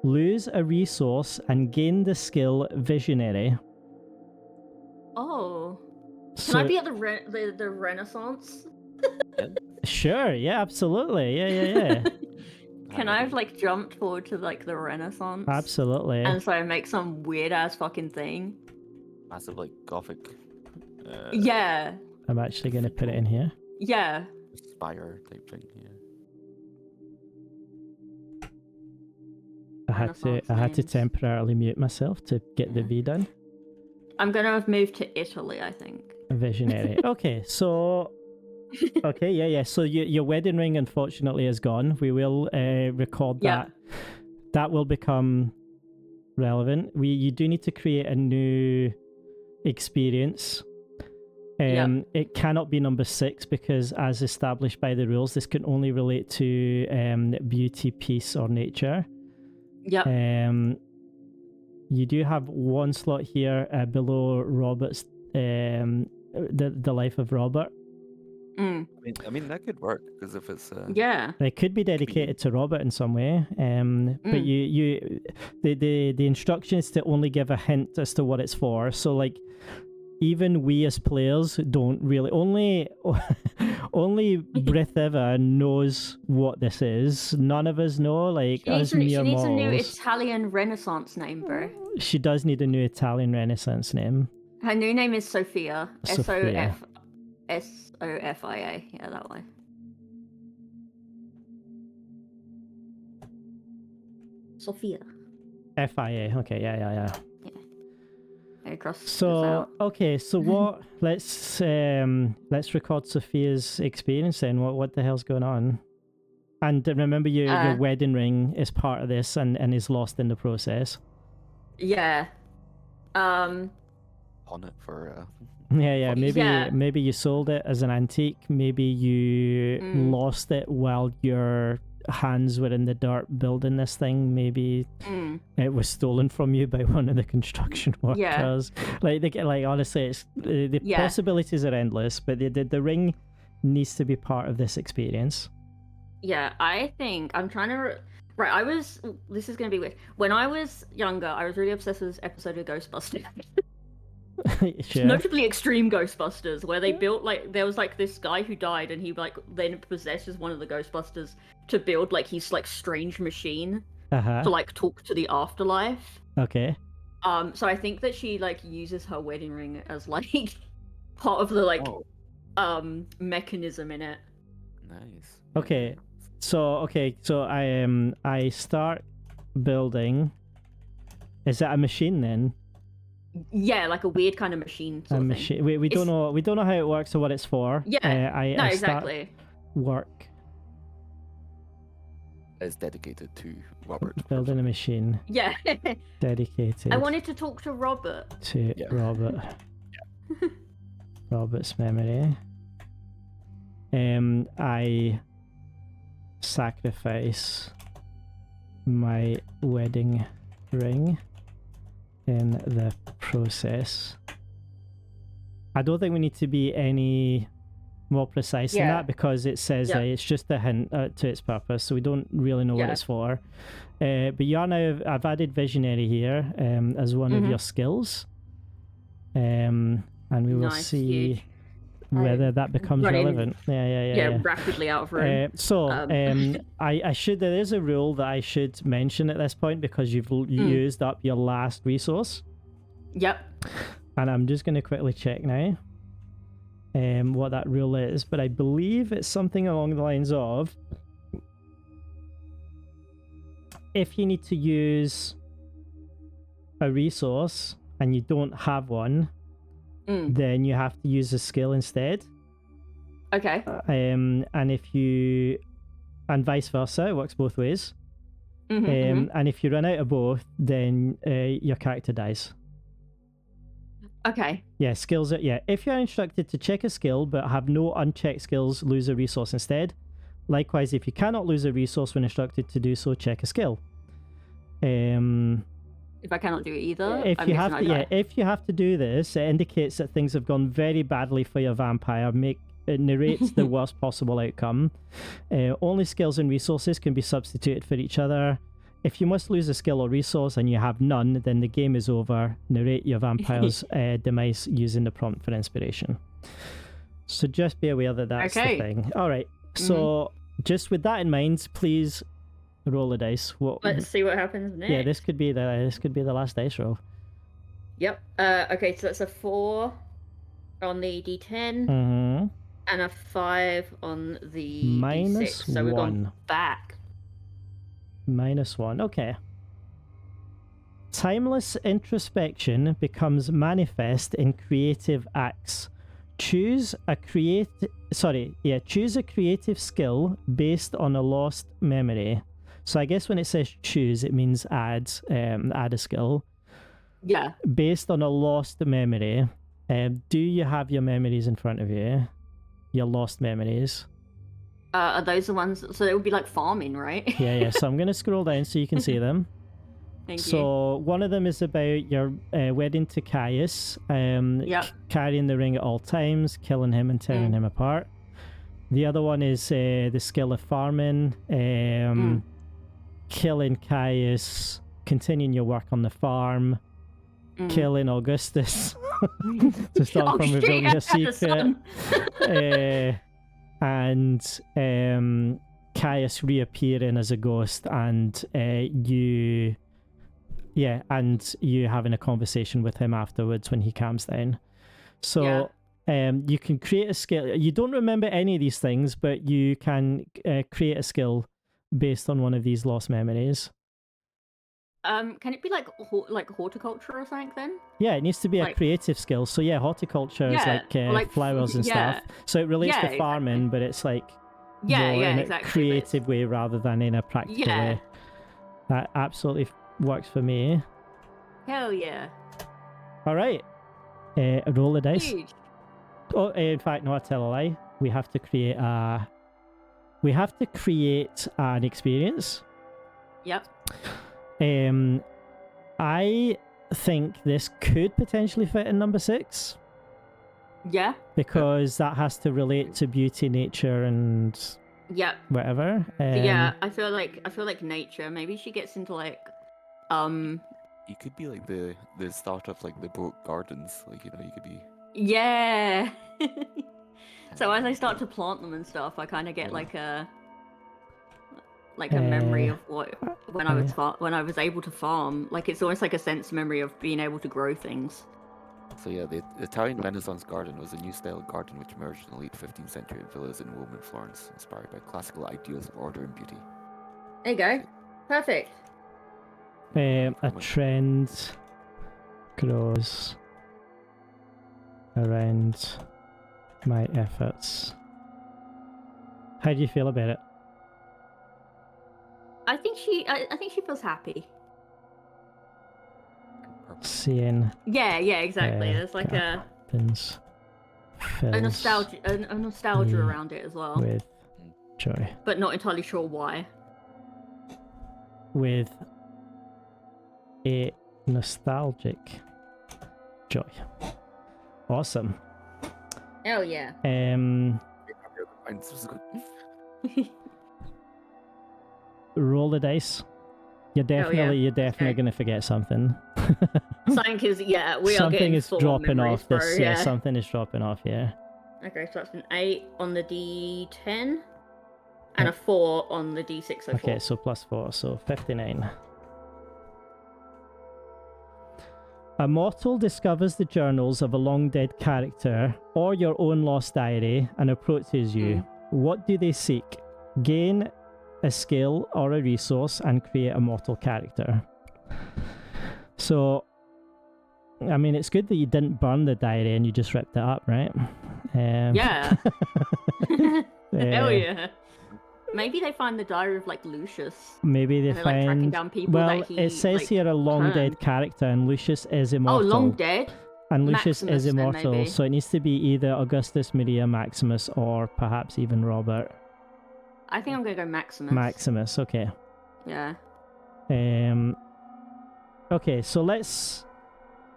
Lose a resource and gain the skill Visionary. Oh, can I be at the Renaissance? Sure, yeah, absolutely. Yeah. Can I have like jumped forward to like the Renaissance? Absolutely. And so make some weird ass fucking thing. massive like gothic. Yeah. I'm actually going to put it in here. Yeah. Spire type thing. Yeah. I had to Renaissance names. temporarily mute myself to get the V done. I'm gonna move to Italy, I think. A visionary. Okay, so yeah. So your wedding ring unfortunately is gone. We will record that. That will become relevant. You do need to create a new experience. It cannot be number 6 because, as established by the rules, this can only relate to beauty, peace, or nature. Yep. You do have one slot here below Robert's, the life of Robert. Mm. I mean that could work because if it's Yeah. It could be dedicated to Robert in some way. But the instruction is to only give a hint as to what it's for. So like, even we as players don't really only Britheva knows what this is. None of us know. Like She us needs mere a new mortals. Italian Renaissance name, bro. She does need a new Italian Renaissance name. Her new name is Sophia. Sophia. Sofia. Yeah, that way. Sophia. FIA. Okay, yeah. Across. So okay, so what? Let's record Sophia's experience then. What the hell's going on? And remember, your wedding ring is part of this and is lost in the process. Yeah. on it for. Yeah. Maybe you sold it as an antique. Maybe you lost it while your hands were in the dirt building this thing. Maybe it was stolen from you by one of the construction workers. Like honestly, it's the possibilities are endless. But the ring needs to be part of this experience. Yeah, I think I'm trying to. Right, this is going to be weird. When I was younger, I was really obsessed with this episode of Ghostbusters. Sure. Notably Extreme Ghostbusters, where they built there was this guy who died, and he then possesses one of the Ghostbusters to build his strange machine to talk to the afterlife. Okay. So I think that she uses her wedding ring as part of the mechanism in it. Nice. Okay. So I start building. Is that a machine then? Yeah, like a weird kind of machine. A machine. We don't know how it works or what it's for. Yeah. I exactly. Work. It's dedicated to Robert. Building a machine. Yeah. Dedicated. I wanted to talk to Robert. To Robert. Robert's memory. I sacrifice my wedding ring in the process. I don't think we need to be any more precise than that because it says that it's just a hint to its purpose, so we don't really know what it's for. But I've added visionary here as one of your skills, and we will see whether that becomes relevant. Yeah, rapidly out of room. There is a rule that I should mention at this point because you've used up your last resource. Yep. And I'm just going to quickly check now what that rule is, but I believe it's something along the lines of if you need to use a resource and you don't have one, then you have to use a skill instead. Okay. And vice versa, it works both ways. And if you run out of both, then your character dies. Okay. Yeah, skills. If you're instructed to check a skill but have no unchecked skills, lose a resource instead. Likewise, if you cannot lose a resource when instructed to do so, check a skill. If I cannot do either, if you have to do this, it indicates that things have gone very badly for your vampire. It narrates the worst possible outcome. Only skills and resources can be substituted for each other. If you must lose a skill or resource and you have none, then the game is over. Narrate your vampire's demise using the prompt for inspiration. So just be aware that that's the thing. All right. So just with that in mind, please roll a dice. Let's see what happens next. Yeah, this could be the last dice roll. Yep. Okay, so that's a 4 on the D10 Mm-hmm. and a 5 on the Minus D6. So we've gone 1. back. -1. Okay. Timeless introspection becomes manifest in creative acts. Choose a creative skill based on a lost memory. So I guess when it says choose, it means add a skill Yeah. based on a lost memory. Do you have your memories in front of you? Your lost memories? Are those the ones? So it would be like farming, right? Yeah. So I'm going to scroll down so you can see them. Thank you. So one of them is about your wedding to Caius, carrying the ring at all times, killing him and tearing him apart. The other one is the skill of farming, killing Caius, continuing your work on the farm, killing Augustus to stop from revealing your secret, and Caius reappearing as a ghost, and you having a conversation with him afterwards when he calms down. So you can create a skill. You don't remember any of these things, but you can create a skill based on one of these lost memories. Can it be like horticulture or something then? Yeah, it needs to be a creative skill. So yeah, horticulture is like flowers and stuff. So it relates to farming, but it's like in a creative way rather than in a practical way. That absolutely works for me. Hell yeah. All right. Roll the dice. Huge. Oh, in fact, no, I tell a lie. We have to create an experience. Yep. I think this could potentially fit in number 6. Yeah. Because that has to relate to beauty, nature, and whatever. I feel like nature. Maybe she gets into like You could be like the start of like the Broke Gardens, like you could be. Yeah. So as I start to plant them and stuff, I kind of get like a memory of when I was able to farm. Like it's almost like a sense memory of being able to grow things. So yeah, the Italian Renaissance garden was a new style of garden which emerged in the late 15th century in villas in Rome and Florence, inspired by classical ideals of order and beauty. There you go. Perfect. A trend grows around my efforts. How do you feel about it? I think she feels happy. Seeing. Yeah, exactly. There's like a nostalgia around it as well. With joy. But not entirely sure why. With a nostalgic joy. Awesome. Hell yeah. Roll the dice. You're definitely gonna forget something. Something is we are something getting is dropping off bro, this. Yeah, something is dropping off. Yeah. Okay, so that's an 8 on the D10 and a 4 on the D6. So okay, so +4, so 59. A mortal discovers the journals of a long dead character or your own lost diary and approaches you. What do they seek? Gain a skill or a resource and create a mortal character. So, I mean, it's good that you didn't burn the diary and you just ripped it up, right? Yeah. Hell yeah. Maybe they find the diary of like Lucius. Maybe they find like tracking down people well, that he, it says here a long dead character, and Lucius is immortal. Oh, long dead. And Lucius Maximus, is immortal, then, so it needs to be either Augustus, Maria, Maximus, or perhaps even Robert. I think I'm gonna go Maximus. Maximus, okay. Yeah. Okay, so let's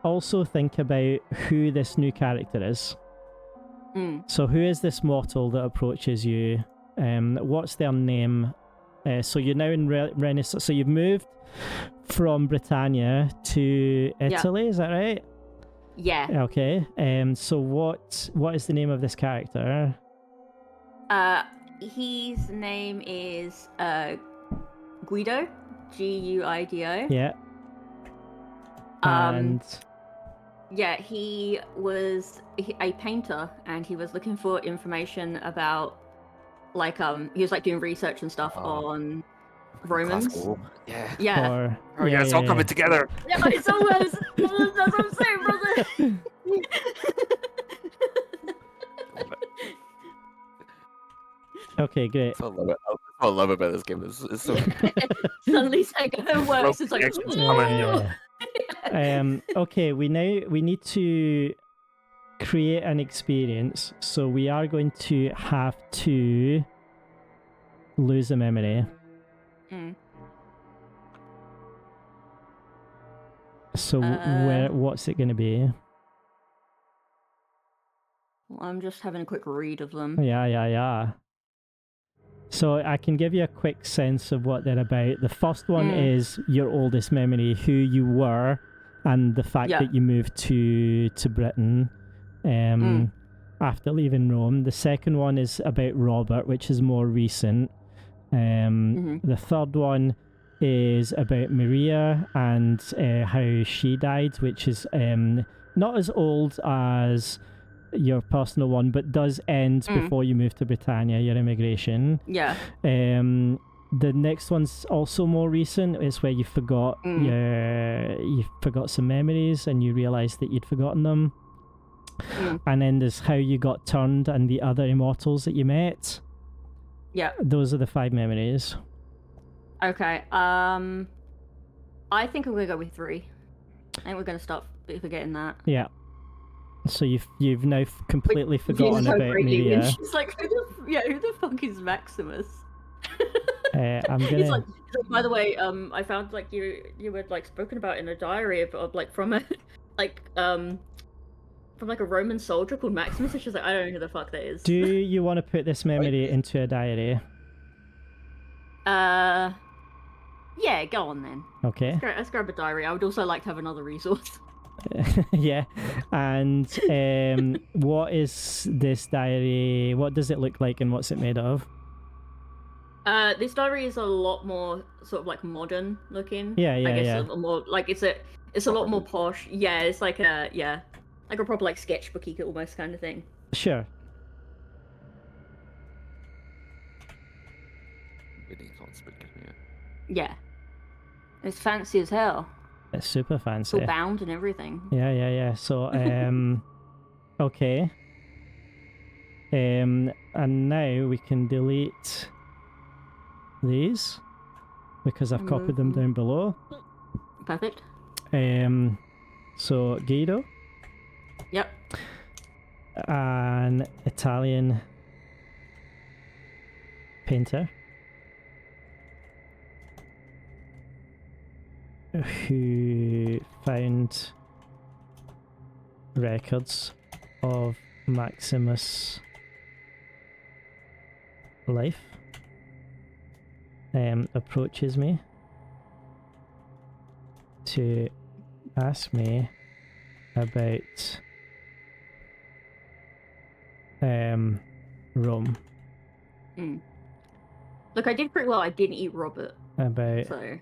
also think about who this new character is. So who is this mortal that approaches you? What's their name? So you're now in Renaissance. So you've moved from Britannia to Italy, is that right? Yeah. Okay. So what is the name of this character? His name is Guido. Guido. Yeah. And Yeah, he was a painter, and he was looking for information about, like, he was like doing research and stuff on Romans. Classical Rome. Yeah. Yeah. Or Oh yeah, it's all coming together. Yeah, it's always. That's what I'm saying, brother. Okay, great. That's what I love about this game. It's so Suddenly, it works. It's like. Extras coming, Okay, we need to create an experience, so we are going to have to lose a memory. Mm. So what's it going to be? Well, I'm just having a quick read of them. Yeah. So I can give you a quick sense of what they're about. The first one is your oldest memory, who you were, and the fact that you moved to Britain after leaving Rome. The second one is about Robert, which is more recent. The third one is about Maria and how she died, which is not as old as your personal one, but does end before you move to Britannia, your immigration. Yeah. The next one's also more recent. It's where you forgot you forgot some memories and you realised that you'd forgotten them. And then there's how you got turned and the other immortals that you met. Yeah. Those are the 5 memories. Okay. I think I'm gonna go with 3. I think we're gonna stop forgetting that. Yeah. So you've now completely forgotten so about Maria. She's like, who the fuck is Maximus? I'm gonna. He's like, by the way, I found like you were like spoken about in a diary of like from a from like a Roman soldier called Maximus. And she's like, I don't know who the fuck that is. Do you want to put this memory into a diary? Yeah, go on then. Okay. Let's grab a diary. I would also like to have another resource. Yeah, and what is this diary? What does it look like, and what's it made of? This diary is a lot more sort of like modern looking. Yeah. A more like it's a lot more posh. Yeah, it's like a proper like sketchbooky almost kind of thing. Sure. Yeah, it's fancy as hell. It's super fancy. It's all bound and everything. Yeah. So, okay. And now we can delete these because I've copied them down below. Perfect. So Guido. Yep. An Italian painter who found records of Maximus' life, approaches me to ask me about Rome. Look, I did pretty well. I didn't eat Robert. About so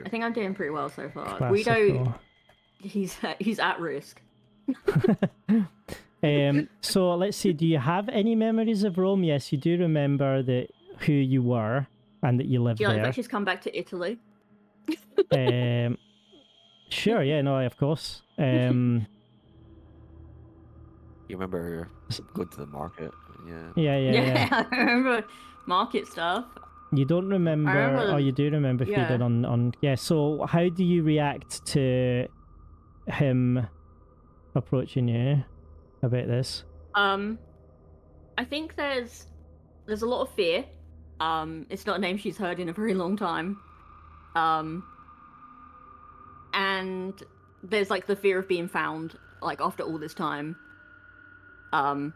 I think I'm doing pretty well so far. classical. He's at risk. So let's see, do you have any memories of Rome? Yes, you do remember who you were and that you lived Do you like there. that she's come back to Italy? Sure, yeah, no, of course. You remember going to the market? Yeah. I remember market stuff. You don't remember, or you do remember feeding on... Yeah, so how do you react to him approaching you about this? I think there's a lot of fear. It's not a name she's heard in a very long time. And there's like the fear of being found, like after all this time. So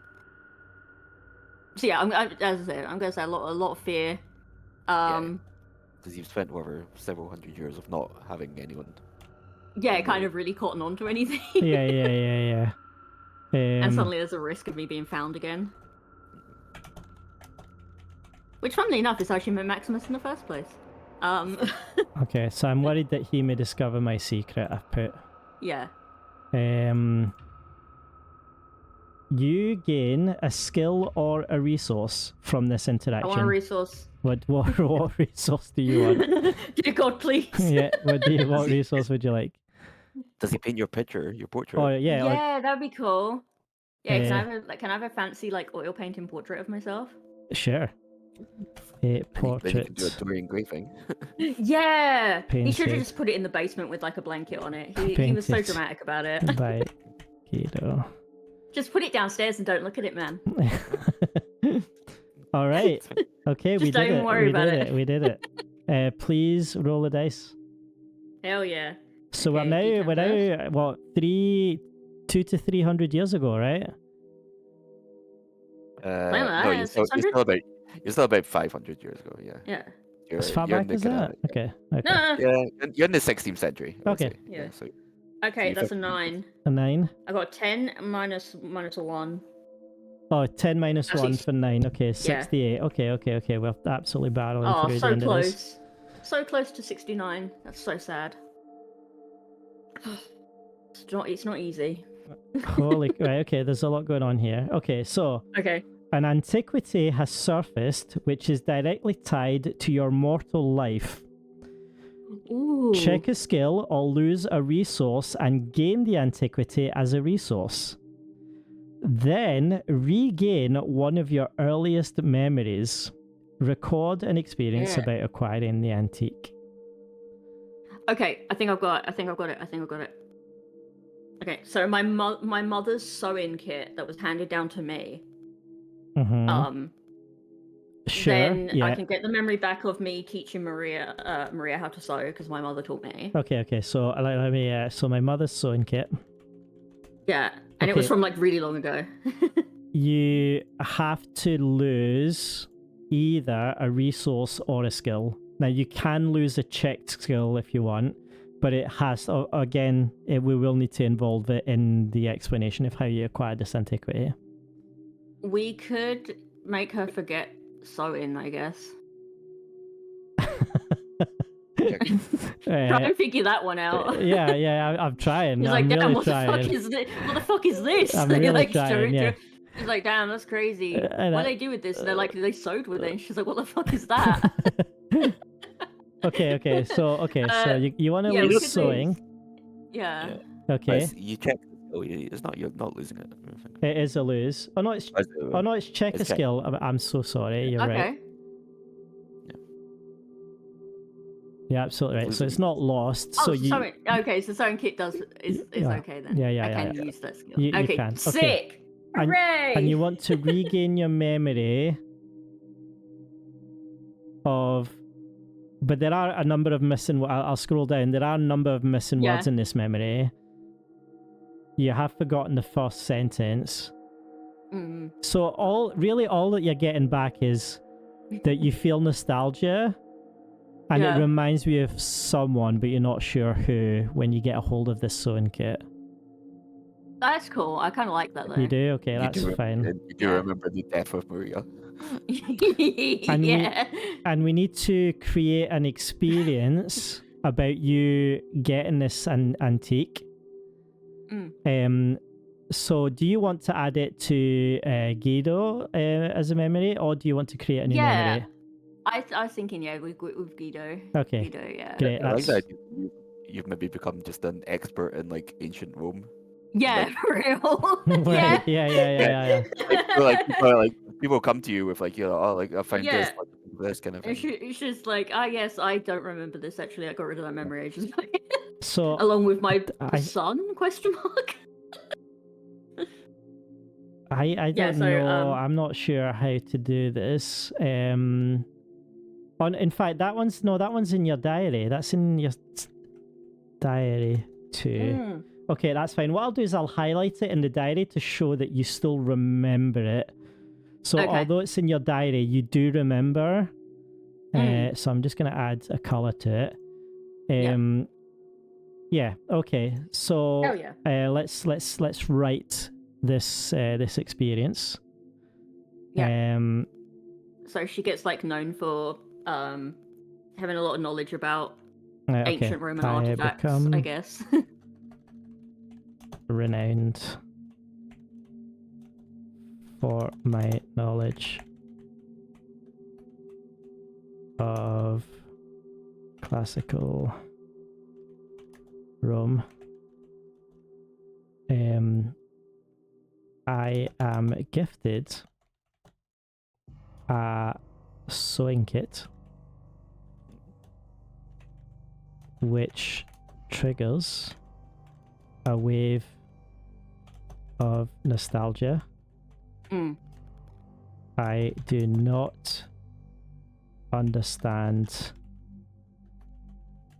yeah, as I said, I'm gonna say a lot of fear. Because you've spent over several hundred years of not having anyone. Yeah, kind of really cotton on to anything. Yeah. And suddenly there's a risk of me being found again. Which, funnily enough, is how she met Maximus in the first place. Okay, so I'm worried that he may discover my secret, I've put. Yeah. You gain a skill or a resource from this I interaction. want a resource. What resource do you want? Dear God, please. Yeah, what resource would you like? Does he paint your picture, your portrait? Oh yeah, Yeah, that'd be cool. Yeah, Uh, can I have a fancy like oil painting portrait of myself? sure. Then you can Portrait. do a Tory engraving. Yeah, he should have Painted. just put it in the basement with like a blanket on it. He was so Painted. dramatic about it. By Guido. Just put it downstairs and don't look at it, man. All right. Okay, we Just don't did even it. worry We about did it. it. We did it. Please roll the dice. Hell yeah. So Okay, we're now what 200 to 300 years ago, right? No, you're still about 500 years ago. Yeah. Yeah. As far back as that? Okay. No. Yeah, you're in the 16th century. I would Okay. say. Yeah. So Okay, you that's a fif- 9. A 9. I got 10 minus a 1. Oh, 10 minus Actually, 1 for 9. Okay, 68. Okay. We're absolutely barreling Oh, through the so end of this. close. So close to 69. That's so sad. It's not easy. Holy, right, okay, there's a lot going on here. Okay, so Okay. an antiquity has surfaced which is directly tied to your mortal life. Ooh. Check a skill or lose a resource and gain the antiquity as a resource. Then regain one of your earliest memories. Record an experience Yeah. about acquiring the antique. Okay, I think I've got it. Okay, so my mother's sewing kit that was handed down to me. Mm-hmm. Sure. Then Yeah. I can get the memory back of me teaching Maria how to sew because my mother taught me. Okay. So let me. So my mother's sewing kit. Yeah, and it was Okay. from like really long ago. You have to lose either a resource or a skill. Now you can lose a checked skill if you want, but it has again. We will need to involve it in the explanation of how you acquired this antiquity. We could make her forget sewing, I guess. Try and figure that one out. Yeah, I'm trying. He's I'm like, damn, really what trying. the fuck is this? What the fuck is this? I'm They, really like, trying, yeah. He's like, damn, that's crazy. And What I- do they do with this? And they're like, they sewed with it. And she's like, what the fuck is that? Okay. So you want to yeah, we lose could sewing? Yeah. Okay. You check. Oh, it's not. You're not losing it. It is a lose. Oh no, it's check a It's check. skill. I'm so sorry. You're right. Okay. Yeah, absolutely right. So it's not lost. Oh, So you sewing. Okay, so sewing kit is Yeah. okay then. Yeah, I yeah, can use that skill. You okay, can. Okay. sick. And- Hooray! and you want to regain your memory of. But there are a number of missing. I'll scroll down. There are a number of missing Yeah. words in this memory. You have forgotten the first sentence. Mm. So all that you're getting back is that you feel nostalgia, and Yeah. it reminds you of someone, but you're not sure who when you get a hold of this sewing kit. That's cool. I kind of like that though. You do? Okay, that's You fine. do remember the death of Maria. And yeah. And we need to create an experience about you getting this antique. So do you want to add it to Guido as a memory, or do you want to create a new memory? I was thinking, yeah, with Guido. Okay. Guido, yeah. Great. I like That's... that you've maybe become just an expert in like ancient Rome. Yeah, Like- for real. Right. yeah. Yeah. People come to you with like, oh, like I found Yeah. this, like, this kind of And thing. it's just like, yes, I don't remember this actually. I got rid of that memory ages ago. So Along with my I- son? Question mark. I Yeah, don't so, know. I'm not sure how to do this. In fact, that one's in your diary. That's in your diary too. Okay, that's fine. What I'll do is I'll highlight it in the diary to show that you still remember it. So Okay. although it's in your diary, you do remember. So I'm just going to add a color to it. Yeah. Okay. So Hell yeah. let's write this experience. Yeah. So she gets like known for having a lot of knowledge about Okay. ancient Roman I artifacts, become I guess. renowned for my knowledge of classical Rome. I am gifted a sewing kit which triggers a wave of nostalgia. I do not understand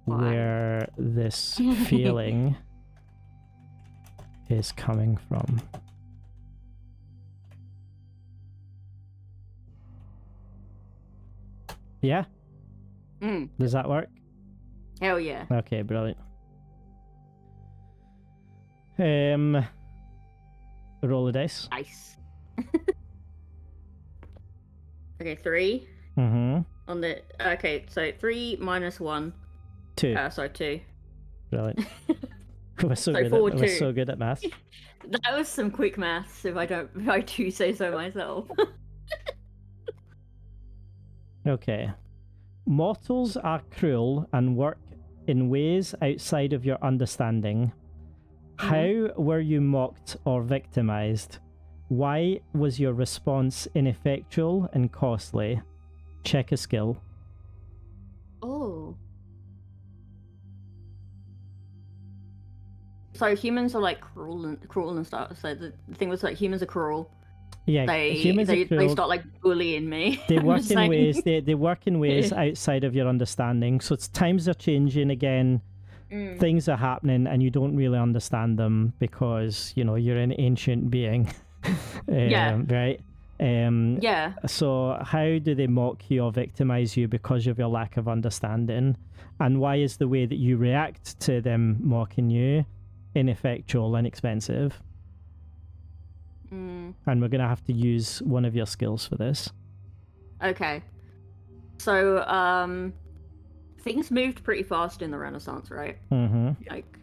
where this feeling is coming from. Yeah? Does that work? Hell yeah. Okay, brilliant. Roll the dice. Nice. Okay, 3. Mm-hmm. On the okay, so 3 minus 1. 2. So 2. Brilliant. We're so, So so good at maths. That was some quick maths, if I do say so myself. Okay. Mortals are cruel and work in ways outside of your understanding. How were you mocked or victimized? Why was your response ineffectual and costly? Check a skill. Oh. So humans are like cruel and stuff. So the thing was like humans are cruel. Yeah, humans are cruel. They start like bullying me. They work in ways. They work in ways outside of your understanding. So it's times are changing again. Things are happening, and you don't really understand them because you're an ancient being. Right. Yeah. So how do they mock you or victimize you because of your lack of understanding? And why is the way that you react to them mocking you ineffectual and expensive? And we're going to have to use one of your skills for this. Okay. So, things moved pretty fast in the Renaissance, right? Mm-hmm. Like,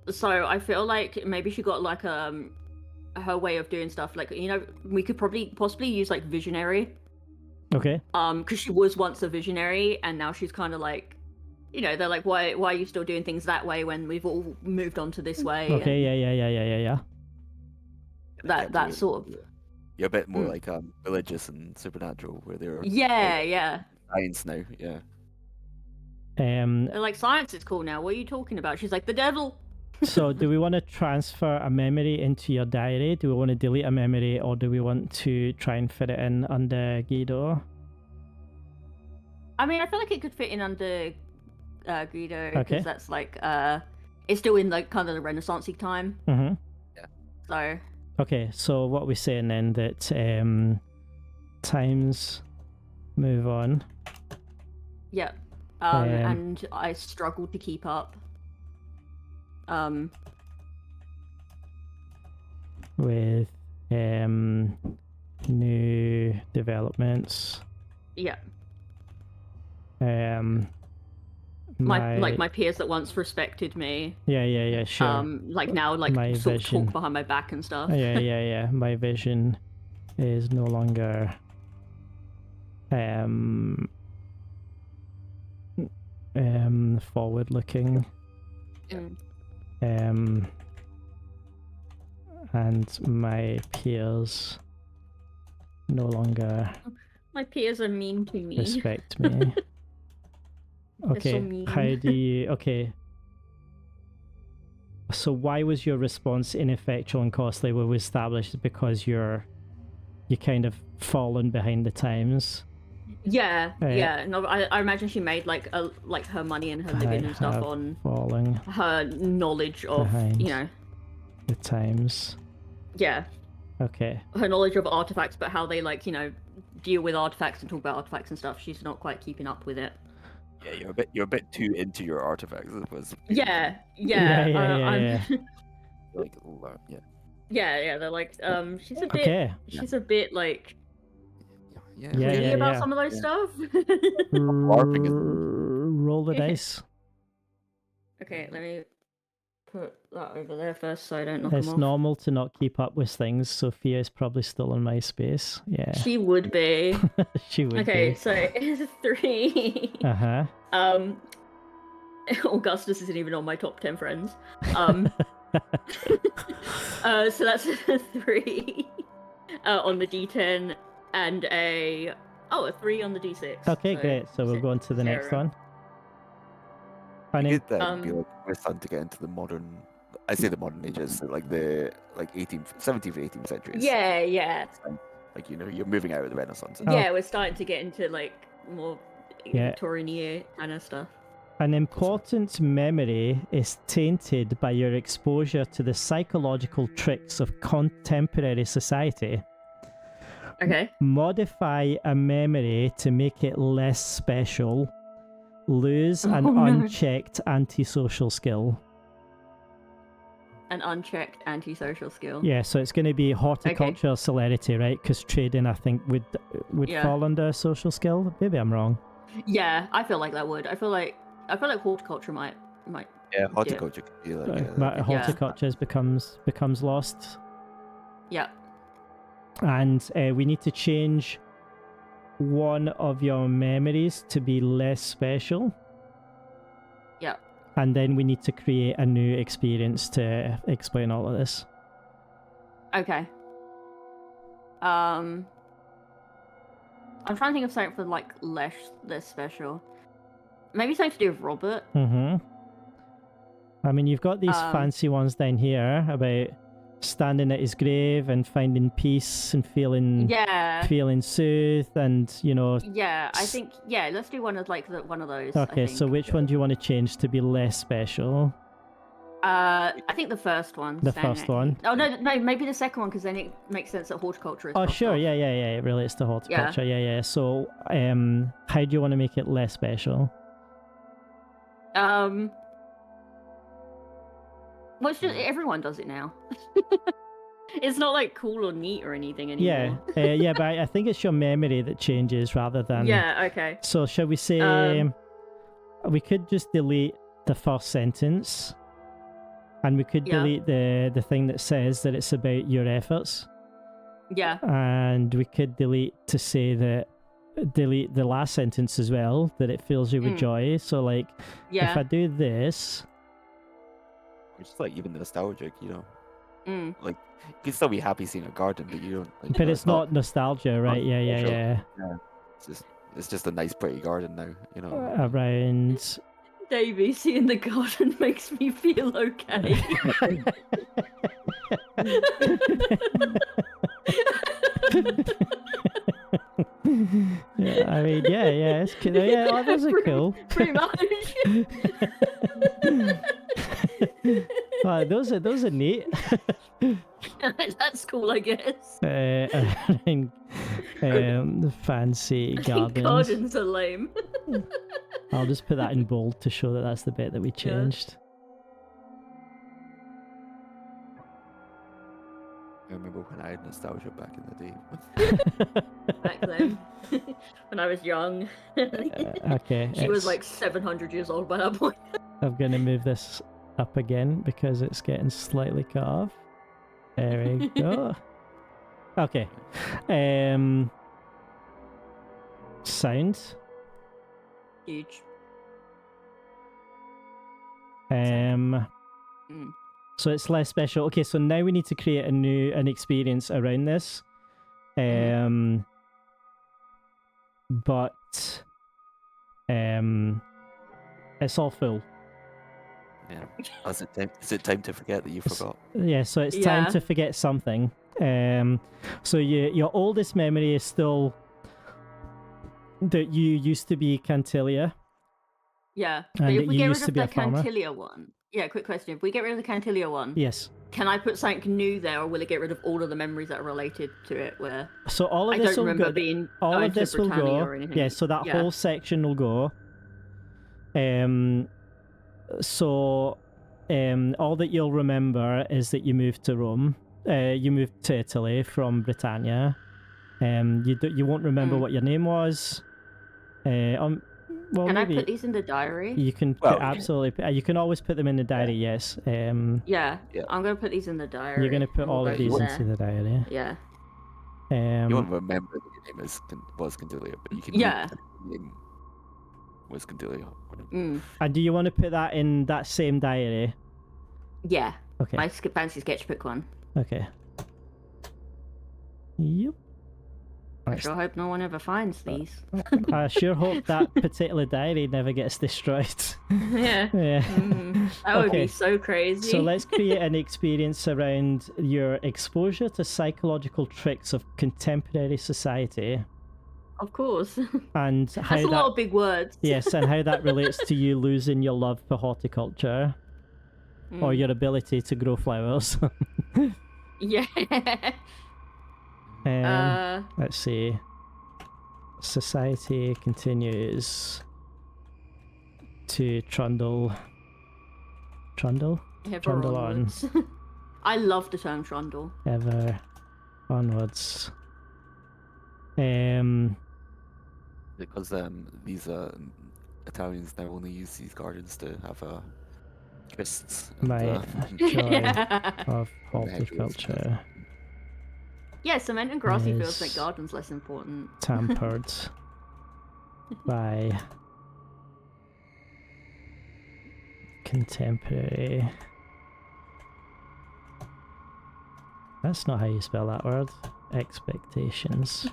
so I feel like maybe she got like her way of doing stuff. Like, we could possibly use like visionary. Okay. Because she was once a visionary, and now she's kind of like, they're like, why are you still doing things that way when we've all moved on to this way? Okay. Yeah. That sort of. You're a bit more like religious and supernatural, where they're yeah. science now. Yeah. They're like, science is cool now. What are you talking about? She's like, the devil. So do we want to transfer a memory into your diary? Do we want to delete a memory, or do we want to try and fit it in under Guido? I mean, I feel like it could fit in under Guido, because Okay. that's like it's still in like kind of the Renaissance-y time. Mm-hmm. Yeah. So. Okay, so what we're saying then that times move on. Yeah. And I struggled to keep up. With new developments. Yeah. My peers that once respected me. Yeah, sure. Like now, like My sort of vision. talk behind my back and stuff. Yeah. My vision is no longer forward looking. And my peers no longer My peers are mean to me. respect me. Okay, so mean. how do you... Okay. So why was your response ineffectual and costly? Well, we established because you kind of fallen behind the times. Yeah. No, I imagine she made like her money and her living and stuff on falling her knowledge of behind the times. Yeah. Okay. Her knowledge of artifacts, but how they deal with artifacts and talk about artifacts and stuff. She's not quite keeping up with it. Yeah, you're a bit too into your artifacts. Yeah. Like, yeah. Yeah. They're like, she's a bit. Okay. She's a bit like. Yeah. About some of those stuff. Roll the dice. Okay, let me put that over there first so I don't knock It's them off. normal to not keep up with things. Sophia is probably still on MySpace. Yeah. She would be. She would Okay, be. so 3. Uh-huh. Augustus isn't even on my top 10 friends. So that's a 3 on the D10 and a 3 on the D6. Okay, great. So we'll go on to the next one. And Good that would be like we're starting to get into the modern. I say the modern ages, so like the 18th, 17th, 18th centuries. Yeah. Like you're moving out of the Renaissance. Yeah, we're starting to get into like more Victorian year kind of stuff. An important memory is tainted by your exposure to the psychological tricks of contemporary society. Okay. Modify a memory to make it less special. Lose an unchecked antisocial skill. An unchecked antisocial skill. Yeah, so it's going to be horticultural celerity, right? Because trading, I think, would fall under a social skill. Maybe I'm wrong. Yeah, I feel like that would. I feel like horticulture might. Yeah, horticulture could be like. But horticulture becomes lost. Yeah. And we need to change one of your memories to be less special. Yeah. And then we need to create a new experience to explain all of this. Okay. I'm trying to think of something for like less special. Maybe something to do with Robert. I mean, you've got these fancy ones down here about standing at his grave and finding peace and feeling soothed, and I think let's do one of those. Okay, so which one do you want to change to be less special? I think the first one. The first one. Oh no, maybe the second one, because then it makes sense that horticulture is. Oh sure, yeah, it relates to horticulture. Yeah. So how do you want to make it less special? Well, it's just everyone does it now. It's not like cool or neat or anything anymore. Yeah, but I think it's your memory that changes rather than. Yeah. Okay. So shall we say we could just delete the first sentence, and we could delete the thing that says that it's about your efforts. Yeah. And we could delete the last sentence as well, that it fills you with joy. So like, if I do this. It's just like even nostalgic, Like you can still be happy seeing a garden, but you don't. But it's not nostalgia, right? Yeah. It's just a nice, pretty garden now, Around. Davey, seeing the garden makes me feel okay. I mean, it's cool. Yeah, those are cool. Pretty much. Those are neat. That's cool, I guess. Fancy gardens. Gardens are lame. I'll just put that in bold to show that that's the bit that we changed. I remember when I had nostalgia back in the day. Back then, when I was young. Okay. She was like 700 years old by that point. I'm going to move this up again because it's getting slightly cut off. There we go. Okay. Sound. Huge. So it's less special. Okay, so now we need to create an experience around this. But it's all full. Yeah. Is it time to forget that you forgot? Yeah, so it's time to forget something. So your oldest memory is still that you used to be Cantilia. Yeah, but if we get rid of the farmer. Cantilia one, quick question. If we get rid of the Cantilia one, yes, can I put something new there, or will it get rid of all of the memories that are related to it? Where so all of this will go. All of this will go. Yeah, so that whole section will go. So all that you'll remember is that you moved to Rome. You moved to Italy from Britannia. You won't remember what your name was. Well, Can I maybe put these in the diary? you can Well, absolutely. You can always put them in the diary. Yes. Yeah, Yeah. I'm gonna put these in the diary. You're gonna put and we'll all go of these from into there. the diary. Yeah. You won't remember that your name was Candelia, but you can Yeah. your name was Candelia. Mm. And do you want to put that in that same diary? Yeah. Okay. My fancy sketchbook one. Okay. Yep. I sure hope no one ever finds these. I sure hope that particular diary never gets destroyed. Yeah. Yeah. That would Okay. be so crazy. So let's create an experience around your exposure to psychological tricks of contemporary society Of course. and how That's a that lot of big words. yes, and how that relates to you losing your love for horticulture or your ability to grow flowers. Yeah. Let's see. Society continues to trundle Ever on. onwards. I love the term trundle. Ever onwards. Because these Italians now only use these gardens to have trysts. And, My joy of horticulture Yeah, cement and grassy Is- fields make gardens less important. tampered by contemporary. That's not how you spell that word. Expectations.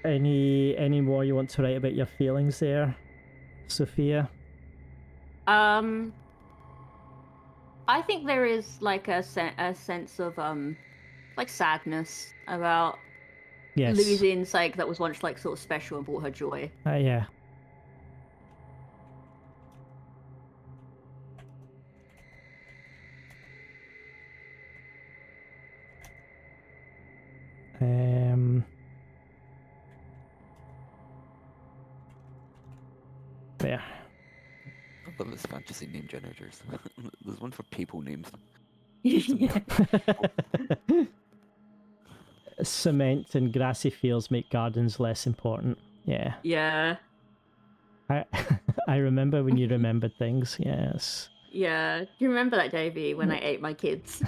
Any more you want to write about your feelings there, Sophia? I think there is like a sense of like sadness about Yes. losing something that was once like sort of special and brought her joy. Yeah. There. I love this fantasy name generators. There's one for people names. Cement and grassy fields make gardens less important. Yeah. Yeah. I remember when you remembered things. Yes. Yeah. Do you remember that, Davey, when I ate my kids?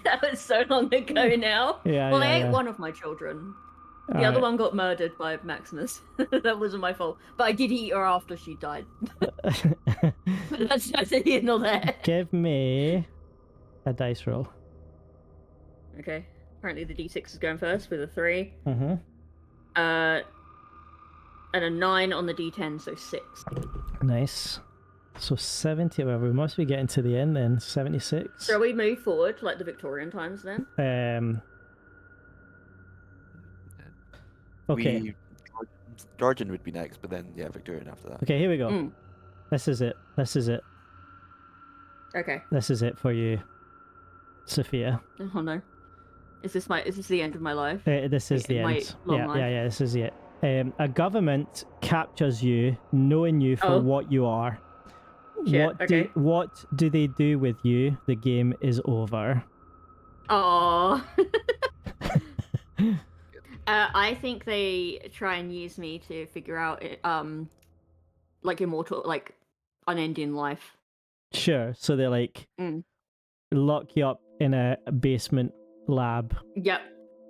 That was so long ago now. Yeah. Well, yeah, I ate yeah. one of my children. The All other right. one got murdered by Maximus. That wasn't my fault. But I did eat her after she died. That's neither here nor there. Give me a dice roll. Okay. Apparently the d6 is going first with a 3. Mm-hmm. And a 9 on the d10, so 6. Nice. So 70. Well, we must be getting to the end then. 76. Shall we move forward like the Victorian times then? Okay. Georgian would be next, but then yeah, Victorian after that. Okay, here we go. Mm. This is it. This is it. Okay. This is it for you, Sophia. Oh no. Is this the end of my life? This is the My end. long Yeah, life. yeah, this is it. A government captures you, knowing you for what you are. Shit, What do they do with you? The game is over. Oh. I think they try and use me to figure out like immortal, like unending life. Sure. So they like lock you up in a basement lab. Yep.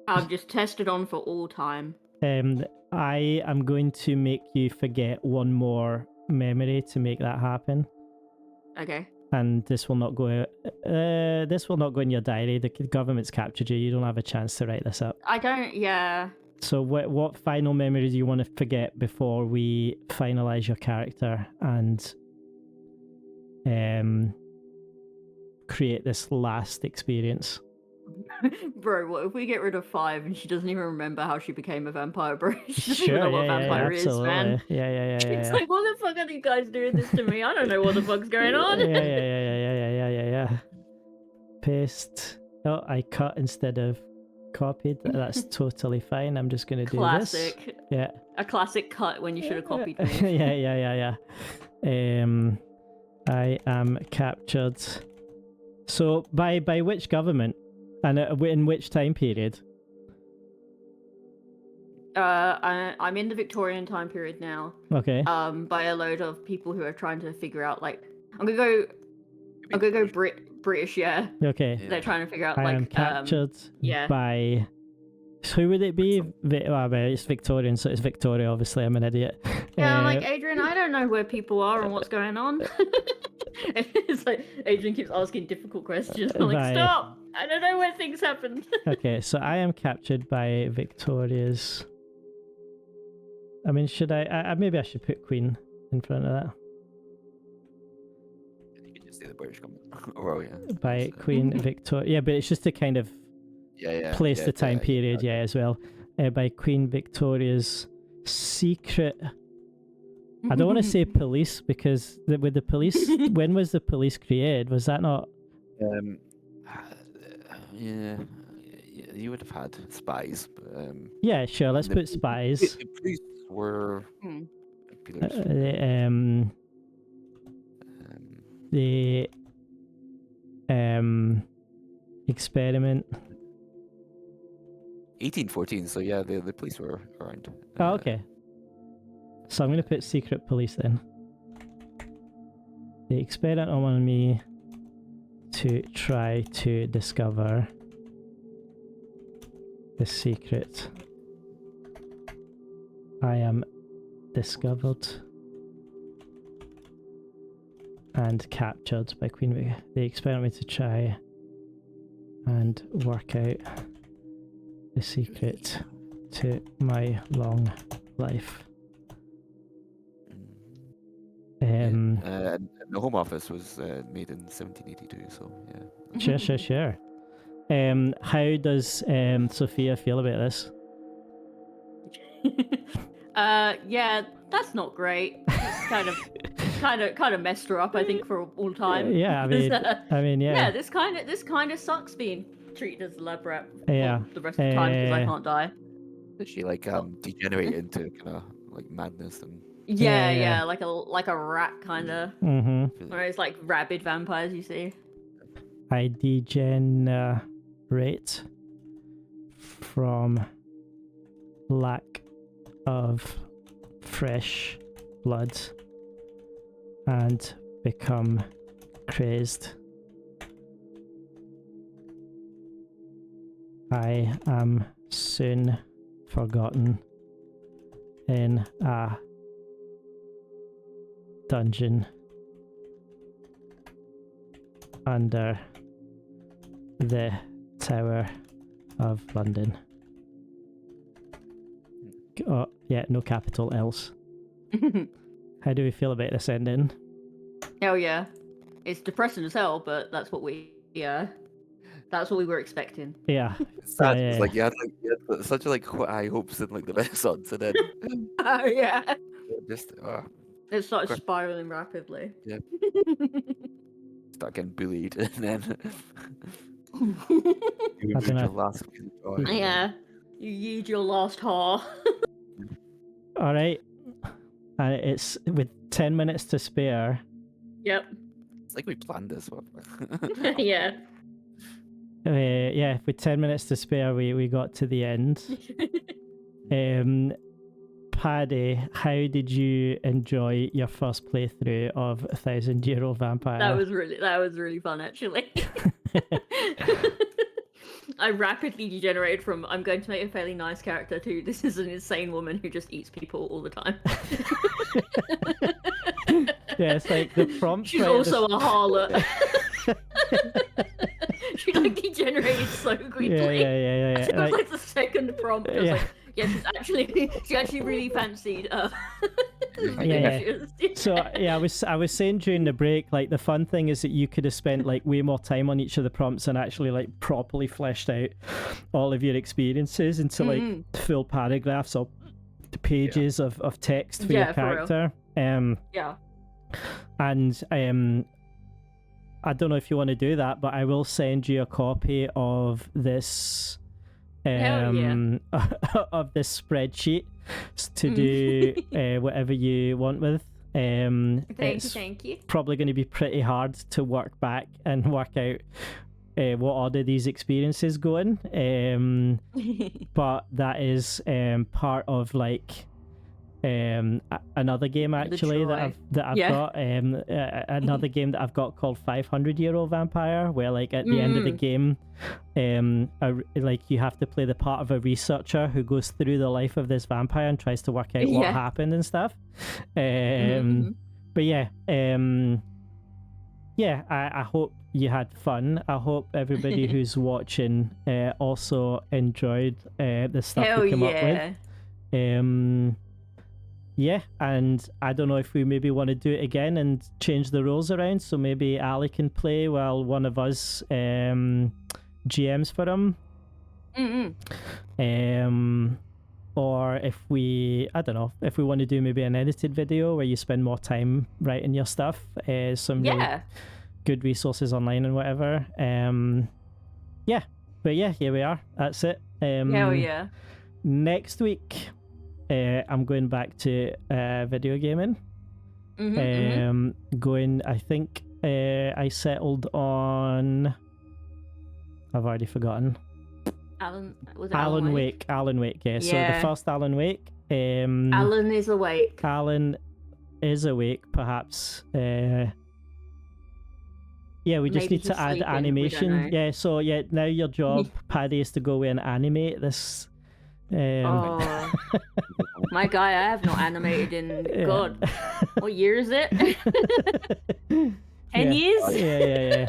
I'm just tested on for all time. I am going to make you forget one more memory to make that happen. Okay. And this will not go. This will not go in your diary. The government's captured you. You don't have a chance to write this up. I don't. Yeah. So, what final memory do you want to forget before we finalize your character and create this last experience? Bro, what if we get rid of 5 and she doesn't even remember how she became a vampire, bro? She doesn't Sure, even know what yeah, vampire is, absolutely. man. Yeah. It's like, what the fuck are you guys doing this to me? I don't know what the fuck's going on. Yeah. Paste. Oh, I cut instead of copied. That's totally fine. I'm just going to do Classic. this. Yeah. A classic cut when you should have copied me. yeah. I am captured So by which government, and in which time period? I'm in the Victorian time period now. Okay. By a load of people who are trying to figure out like I'm gonna go British, yeah. Okay. Yeah. They're trying to figure out I like am captured yeah. by. Who would it be? Well, it's Victorian, so it's Victoria. Obviously, I'm an idiot. Yeah, I'm like, Adrien, I don't know where people are and what's going on. It's like Adrien keeps asking difficult questions. I'm like, stop! I don't know where things happen. Okay, so I am captured by Victoria's. I mean, should I maybe I should put Queen in front of that. You can just say the British government. Oh yeah. By Queen Victoria. Yeah, but it's just to kind of place the time period, as well. By Queen Victoria's secret. I don't want to say police because with the police, when was the police created? Was that not? Yeah, you would have had spies. But, yeah, sure. Let's put spies. The police were. The experiment. 1814. So yeah, the police were around. Oh, okay. So I'm going to put secret police then. The experiment on me to try to discover the secret. I am discovered and captured by Queen Vic. They expect me to try and work out the secret to my long life. And the Home Office was made in 1782, so yeah. Sure. How does Sophia feel about this? Yeah, that's not great. It's kind of messed her up, I think, for all time. Yeah, I mean, yeah. Yeah, this kind of sucks being treated as a lab rat yeah. the rest of the time because I can't die. Does she like degenerate into kind of like madness and? Yeah, like a rat kind of. Mm-hmm. Or it's like rabid vampires, you see. I degenerate from lack of fresh blood and become crazed. I am soon forgotten in a dungeon under the Tower of London. Oh, yeah, no capital else. How do we feel about this ending? Hell yeah. It's depressing as hell, but that's what we were expecting. Yeah. It's sad. It's like you had such like high hopes in like the Renaissance, and then Oh yeah. just It started spiraling rapidly. Yeah. Start getting bullied, and then you I don't know. your last joy. Yeah. You used your last haw. All right. And it's with 10 minutes to spare. Yep. It's like we planned this one. Yeah. Yeah, with 10 minutes to spare, we got to the end. Paddy, how did you enjoy your first playthrough of 1,000-Year-Old Vampire? That was really fun, actually. I rapidly degenerated from I'm going to make a fairly nice character to this is an insane woman who just eats people all the time. Yeah, it's like the prompt. She's also a harlot. She like degenerated so quickly. Yeah. I think it was like the second prompt. I was like, yeah, she actually really fancied. So yeah, I was saying during the break, like the fun thing is that you could have spent like way more time on each of the prompts and actually like properly fleshed out all of your experiences into like full paragraphs or pages of text for your character. Yeah. And I don't know if you want to do that, but I will send you a copy of this of this spreadsheet to do whatever you want with. Thank you. Probably going to be pretty hard to work back and work out what order these experiences go in. But that is part of like another game actually that I've got another game that I've got called 500-Year-Old Vampire, where like at the end of the game like you have to play the part of a researcher who goes through the life of this vampire and tries to work out what happened and stuff. But yeah, I hope you had fun. I hope everybody who's watching also enjoyed the stuff we come up with. Yeah, and I don't know if we maybe want to do it again and change the rules around, so maybe Ali can play while one of us GMs for him. Or if we, I don't know, if we want to do maybe an edited video where you spend more time writing your stuff, some really good resources online and whatever. But yeah, here we are. That's it. Hell yeah. Next week, I'm going back to video gaming. Going, I think I settled on. I've already forgotten. Alan Wake. Alan Wake, yeah. So the first Alan Wake. Alan is awake. Alan is awake, perhaps. Yeah, we just need to add sleeping. Animation. Yeah, so yeah, now your job, Paddy, is to go away and animate this. My guy, I have not animated in God. What year is it? 10 years? Yeah.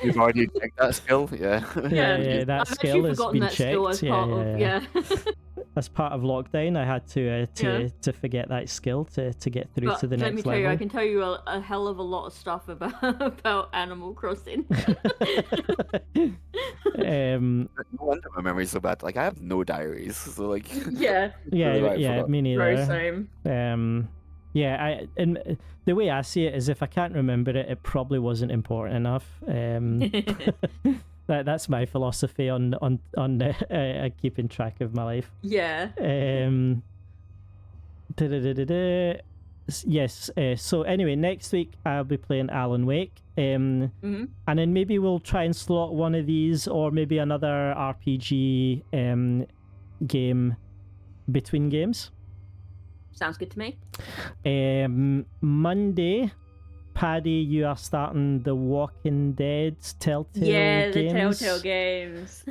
You've already checked that skill? Yeah. Yeah, that I've skill has been that checked. Skill as part of. As part of lockdown, I had to forget that skill to get through to the next level. Let me tell you, I can tell you a hell of a lot of stuff about Animal Crossing. No wonder my memory's so bad. Like, I have no diaries, so like. Yeah, me neither. Very same. And the way I see it is, if I can't remember it, it probably wasn't important enough. That's my philosophy on keeping track of my life. Yeah. Yes. So anyway, next week I'll be playing Alan Wake. And then maybe we'll try and slot one of these, or maybe another RPG game between games. Sounds good to me. Monday, Paddy, you are starting the Walking Dead Telltale games. Yeah, the Telltale games.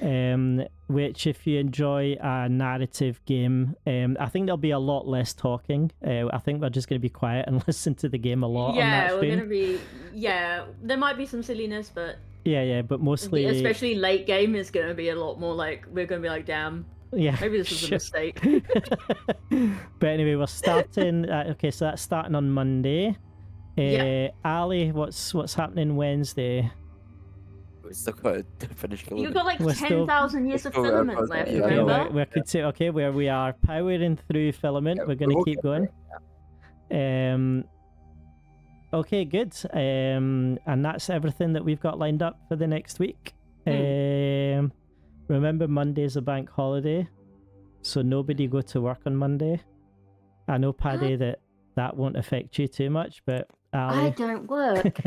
Which, if you enjoy a narrative game, I think there'll be a lot less talking. I think we're just going to be quiet and listen to the game a lot. Yeah, on that we're going to be. Yeah, there might be some silliness, but. Yeah, but mostly. Especially late game is going to be a lot more like, we're going to be like, damn. Yeah, maybe this was a mistake. But anyway, we're starting. Okay, so that's starting on Monday. Ali, what's happening Wednesday? We still got to finish filament. You've got like 10,000 years of filament left, remember? We could say, okay, where we are powering through filament. We're going to keep going. Okay, good. And that's everything that we've got lined up for the next week. Remember, Monday's a bank holiday, so nobody go to work on Monday. I know, Paddy, that won't affect you too much, but Ali... I don't work.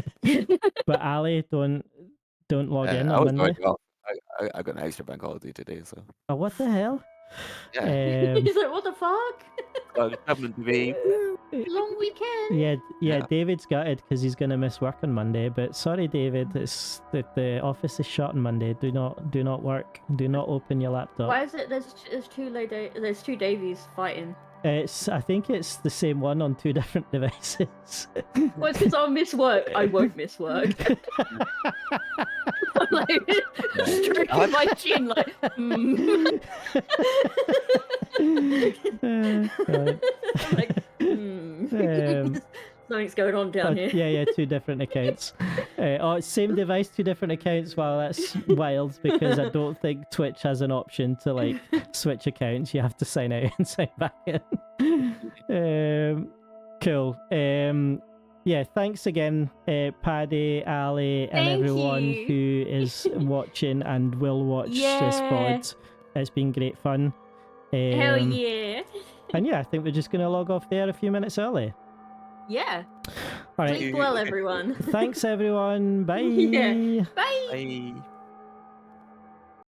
But Ali, don't log in on Monday. I got an extra bank holiday today, so... Oh, what the hell? Yeah. He's like, what the fuck? Long weekend. Yeah. David's gutted because he's gonna miss work on Monday. But sorry, David, it's the office is shut on Monday. Do not work. Do not open your laptop. Why is it? There's two Davies fighting. I think it's the same one on two different devices. Well, it's because I'll miss work. I won't miss work. I'm like stroking my chin, like. Something's going on down here. Yeah, two different accounts. Same device, two different accounts. Well, that's wild because I don't think Twitch has an option to like switch accounts. You have to sign out and sign back in. Cool. Yeah, thanks again, Paddy, Ali, and everyone who is watching and will watch this pod. It's been great fun. Hell yeah. And yeah, I think we're just going to log off there a few minutes early. Yeah. All right. Sleep well, everyone. Thanks, everyone. Bye. Yeah. Bye. Bye.